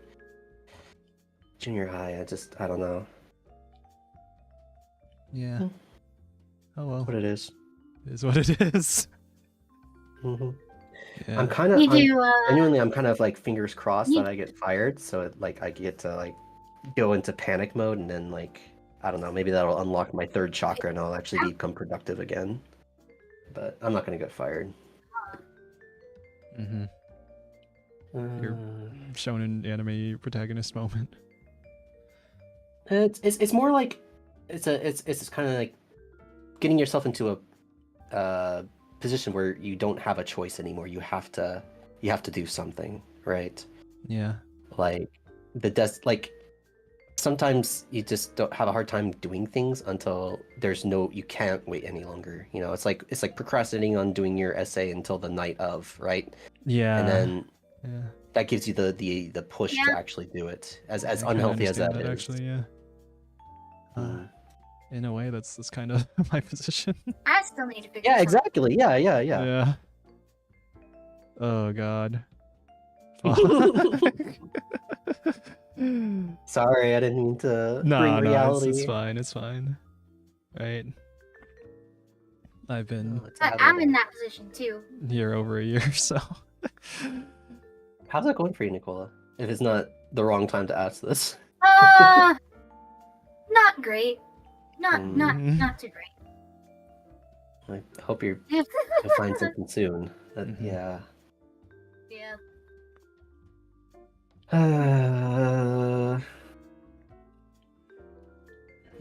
junior high, I don't know.
Yeah. Oh well.
What it is.
It is what it is.
Yeah. I'm kind of genuinely, I'm kind of like fingers crossed that I get fired, so like I get to like go into panic mode, and then like I don't know, maybe that'll unlock my third chakra and I'll actually become productive again. But I'm not gonna get fired.
You're shown an anime protagonist moment.
It's more like it's kind of like getting yourself into a position where you don't have a choice anymore. You have to do something, right?
Yeah.
Like like sometimes you just don't have a hard time doing things until you can't wait any longer. You know, it's like procrastinating on doing your essay until the night of, right?
Yeah.
And then that gives you the push to actually do it. As unhealthy as that is.
Actually, yeah. In a way, that's kind of my position.
I still need to figure.
Yeah, exactly. Yeah.
Oh God.
Sorry, I didn't mean to bring reality.
It's fine. Right. I've been.
I'm in that position too.
Here over a year, so.
How's that going for you, Nicola? If it's not the wrong time to ask this.
Not great. Not too great.
I hope you'll find something soon. Yeah.
Yeah.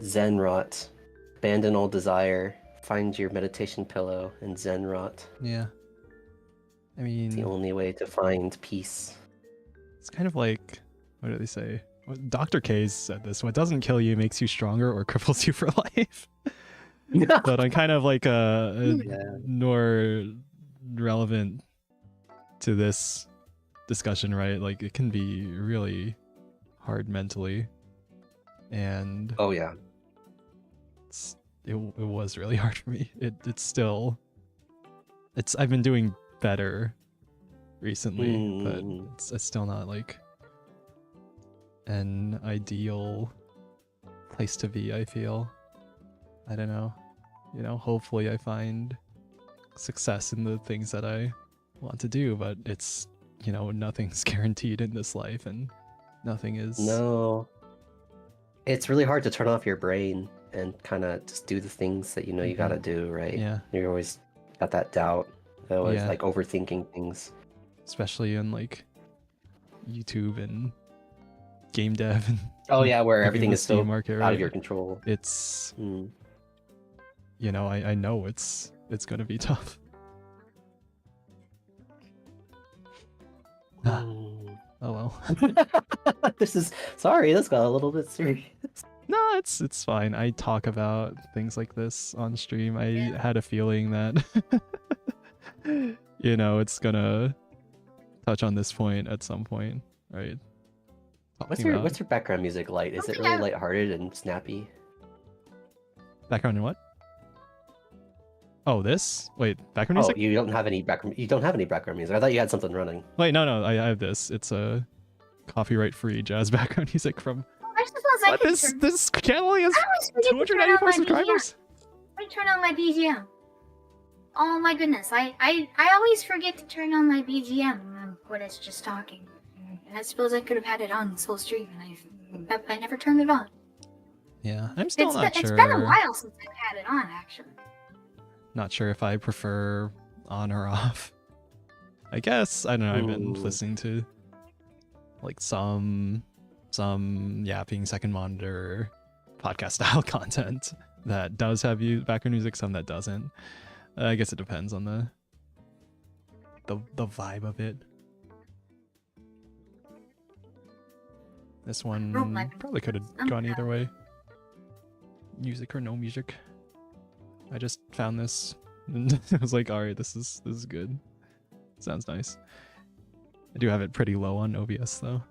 Zen rot. Abandon all desire. Find your meditation pillow and Zen rot.
Yeah. I mean,
it's the only way to find peace.
It's kind of like, what do they say? Dr. K's said this. What doesn't kill you makes you stronger or cripples you for life. But I'm kind of like more relevant to this discussion, right? Like it can be really hard mentally, and
oh yeah,
it was really hard for me. I've been doing better recently, but it's still not like an ideal place to be. I feel, I don't know, hopefully I find success in the things that I want to do, but it's, nothing's guaranteed in this life, and nothing is.
No, it's really hard to turn off your brain and kind of just do the things that you gotta do, right?
Yeah,
you're always got that doubt. I was
Yeah.
like overthinking things.
Especially in like YouTube and game dev and
Oh yeah, where
even
everything
the
is
Steam
so
market,
out
right?
of your control.
It's
Mm.
you know, I know it's gonna be tough.
Mm.
Oh well.
This got a little bit serious.
No, it's fine. I talk about things like this on stream. I had a feeling that you know, it's gonna touch on this point at some point, right?
What's your background music like? Is it really lighthearted and snappy?
Background in what? Oh, this? Wait, background music?
Oh, you don't have any background music. I thought you had something running.
Wait, no, I have this. It's a copyright-free jazz background music from.
I suppose
This channel only has 294 subscribers.
Let me turn on my BGM. Oh my goodness, I always forget to turn on my BGM when it's just talking. And I suppose I could have had it on this whole stream, and I never turned it on.
Yeah, I'm still not sure.
It's been a while since I've had it on, actually.
Not sure if I prefer on or off. I guess, I don't know, I've been listening to like some yapping second monitor podcast style content that does have background music, some that doesn't. I guess it depends on the vibe of it. This one probably could have gone either way. Music or no music. I just found this and I was like, alright, this is good. Sounds nice. I do have it pretty low on OBS though.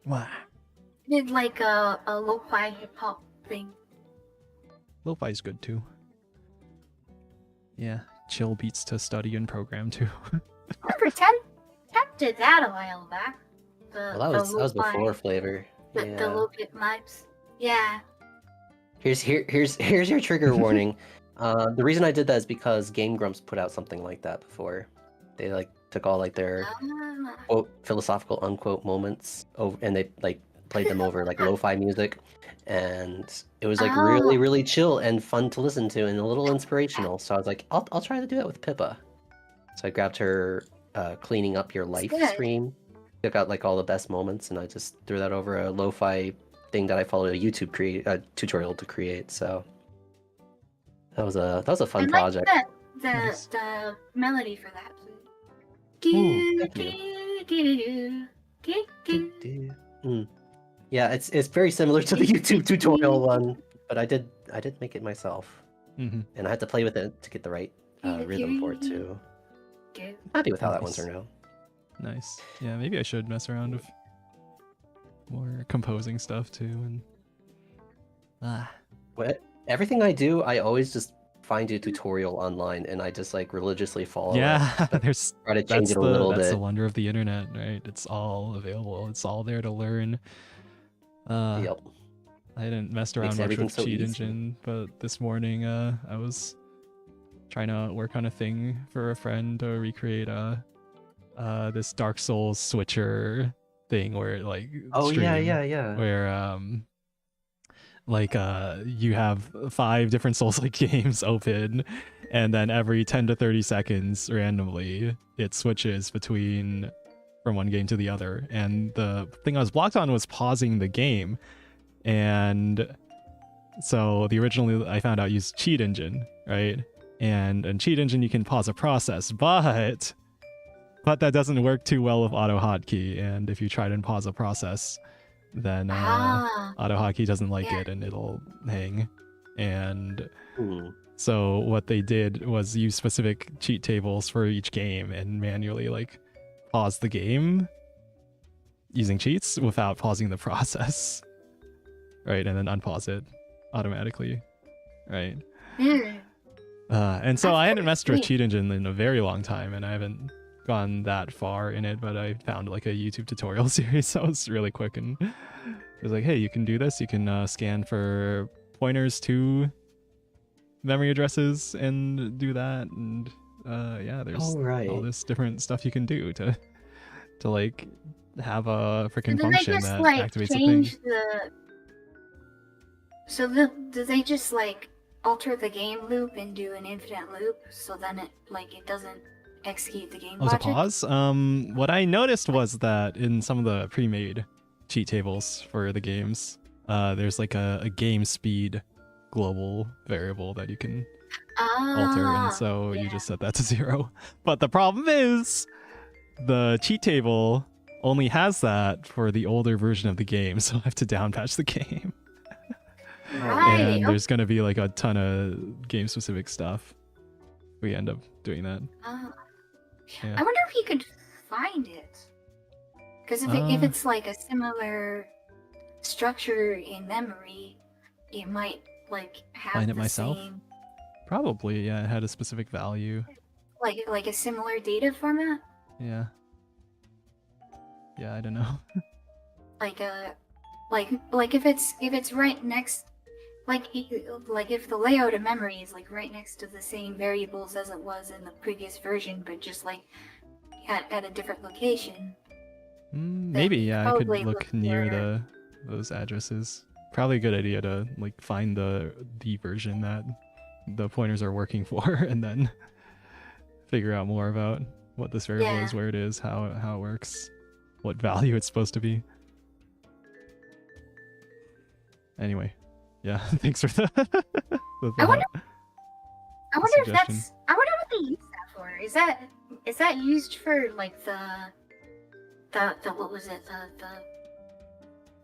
Wow.
I did like a lo-fi hip-hop thing.
Lo-fi is good too. Yeah, chill beats to study and program too.
Remember Temp did that a while back.
Well, that was before FlaVR.
The low-bit vibes. Yeah.
Here's your trigger warning. The reason I did that is because Game Grumps put out something like that before. They like took all like their quote philosophical unquote moments and they like played them over like lo-fi music, and it was like really chill and fun to listen to and a little inspirational. So I was like, I'll try to do that with Pippa. So I grabbed her cleaning up your life stream, took out like all the best moments, and I just threw that over a lo-fi thing that I followed a YouTube tutorial to create. So that was a fun project.
The melody for that.
Yeah, it's very similar to the YouTube tutorial one, but I did make it myself, and I had to play with it to get the right rhythm for it too. I'm happy with how that one turned out.
Nice. Yeah, maybe I should mess around with more composing stuff too. And
everything I do, I always just find a tutorial online and I just like religiously follow it.
Try
to change it a little bit.
That's the wonder of the internet, right? It's all available. It's all there to learn.
Yep.
I hadn't messed around much with Cheat Engine, but this morning I was trying to work on a thing for a friend to recreate this Dark Souls switcher thing where it like where like you have 5 different Souls-like games open, and then every 10 to 30 seconds randomly it switches from one game to the other, and the thing I was blocked on was pausing the game, and so the originally I found out used Cheat Engine, right? And in Cheat Engine you can pause a process, but that doesn't work too well with auto hotkey, and if you try to pause a process, then auto hotkey doesn't like it and it'll hang. And so what they did was use specific cheat tables for each game and manually like pause the game using cheats without pausing the process, right? And then unpause it automatically, right? And so I hadn't messed with Cheat Engine in a very long time, and I haven't gone that far in it, but I found like a YouTube tutorial series that was really quick, and it was like, hey, you can do this. You can scan for pointers to memory addresses and do that, and yeah, there's all this different stuff you can do to like have a freaking function that activates the thing.
So do they just like alter the game loop and do an infinite loop, so then it doesn't execute the game
to
logic?
pause? What I noticed was that in some of the pre-made cheat tables for the games, there's like a game speed global variable that you can alter, and so you just set that to 0. But the problem is, the cheat table only has that for the older version of the game, so I have to downpatch the game.
Right.
And there's gonna be like a ton of game-specific stuff. We end up doing that.
I wonder if you could find it. Because if it's like a similar structure in memory, it might like have
find it
the
myself.
same...
Probably, yeah. It had a specific value.
Like a similar data format.
Yeah. Yeah, I don't know.
Like if it's right next, like if the layout of memory is like right next to the same variables as it was in the previous version, but just like at a different location.
Maybe, yeah. I could look near
for...
those addresses. Probably a good idea to like find the version that the pointers are working for, and then figure out more about what this variable is, where it is, how it works, what value it's supposed to be. Anyway, yeah, thanks for the
I wonder if that's... I wonder what they use that for. Is that used for like the what was it,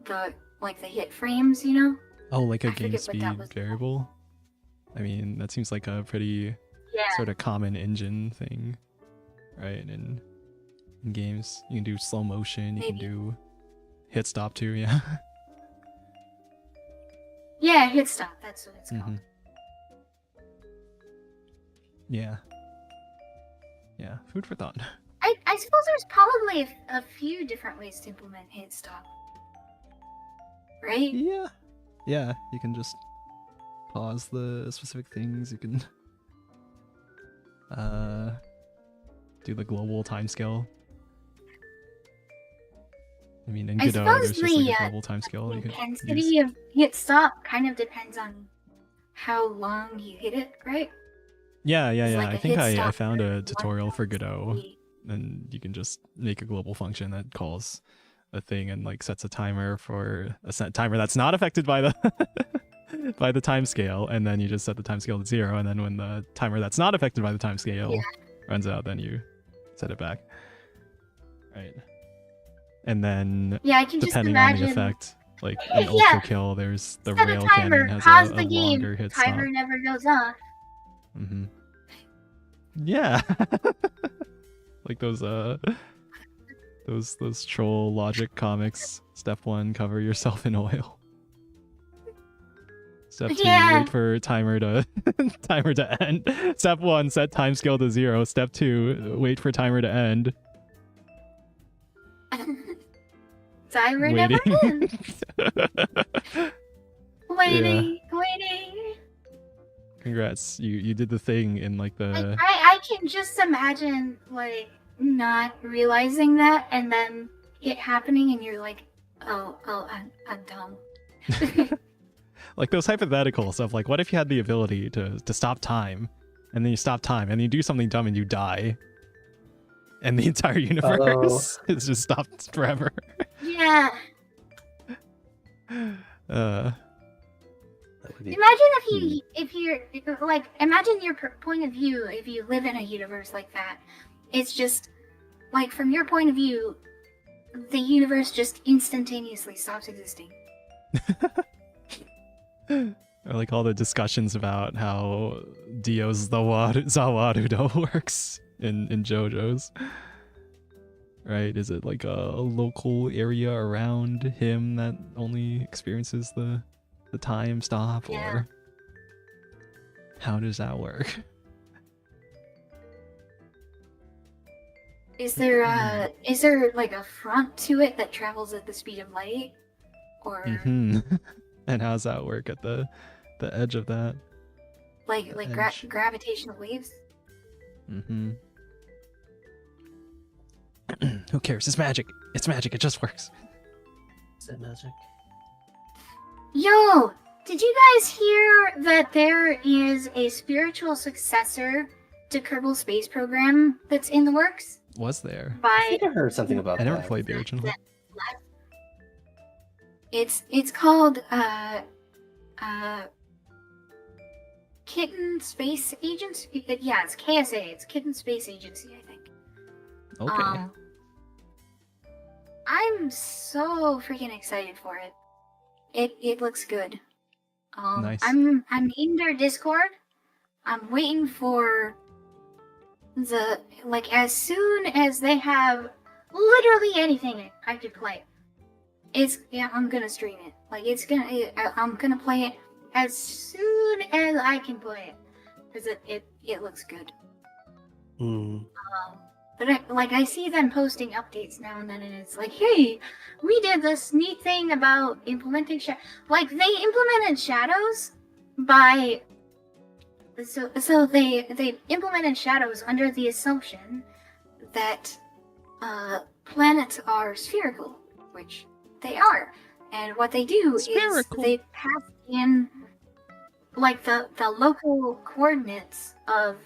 the like the hit frames, you know? Oh,
like a game speed variable? I mean, that seems like a pretty sort of common engine thing, right? In games, you can do slow motion, you can do hit stop too, yeah.
Yeah, hit stop, that's what it's called.
Yeah. Yeah, food for thought.
I suppose there's probably a few different ways to implement hit stop. Right?
Yeah. Yeah, you can just pause the specific things, you can do the global timescale. I mean, in Godot, there's just like a global timescale you can use.
The intensity of hit stop kind of depends on how long you hit it, right?
Yeah. Like I think I found a tutorial for Godot, and you can just make a global function that calls a thing and like sets a timer for a set timer that's not affected by the by the time scale, and then you just set the time scale to 0, and then when the timer that's not affected by the time scale runs out, then you set it back. Right. And then
I can
depending
just
on the effect, like in Ultra Kill, there's the rail cannon has
pause
a
the game.
longer hit
Timer
stop.
never goes off.
Yeah. Like those troll logic comics. Step 1, cover yourself in oil. Step 2, wait for timer to end. Step 1, set time scale to 0. Step 2, wait for timer to end.
Timer
waiting.
Never ends. Waiting.
Congrats, you did the thing in like the...
I can just imagine like not realizing that and then it happening and you're like, oh, I'm dumb.
Like those hypotheticals of like, what if you had the ability to stop time, and then you stop time, and you do something dumb and you die, and the entire universe is just stopped forever.
Yeah.
Imagine
if you're like, imagine your point of view if you live in a universe like that. It's just like, from your point of view, the universe just instantaneously stops existing.
Or like all the discussions about how Dio's Zawarudo works in JoJo's. Right? Is it like a local area around him that only experiences the time stop, or how does that work?
Is there like a front to it that travels at the speed of light, or
and how's that work at the edge of that?
Like gravitational waves?
Who cares? It's magic. It's magic. It just works.
Is it magic?
Yo, Did you guys hear that there is a spiritual successor to Kerbal Space Program that's in the works?
Was there?
I think I heard something about that.
I never played the original.
It's called Kitten Space Agency. Yeah, it's KSA. It's Kitten Space Agency, I think.
Okay.
I'm so freaking excited for it. It looks good.
Nice.
I'm in their Discord. I'm waiting for as soon as they have literally anything I could play. I'm gonna stream it. I'm gonna play it as soon as I can play it, because it looks good. But I see them posting updates now and then, and it's like, hey, we did this neat thing about implementing they implemented shadows by. So they implemented shadows under the assumption that planets are spherical, which they are. And what they do is they pass in the local coordinates of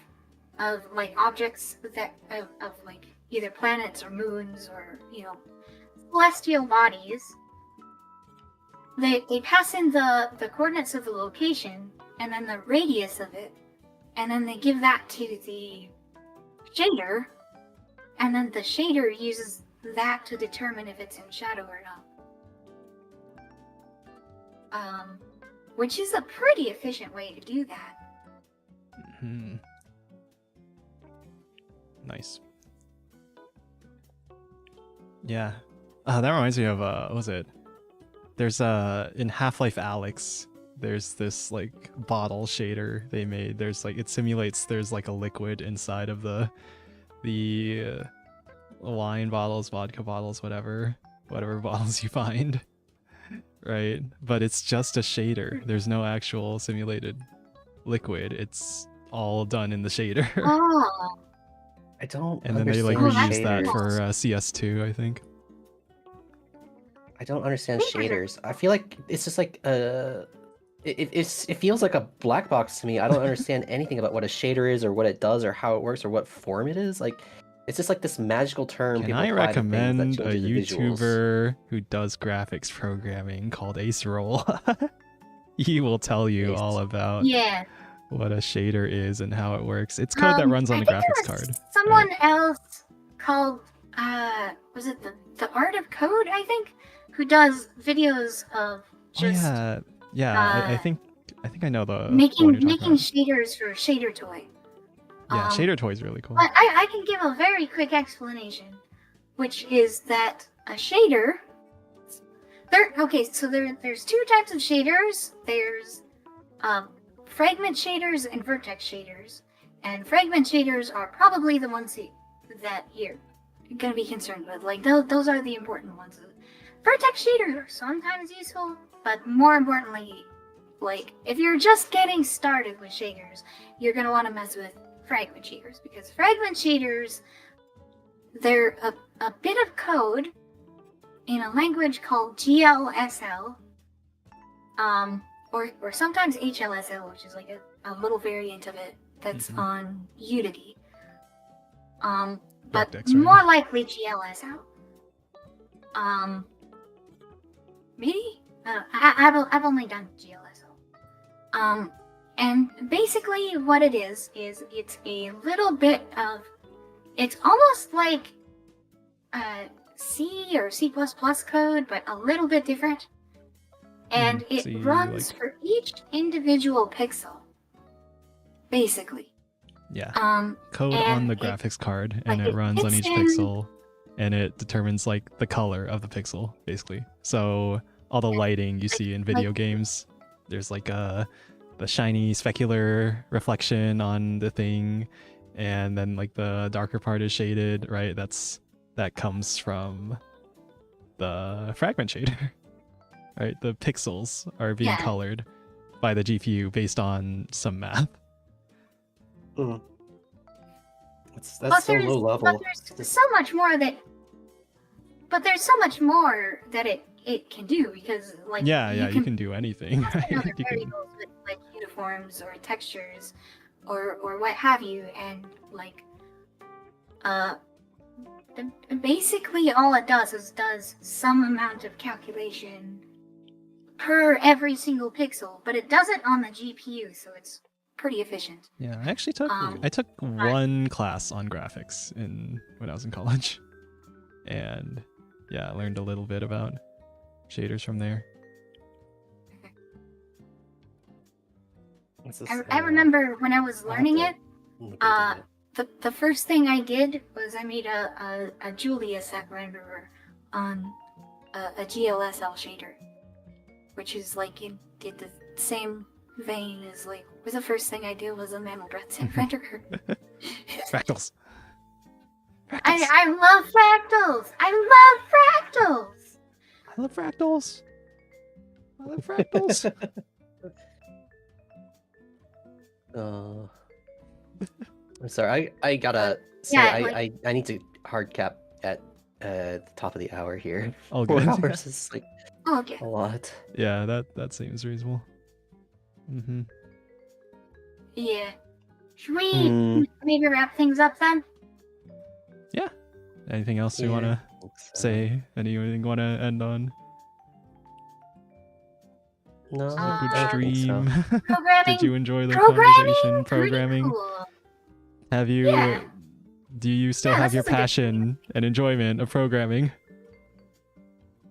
objects that of either planets or moons or celestial bodies. They pass in the coordinates of the location and then the radius of it, and then they give that to the shader, and then the shader uses that to determine if it's in shadow or not. Which is a pretty efficient way to do that.
Mm-hmm. Nice. Yeah. That reminds me of what was it? There's in Half-Life Alyx, there's this bottle shader they made. There's it simulates there's a liquid inside of the wine bottles, vodka bottles, whatever bottles you find. Right? But it's just a shader. There's no actual simulated liquid. It's all done in the shader.
Oh.
I don't
and then they reuse that for CS2, I think.
I don't understand shaders. I feel like it's just it feels like a black box to me. I don't understand anything about what a shader is or what it does or how it works or what form it is. It's just this magical term.
Can I recommend a YouTuber who does graphics programming called AceRoll? He will tell you all about what a shader is and how it works. It's code that runs on a graphics card.
Someone else called was it the Art of Code, I think, who does videos of just
I think I know the
making shaders for Shader Toy.
Yeah, Shader Toy is really cool.
I can give a very quick explanation, which is that a shader. There's two types of shaders. There's fragment shaders and vertex shaders, and fragment shaders are probably the ones that you're gonna be concerned with. Those are the important ones. Vertex shaders are sometimes useful, but more importantly, if you're just getting started with shaders, you're gonna want to mess with fragment shaders, because fragment shaders, they're a bit of code in a language called GLSL, or sometimes HLSL, which is a little variant of it that's on Unity. But more likely GLSL. Maybe? I've only done GLSL. And basically what it is it's a little bit of, it's almost like C or C++ code, but a little bit different. And it runs for each individual pixel, basically.
Yeah. Code on the graphics card, and it runs on each pixel, and it determines the color of the pixel, basically. So all the lighting you see in video games, there's the shiny specular reflection on the thing, and then the darker part is shaded, right? That comes from the fragment shader. Right, the pixels are being colored by the GPU based on some math.
That's so low level.
But there's so much more that. But there's so much more that it it can do, because like
you can do anything. Right?
Other variables with like uniforms or textures or what have you, and like basically all it does is does some amount of calculation per every single pixel, but it does it on the GPU, so it's pretty efficient.
Yeah, I actually took one class on graphics when I was in college, and yeah, I learned a little bit about shaders from there.
I remember when I was learning it, the first thing I did was I made a Julia set renderer on a GLSL shader, which is like in the same vein as like the first thing I did was a mammal breath set renderer.
Fractals.
I love fractals. I love fractals.
I love fractals. I love fractals.
I'm sorry. I gotta say I need to hard cap at the top of the hour here.
Oh,
4
good.
hours is like
okay.
a lot.
Yeah, that seems reasonable. Mm-hmm.
Yeah. Should we maybe wrap things up then?
Yeah. Anything else you want to say? Anything you want to end on?
No,
good stream.
So. Programming.
Did you enjoy the conversation? Programming.
Cool.
Have you? Yeah. Do you still have your passion and enjoyment of programming?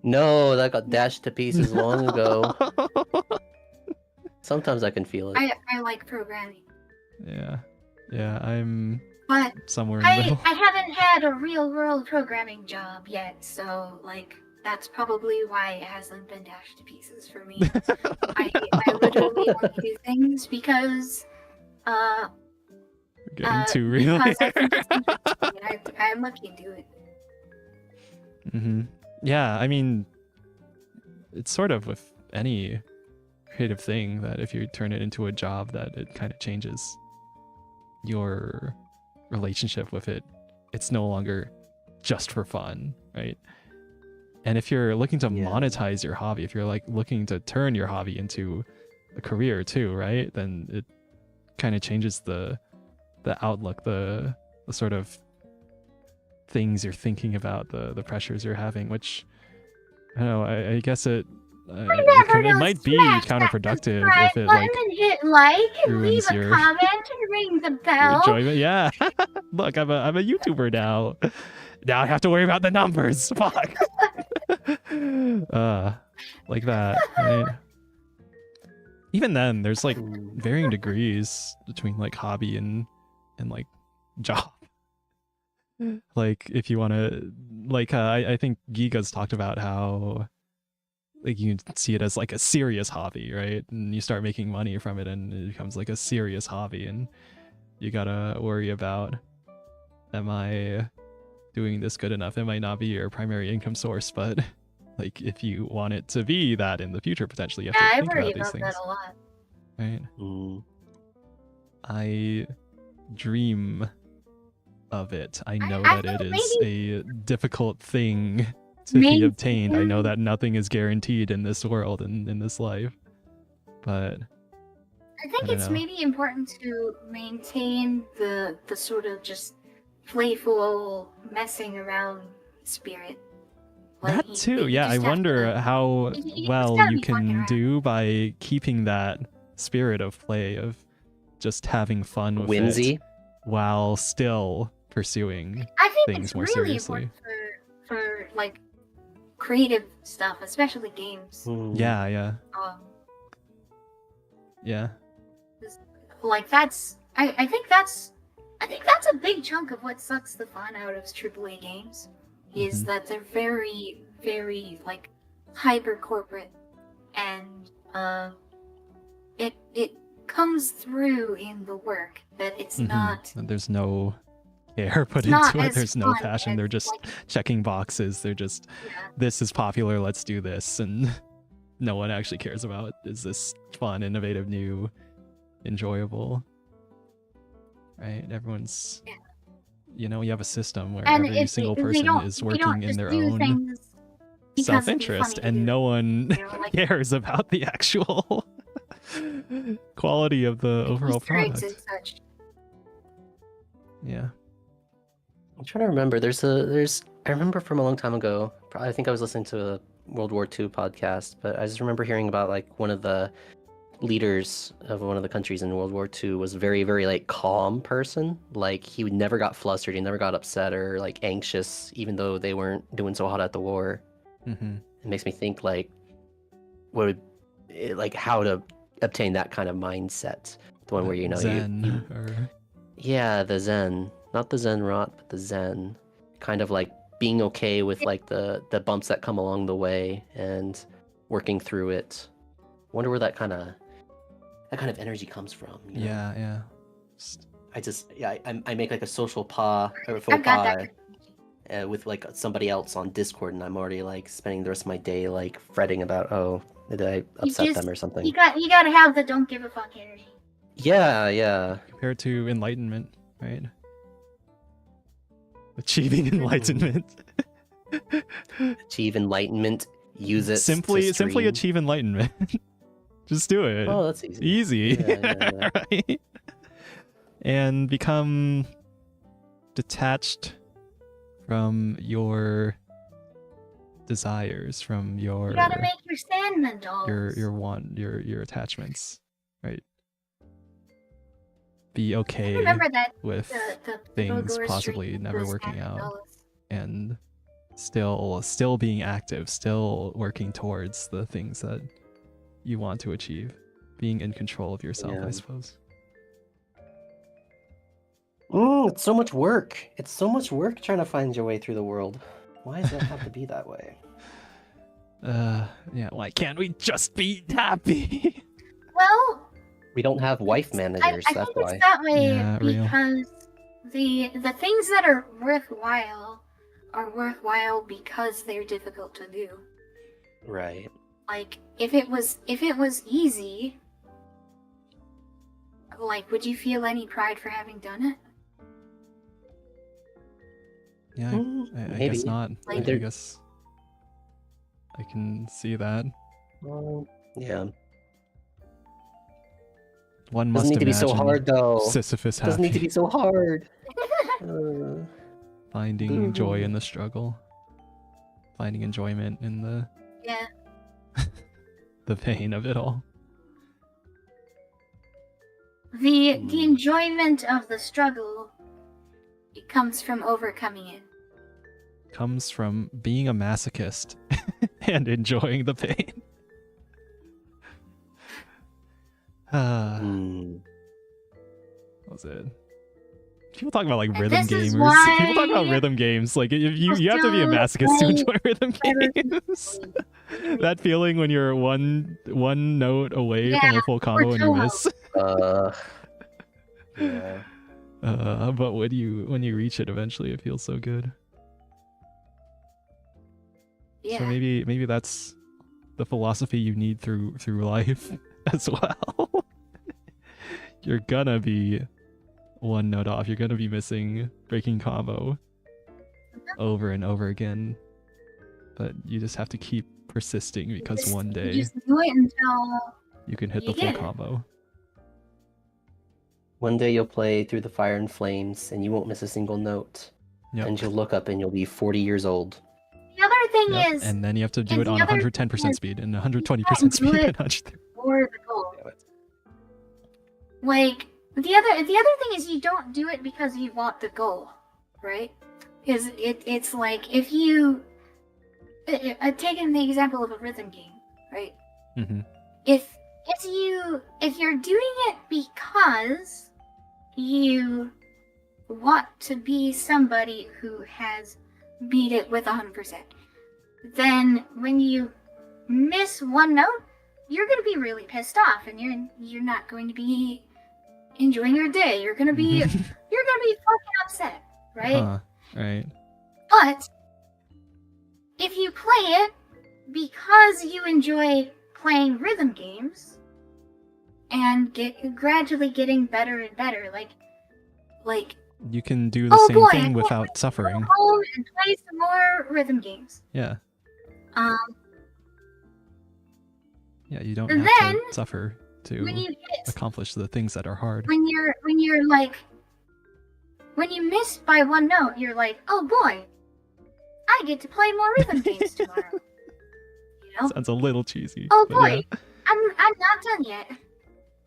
No, that got dashed to pieces long ago. Sometimes I can feel it.
I like programming.
Yeah, I'm
but
somewhere in the middle.
I haven't had a real world programming job yet, so like that's probably why it hasn't been dashed to pieces for me. I literally want to do things because
getting too real.
I'm looking to it.
Mm-hmm. Yeah, I mean, it's sort of with any creative thing that if you turn it into a job, that it kind of changes your relationship with it. It's no longer just for fun, right? And if you're looking to monetize your hobby, if you're like looking to turn your hobby into a career too, right? Then it kind of changes the outlook, the sort of things you're thinking about, the pressures you're having, which I don't know, I guess it might be counterproductive if it like
and
ruins
leave a comment and ring the bell.
Enjoyment. Yeah. Look, I'm a YouTuber now. Now I have to worry about the numbers. Fuck. Like that, right? Even then, there's like varying degrees between like hobby and like job. Like if you want to, like I think Giga's talked about how like you can see it as like a serious hobby, right? And you start making money from it and it becomes like a serious hobby, and you gotta worry about, am I doing this good enough? It might not be your primary income source, but like if you want it to be that in the future, potentially you have to think about these things.
That a lot.
Right? I dream of it. I know that it is a difficult thing to be obtained. I know that nothing is guaranteed in this world and in this life, but
I think it's maybe important to maintain the sort of just playful messing around spirit.
Like, that too, yeah. I wonder how well you can do by keeping that spirit of play, of just having fun with it while still pursuing things more seriously.
For like creative stuff, especially games.
Yeah. Yeah.
Like I think that's a big chunk of what sucks the fun out of AAA games, is that they're very, very like hyper corporate, and it comes through in the work that it's not.
There's no care put into it. There's no passion. They're just like, checking boxes. They're just, this is popular, let's do this, and no one actually cares about, is this fun, innovative, new, enjoyable, right? Everyone's, you know, you have a system where every single person is working in their own self-interest, and no one
like,
cares about the actual quality of the overall product. Yeah.
I'm trying to remember. I remember from a long time ago. I think I was listening to a World War II podcast, but I just remember hearing about like one of the leaders of one of the countries in World War II was very, very like calm person. Like he never got flustered, he never got upset or like anxious, even though they weren't doing so hot at the war.
Mm-hmm.
It makes me think like how to obtain that kind of mindset. The one where you know
Zen,
yeah, the Zen, not the Zen rot, but the Zen, kind of like being okay with like the bumps that come along the way and working through it. Wonder where that kind of energy comes from. You know?
Yeah.
I make like a social faux pas with like somebody else on Discord, and I'm already like spending the rest of my day like fretting about, oh, did I upset them or something?
You gotta have the don't give a fuck energy.
Yeah.
Compared to enlightenment, right? Achieving enlightenment.
Achieve enlightenment. Use it.
Simply achieve enlightenment. Just do it.
Oh, that's easy.
Easy.
Yeah.
Right? And become detached from your desires, from your...
You gotta make your Sandman dolls.
Your attachments, right? Be okay with things possibly never working out, and still being active, still working towards the things that you want to achieve, being in control of yourself, I suppose.
It's so much work. It's so much work trying to find your way through the world. Why does it have to be that way?
Yeah, why can't we just be happy?
Well,
we don't have wife managers, that's why.
I think it's that way because the things that are worthwhile because they're difficult to do.
Right.
Like if it was easy, like would you feel any pride for having done it?
Yeah, I guess not. Like, I guess I can see that.
Yeah.
One must
doesn't need to be so hard though.
Sisyphus happy.
Doesn't need to be so hard.
Finding joy in the struggle. Finding enjoyment in the the pain of it all.
The enjoyment of the struggle, it comes from overcoming it.
Comes from being a masochist and enjoying the pain. What was it? People talk about like rhythm gamers. People talk about rhythm games. Like if you have to be a masochist to enjoy rhythm games. That feeling when you're one note away from a full combo and you miss.
Yeah.
But when you reach it eventually, it feels so good.
Yeah.
So maybe that's the philosophy you need through life as well. You're gonna be one note off. You're gonna be missing breaking combo over and over again, but you just have to keep persisting because one day
you just do it until
you can hit the full combo.
One day you'll play Through the Fire and Flames and you won't miss a single note.
Yep.
And you'll look up and you'll be 40 years old.
The other thing is,
and then you have to do it on 110% speed and 120% speed.
For the goal. Like the other thing is you don't do it because you want the goal, right? Because it's like if you taking the example of a rhythm game, right?
Mm-hmm.
If you're doing it because you want to be somebody who has beat it with 100%, then when you miss one note, you're gonna be really pissed off, and you're not going to be enjoying your day. You're gonna be fucking upset, right?
Right.
But if you play it because you enjoy playing rhythm games and gradually getting better and better, like
you can do the same thing without suffering.
Go home and play some more rhythm games.
Yeah.
Um,
Yeah, you don't
and
have
then,
to suffer
when
to
you hit,
accomplish the things that are hard.
when you're like, when you miss by one note, you're like, oh boy, I get to play more rhythm games tomorrow. You know?
Sounds a little cheesy.
Oh
but
boy,
yeah.
I'm not done yet.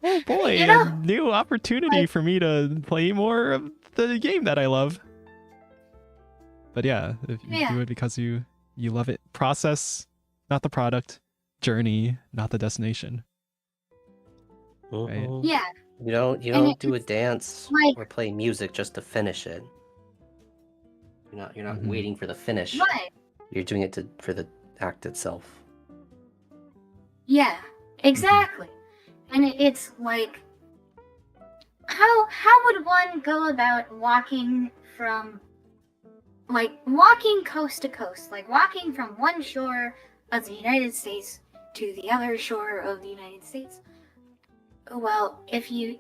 Oh boy,
You
a
know?
new opportunity
Like,
for me to play more of the game that I love. But yeah, if you do it because you love it. Process, not the product. Journey, not the destination. Right?
yeah.
You don't do a dance
like,
or play music just to finish it. You're not waiting for the finish.
Right.
You're doing it for the act itself.
Yeah, exactly. And it's like, how would one go about walking from, like, walking coast to coast, like walking from one shore of the United States to the other shore of the United States? Well, if you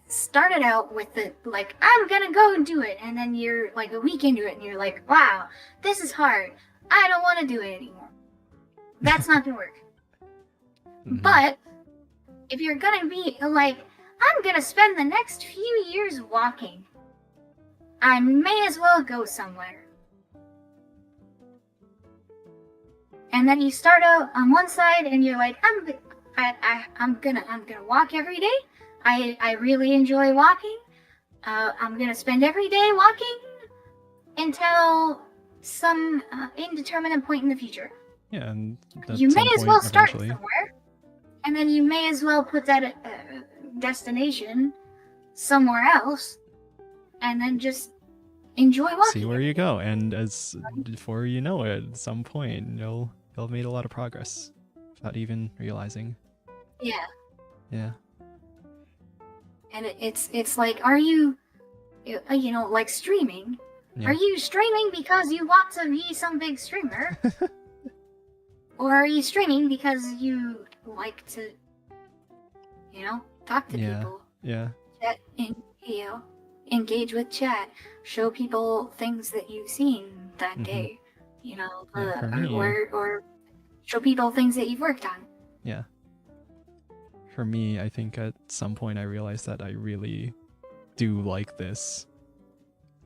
started out with the, like, I'm gonna go and do it, and then you're like a week into it and you're like, wow, this is hard, I don't want to do it anymore, that's not gonna work. But if you're gonna be like, I'm gonna spend the next few years walking, I may as well go somewhere. And then you start out on one side and you're like, I'm gonna walk every day. I really enjoy walking. I'm gonna spend every day walking until some indeterminate point in the future.
Yeah, and
you may as well start somewhere, and then you may as well put that destination somewhere else, and then just enjoy walking.
See where you go, and as before you know it, at some point you'll have made a lot of progress without even realizing.
Yeah.
Yeah.
And it's like, are you know, like streaming? Yeah. Are you streaming because you want to be some big streamer? Or are you streaming because you like to, you know, talk to people?
Yeah.
Chat, engage with chat, show people things that you've seen that day, you know, or show people things that you've worked on.
Yeah. For me, I think at some point I realized that I really do like this,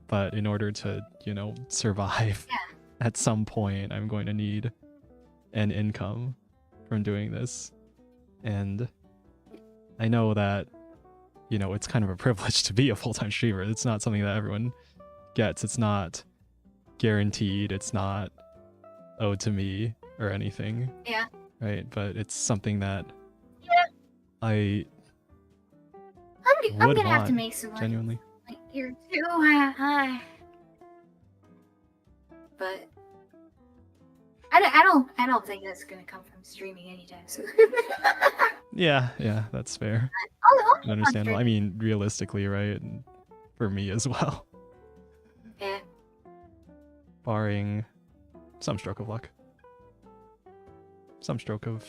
but in order to, you know, survive, at some point I'm going to need an income from doing this. And I know that, you know, it's kind of a privilege to be a full-time streamer. It's not something that everyone gets. It's not guaranteed. It's not owed to me or anything.
Yeah.
Right? But it's something that I'm
gonna have to make some money.
Genuinely.
Like, you're too high. But I don't think that's gonna come from streaming anytime soon.
Yeah, that's fair. Understandable. I mean, realistically, right? And for me as well.
Yeah.
Barring some stroke of luck. Some stroke of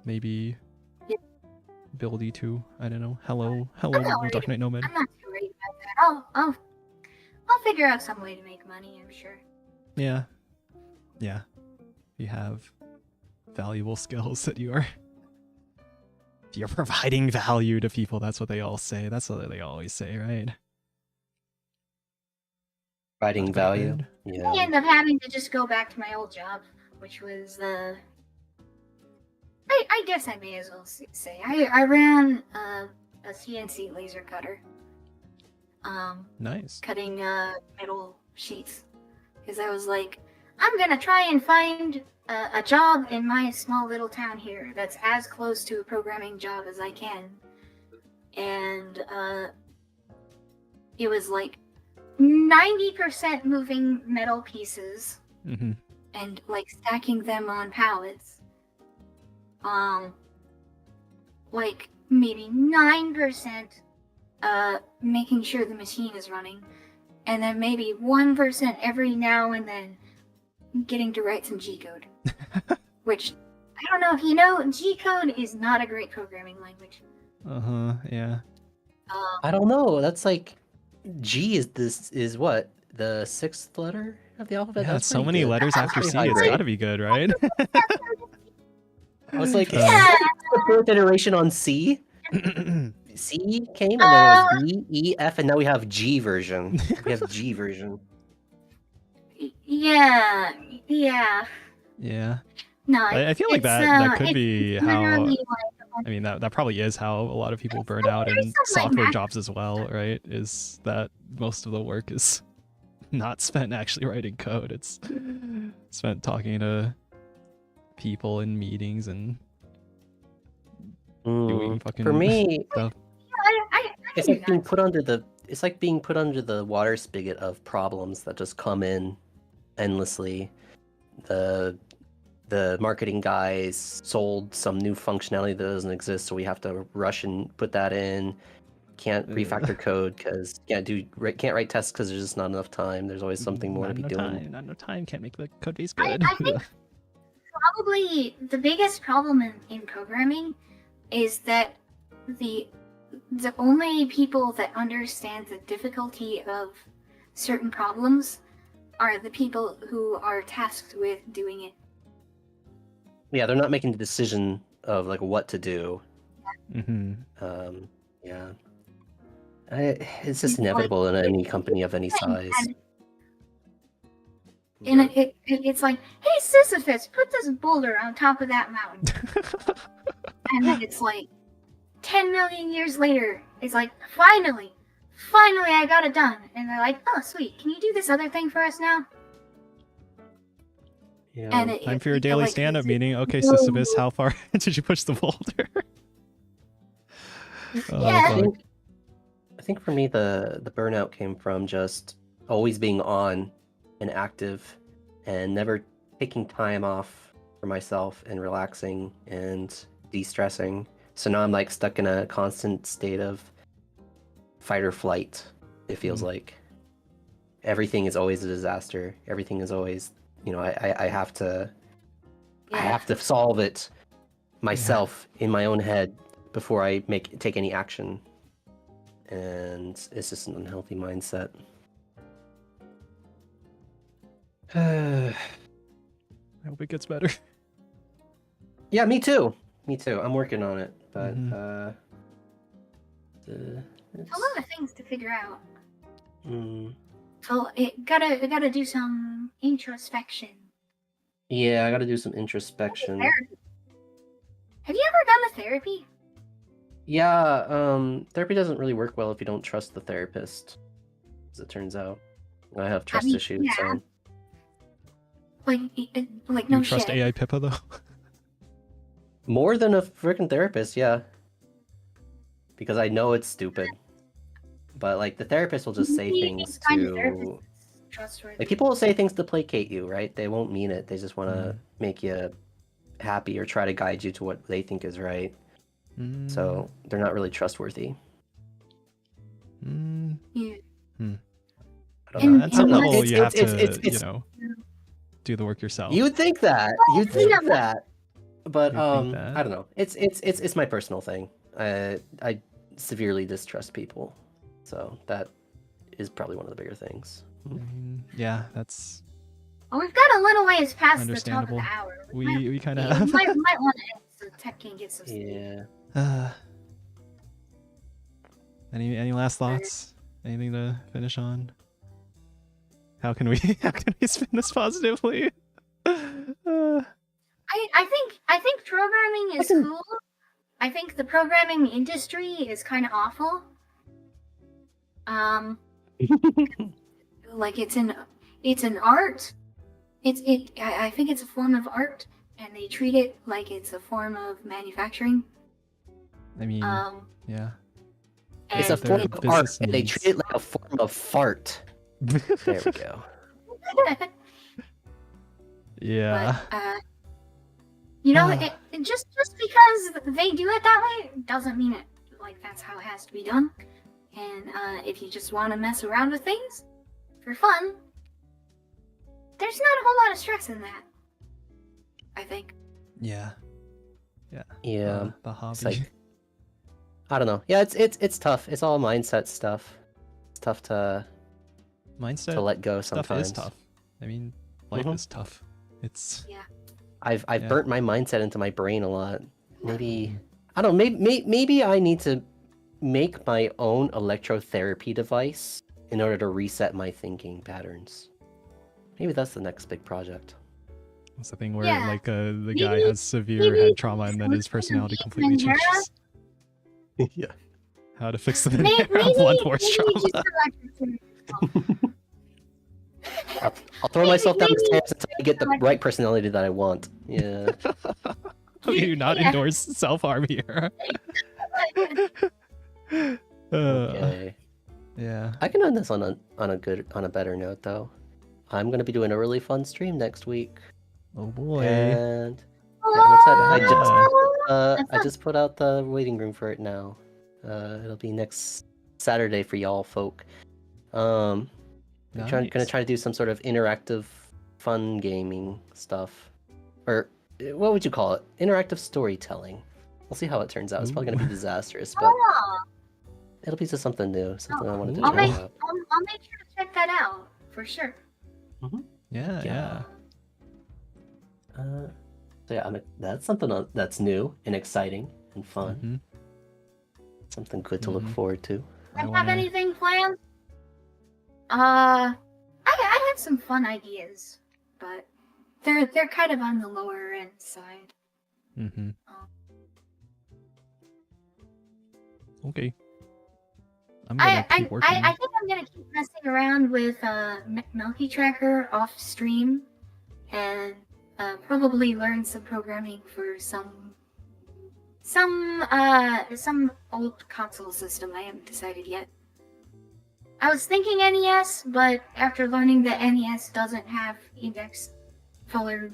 maybe ability to, I don't know. Hello, Dark Knight Nomad.
I'm not too worried about that. I'll figure out some way to make money, I'm sure.
Yeah. You have valuable skills that you're providing value to people. That's what they all say. That's what they always say, right?
Providing value. Yeah.
I end up having to just go back to my old job, which was I guess I may as well say I ran a CNC laser cutter.
Nice.
Cutting metal sheets, because I was like, I'm gonna try and find a job in my small little town here that's as close to a programming job as I can. And it was like 90% moving metal pieces and like stacking them on pallets. Like maybe 9% making sure the machine is running, and then maybe 1% every now and then getting to write some G-code. Which, I don't know if you know, G-code is not a great programming language.
Yeah.
I don't know. That's like, G is what? The 6th letter have the alphabet.
Yeah,
That's
so many
good.
letters after
Pretty
C.
high
It's
grade.
got to be good, right?
I was like,
Yeah.
the fourth iteration on C. C came, and then it was D, E, F, and now we have G version. We have G version.
Yeah.
Yeah.
No,
I feel like that could be how. I mean, that probably is how a lot of people burn out in software jobs as well, right? Is that most of the work is not spent actually writing code. It's spent talking to people in meetings and doing fucking
For me,
stuff.
it's like being put under the water spigot of problems that just come in endlessly. The marketing guys sold some new functionality that doesn't exist, so we have to rush and put that in. Can't refactor code because can't write tests because there's just not enough time. There's always something more to be doing.
Not enough time. Can't make the code base good.
I think probably the biggest problem in programming is that the only people that understand the difficulty of certain problems are the people who are tasked with doing it.
Yeah, they're not making the decision of like what to do.
Mm-hmm.
Yeah. It's just inevitable in any company of any size.
And it's like, hey Sisyphus, put this boulder on top of that mountain. And then it's like 10 million years later, it's like, finally I got it done. And they're like, oh sweet, can you do this other thing for us now?
Yeah.
And
Time for your daily stand-up meeting. Okay, Sisyphus, how far did you push the boulder?
Yeah.
I think for me the burnout came from just always being on and active and never taking time off for myself and relaxing and de-stressing. So now I'm like stuck in a constant state of fight or flight. It feels like everything is always a disaster. Everything is always, I have to solve it myself in my own head before I take any action. And it's just an unhealthy mindset.
I hope it gets better.
Yeah, me too. I'm working on it, but
it's a lot of things to figure out.
Mm.
So it gotta do some introspection.
Yeah, I gotta do some introspection.
Have you ever done the therapy?
Yeah, therapy doesn't really work well if you don't trust the therapist, as it turns out. I have trust issues, so...
Like no
you trust
shit.
AI Pippa though?
More than a freaking therapist, yeah. Because I know it's stupid. But like the therapist will just say things to... Like people will say things to placate you, right? They won't mean it. They just want to make you happy or try to guide you to what they think is right. So they're not really trustworthy.
Yeah.
I don't know. At some level, you have to, do the work yourself.
You'd think that. But I don't know. It's my personal thing. I severely distrust people, so that is probably one of the bigger things.
Yeah, that's.
Well, we've got a little ways past the top of
understandable.
the hour.
We kind of
might want to end so Tech can get some sleep.
Yeah.
Any last thoughts? Anything to finish on? How can we spin this positively?
I think programming is cool. I think the programming industry is kind of awful. Like it's an art. I think it's a form of art, and they treat it like it's a form of manufacturing.
I mean, yeah.
It's a form of art, and they treat it like a form of fart. There we go.
Yeah.
But, just because they do it that way doesn't mean it like that's how it has to be done. And if you just want to mess around with things for fun, there's not a whole lot of stress in that, I think.
Yeah.
Yeah.
The hobby.
It's like, I don't know. Yeah, it's tough. It's all mindset stuff. It's tough to let go sometimes.
Stuff is tough. I mean, life is tough. It's
I've burnt my mindset into my brain a lot. Maybe I don't know, maybe I need to make my own electrotherapy device in order to reset my thinking patterns. Maybe that's the next big project.
It's the thing where like the guy has severe head trauma and then his personality completely changes.
Yeah.
How to fix the blunt force trauma.
I'll throw myself down the stairs until I get the right personality that I want. Yeah.
How do you not endorse self-harm here?
Okay.
Yeah.
I can end this on a better note though. I'm gonna be doing a really fun stream next week.
Oh boy.
And yeah, I'm excited. I just put out the waiting room for it now. It'll be next Saturday for y'all folk. I'm gonna try to do some sort of interactive, fun gaming stuff, or what would you call it? Interactive storytelling. We'll see how it turns out. It's probably gonna be disastrous, but it'll be just something new, something I want to do.
I'll make sure to check that out for sure.
Yeah.
So yeah, that's something that's new and exciting and fun. Something good to look forward to.
I have anything planned? I had some fun ideas, but they're kind of on the lower end side.
Okay. I'm gonna keep working.
I think I'm gonna keep messing around with Melky Tracker off stream, and probably learn some programming for some old console system. I haven't decided yet. I was thinking NES, but after learning that NES doesn't have index color,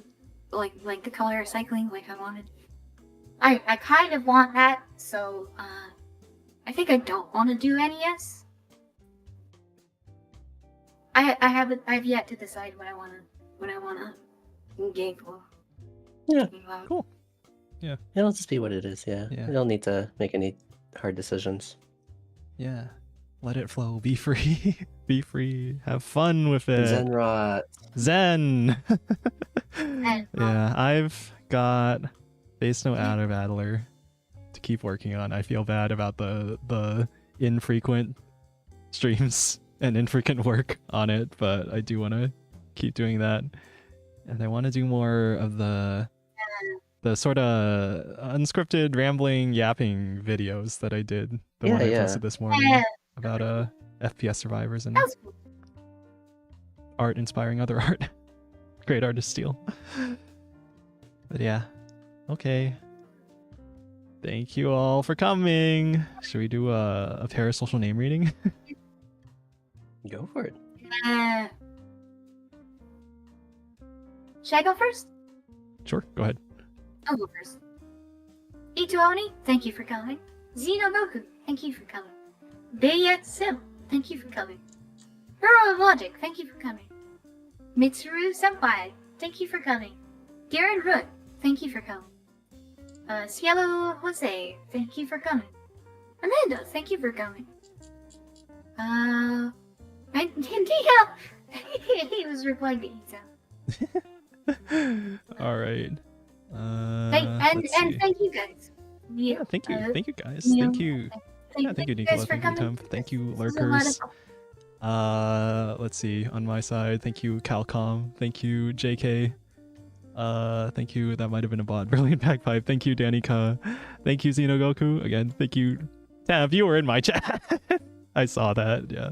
like the color recycling like I wanted, I kind of want that. So I think I don't want to do NES. I've yet to decide what I wanna game for.
Yeah.
Cool. Yeah.
It'll just be what it is. Yeah. You don't need to make any hard decisions.
Yeah. Let it flow. Be free. Be free. Have fun with it.
Zen rot.
Zen. Yeah. I've got Face No Outer Battler to keep working on. I feel bad about the infrequent streams and infrequent work on it, but I do want to keep doing that. And I want to do more of the sort of unscripted rambling yapping videos that I did. The one I posted this morning about FPS survivors and art inspiring other art. Great artist steal. But yeah. Okay. Thank you all for coming. Should we do a parasocial name reading?
Go for it.
Should I go first?
Sure, go ahead.
I'll go first. Ituoni, thank you for coming. Xenogoku, thank you for coming. Bayet Sim, thank you for coming. Hero of Logic, thank you for coming. Mitsuru Senpai, thank you for coming. Garen Root, thank you for coming. Cielo Jose, thank you for coming. Amanda, thank you for coming. He was replying to Ita.
All right.
Thank you guys.
Yeah, thank you. Thank you guys. Thank you. Thank you, Nicola. Thank you, Tom. Thank you, lurkers. Let's see. On my side, thank you, Calcom. Thank you, JK. Thank you. That might have been a bot. Brilliant Bagpipe. Thank you, Danica. Thank you, Xenogoku. Again, thank you. Tab, you were in my chat. I saw that. Yeah.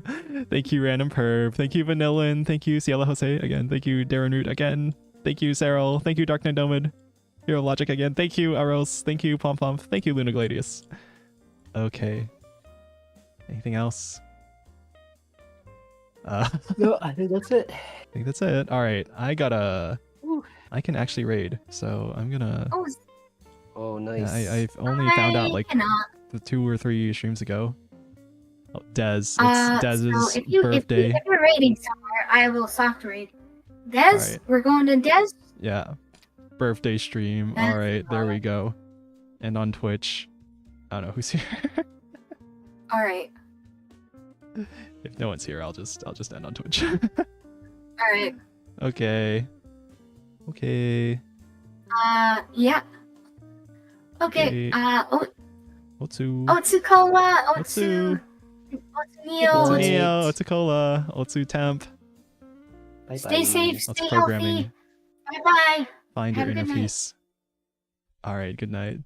Thank you, Random Perv. Thank you, Vanillin. Thank you, Ciela Jose. Again, thank you, Darren Root. Again, thank you, Cyril. Thank you, Dark Knight Domid. Hero Logic again. Thank you, Aros. Thank you, Pom Pom. Thank you, Luna Gladius. Okay. Anything else?
No, I think that's it.
I think that's it. All right. I can actually raid, so I'm gonna.
Oh, nice.
Yeah, I've only found out like the 2 or 3 streams ago. Oh, Dez. It's Dez's birthday.
If you're raiding somewhere, I will soft raid. Dez, right. We're going to Dez.
Yeah. Birthday stream. All right, there we go. And on Twitch. I don't know who's here.
All right.
If no one's here, I'll just end on Twitch.
All right.
Okay. Okay.
Yeah. Okay.
Otsu.
Otsukola.
Otsu.
Neo.
Neo. Otsukola. Otsu temp.
Bye-bye.
Stay safe.
Lots
Stay
of programming.
healthy. Bye bye.
Find
Have
your
a
inner
good night.
peace. All right. Good night.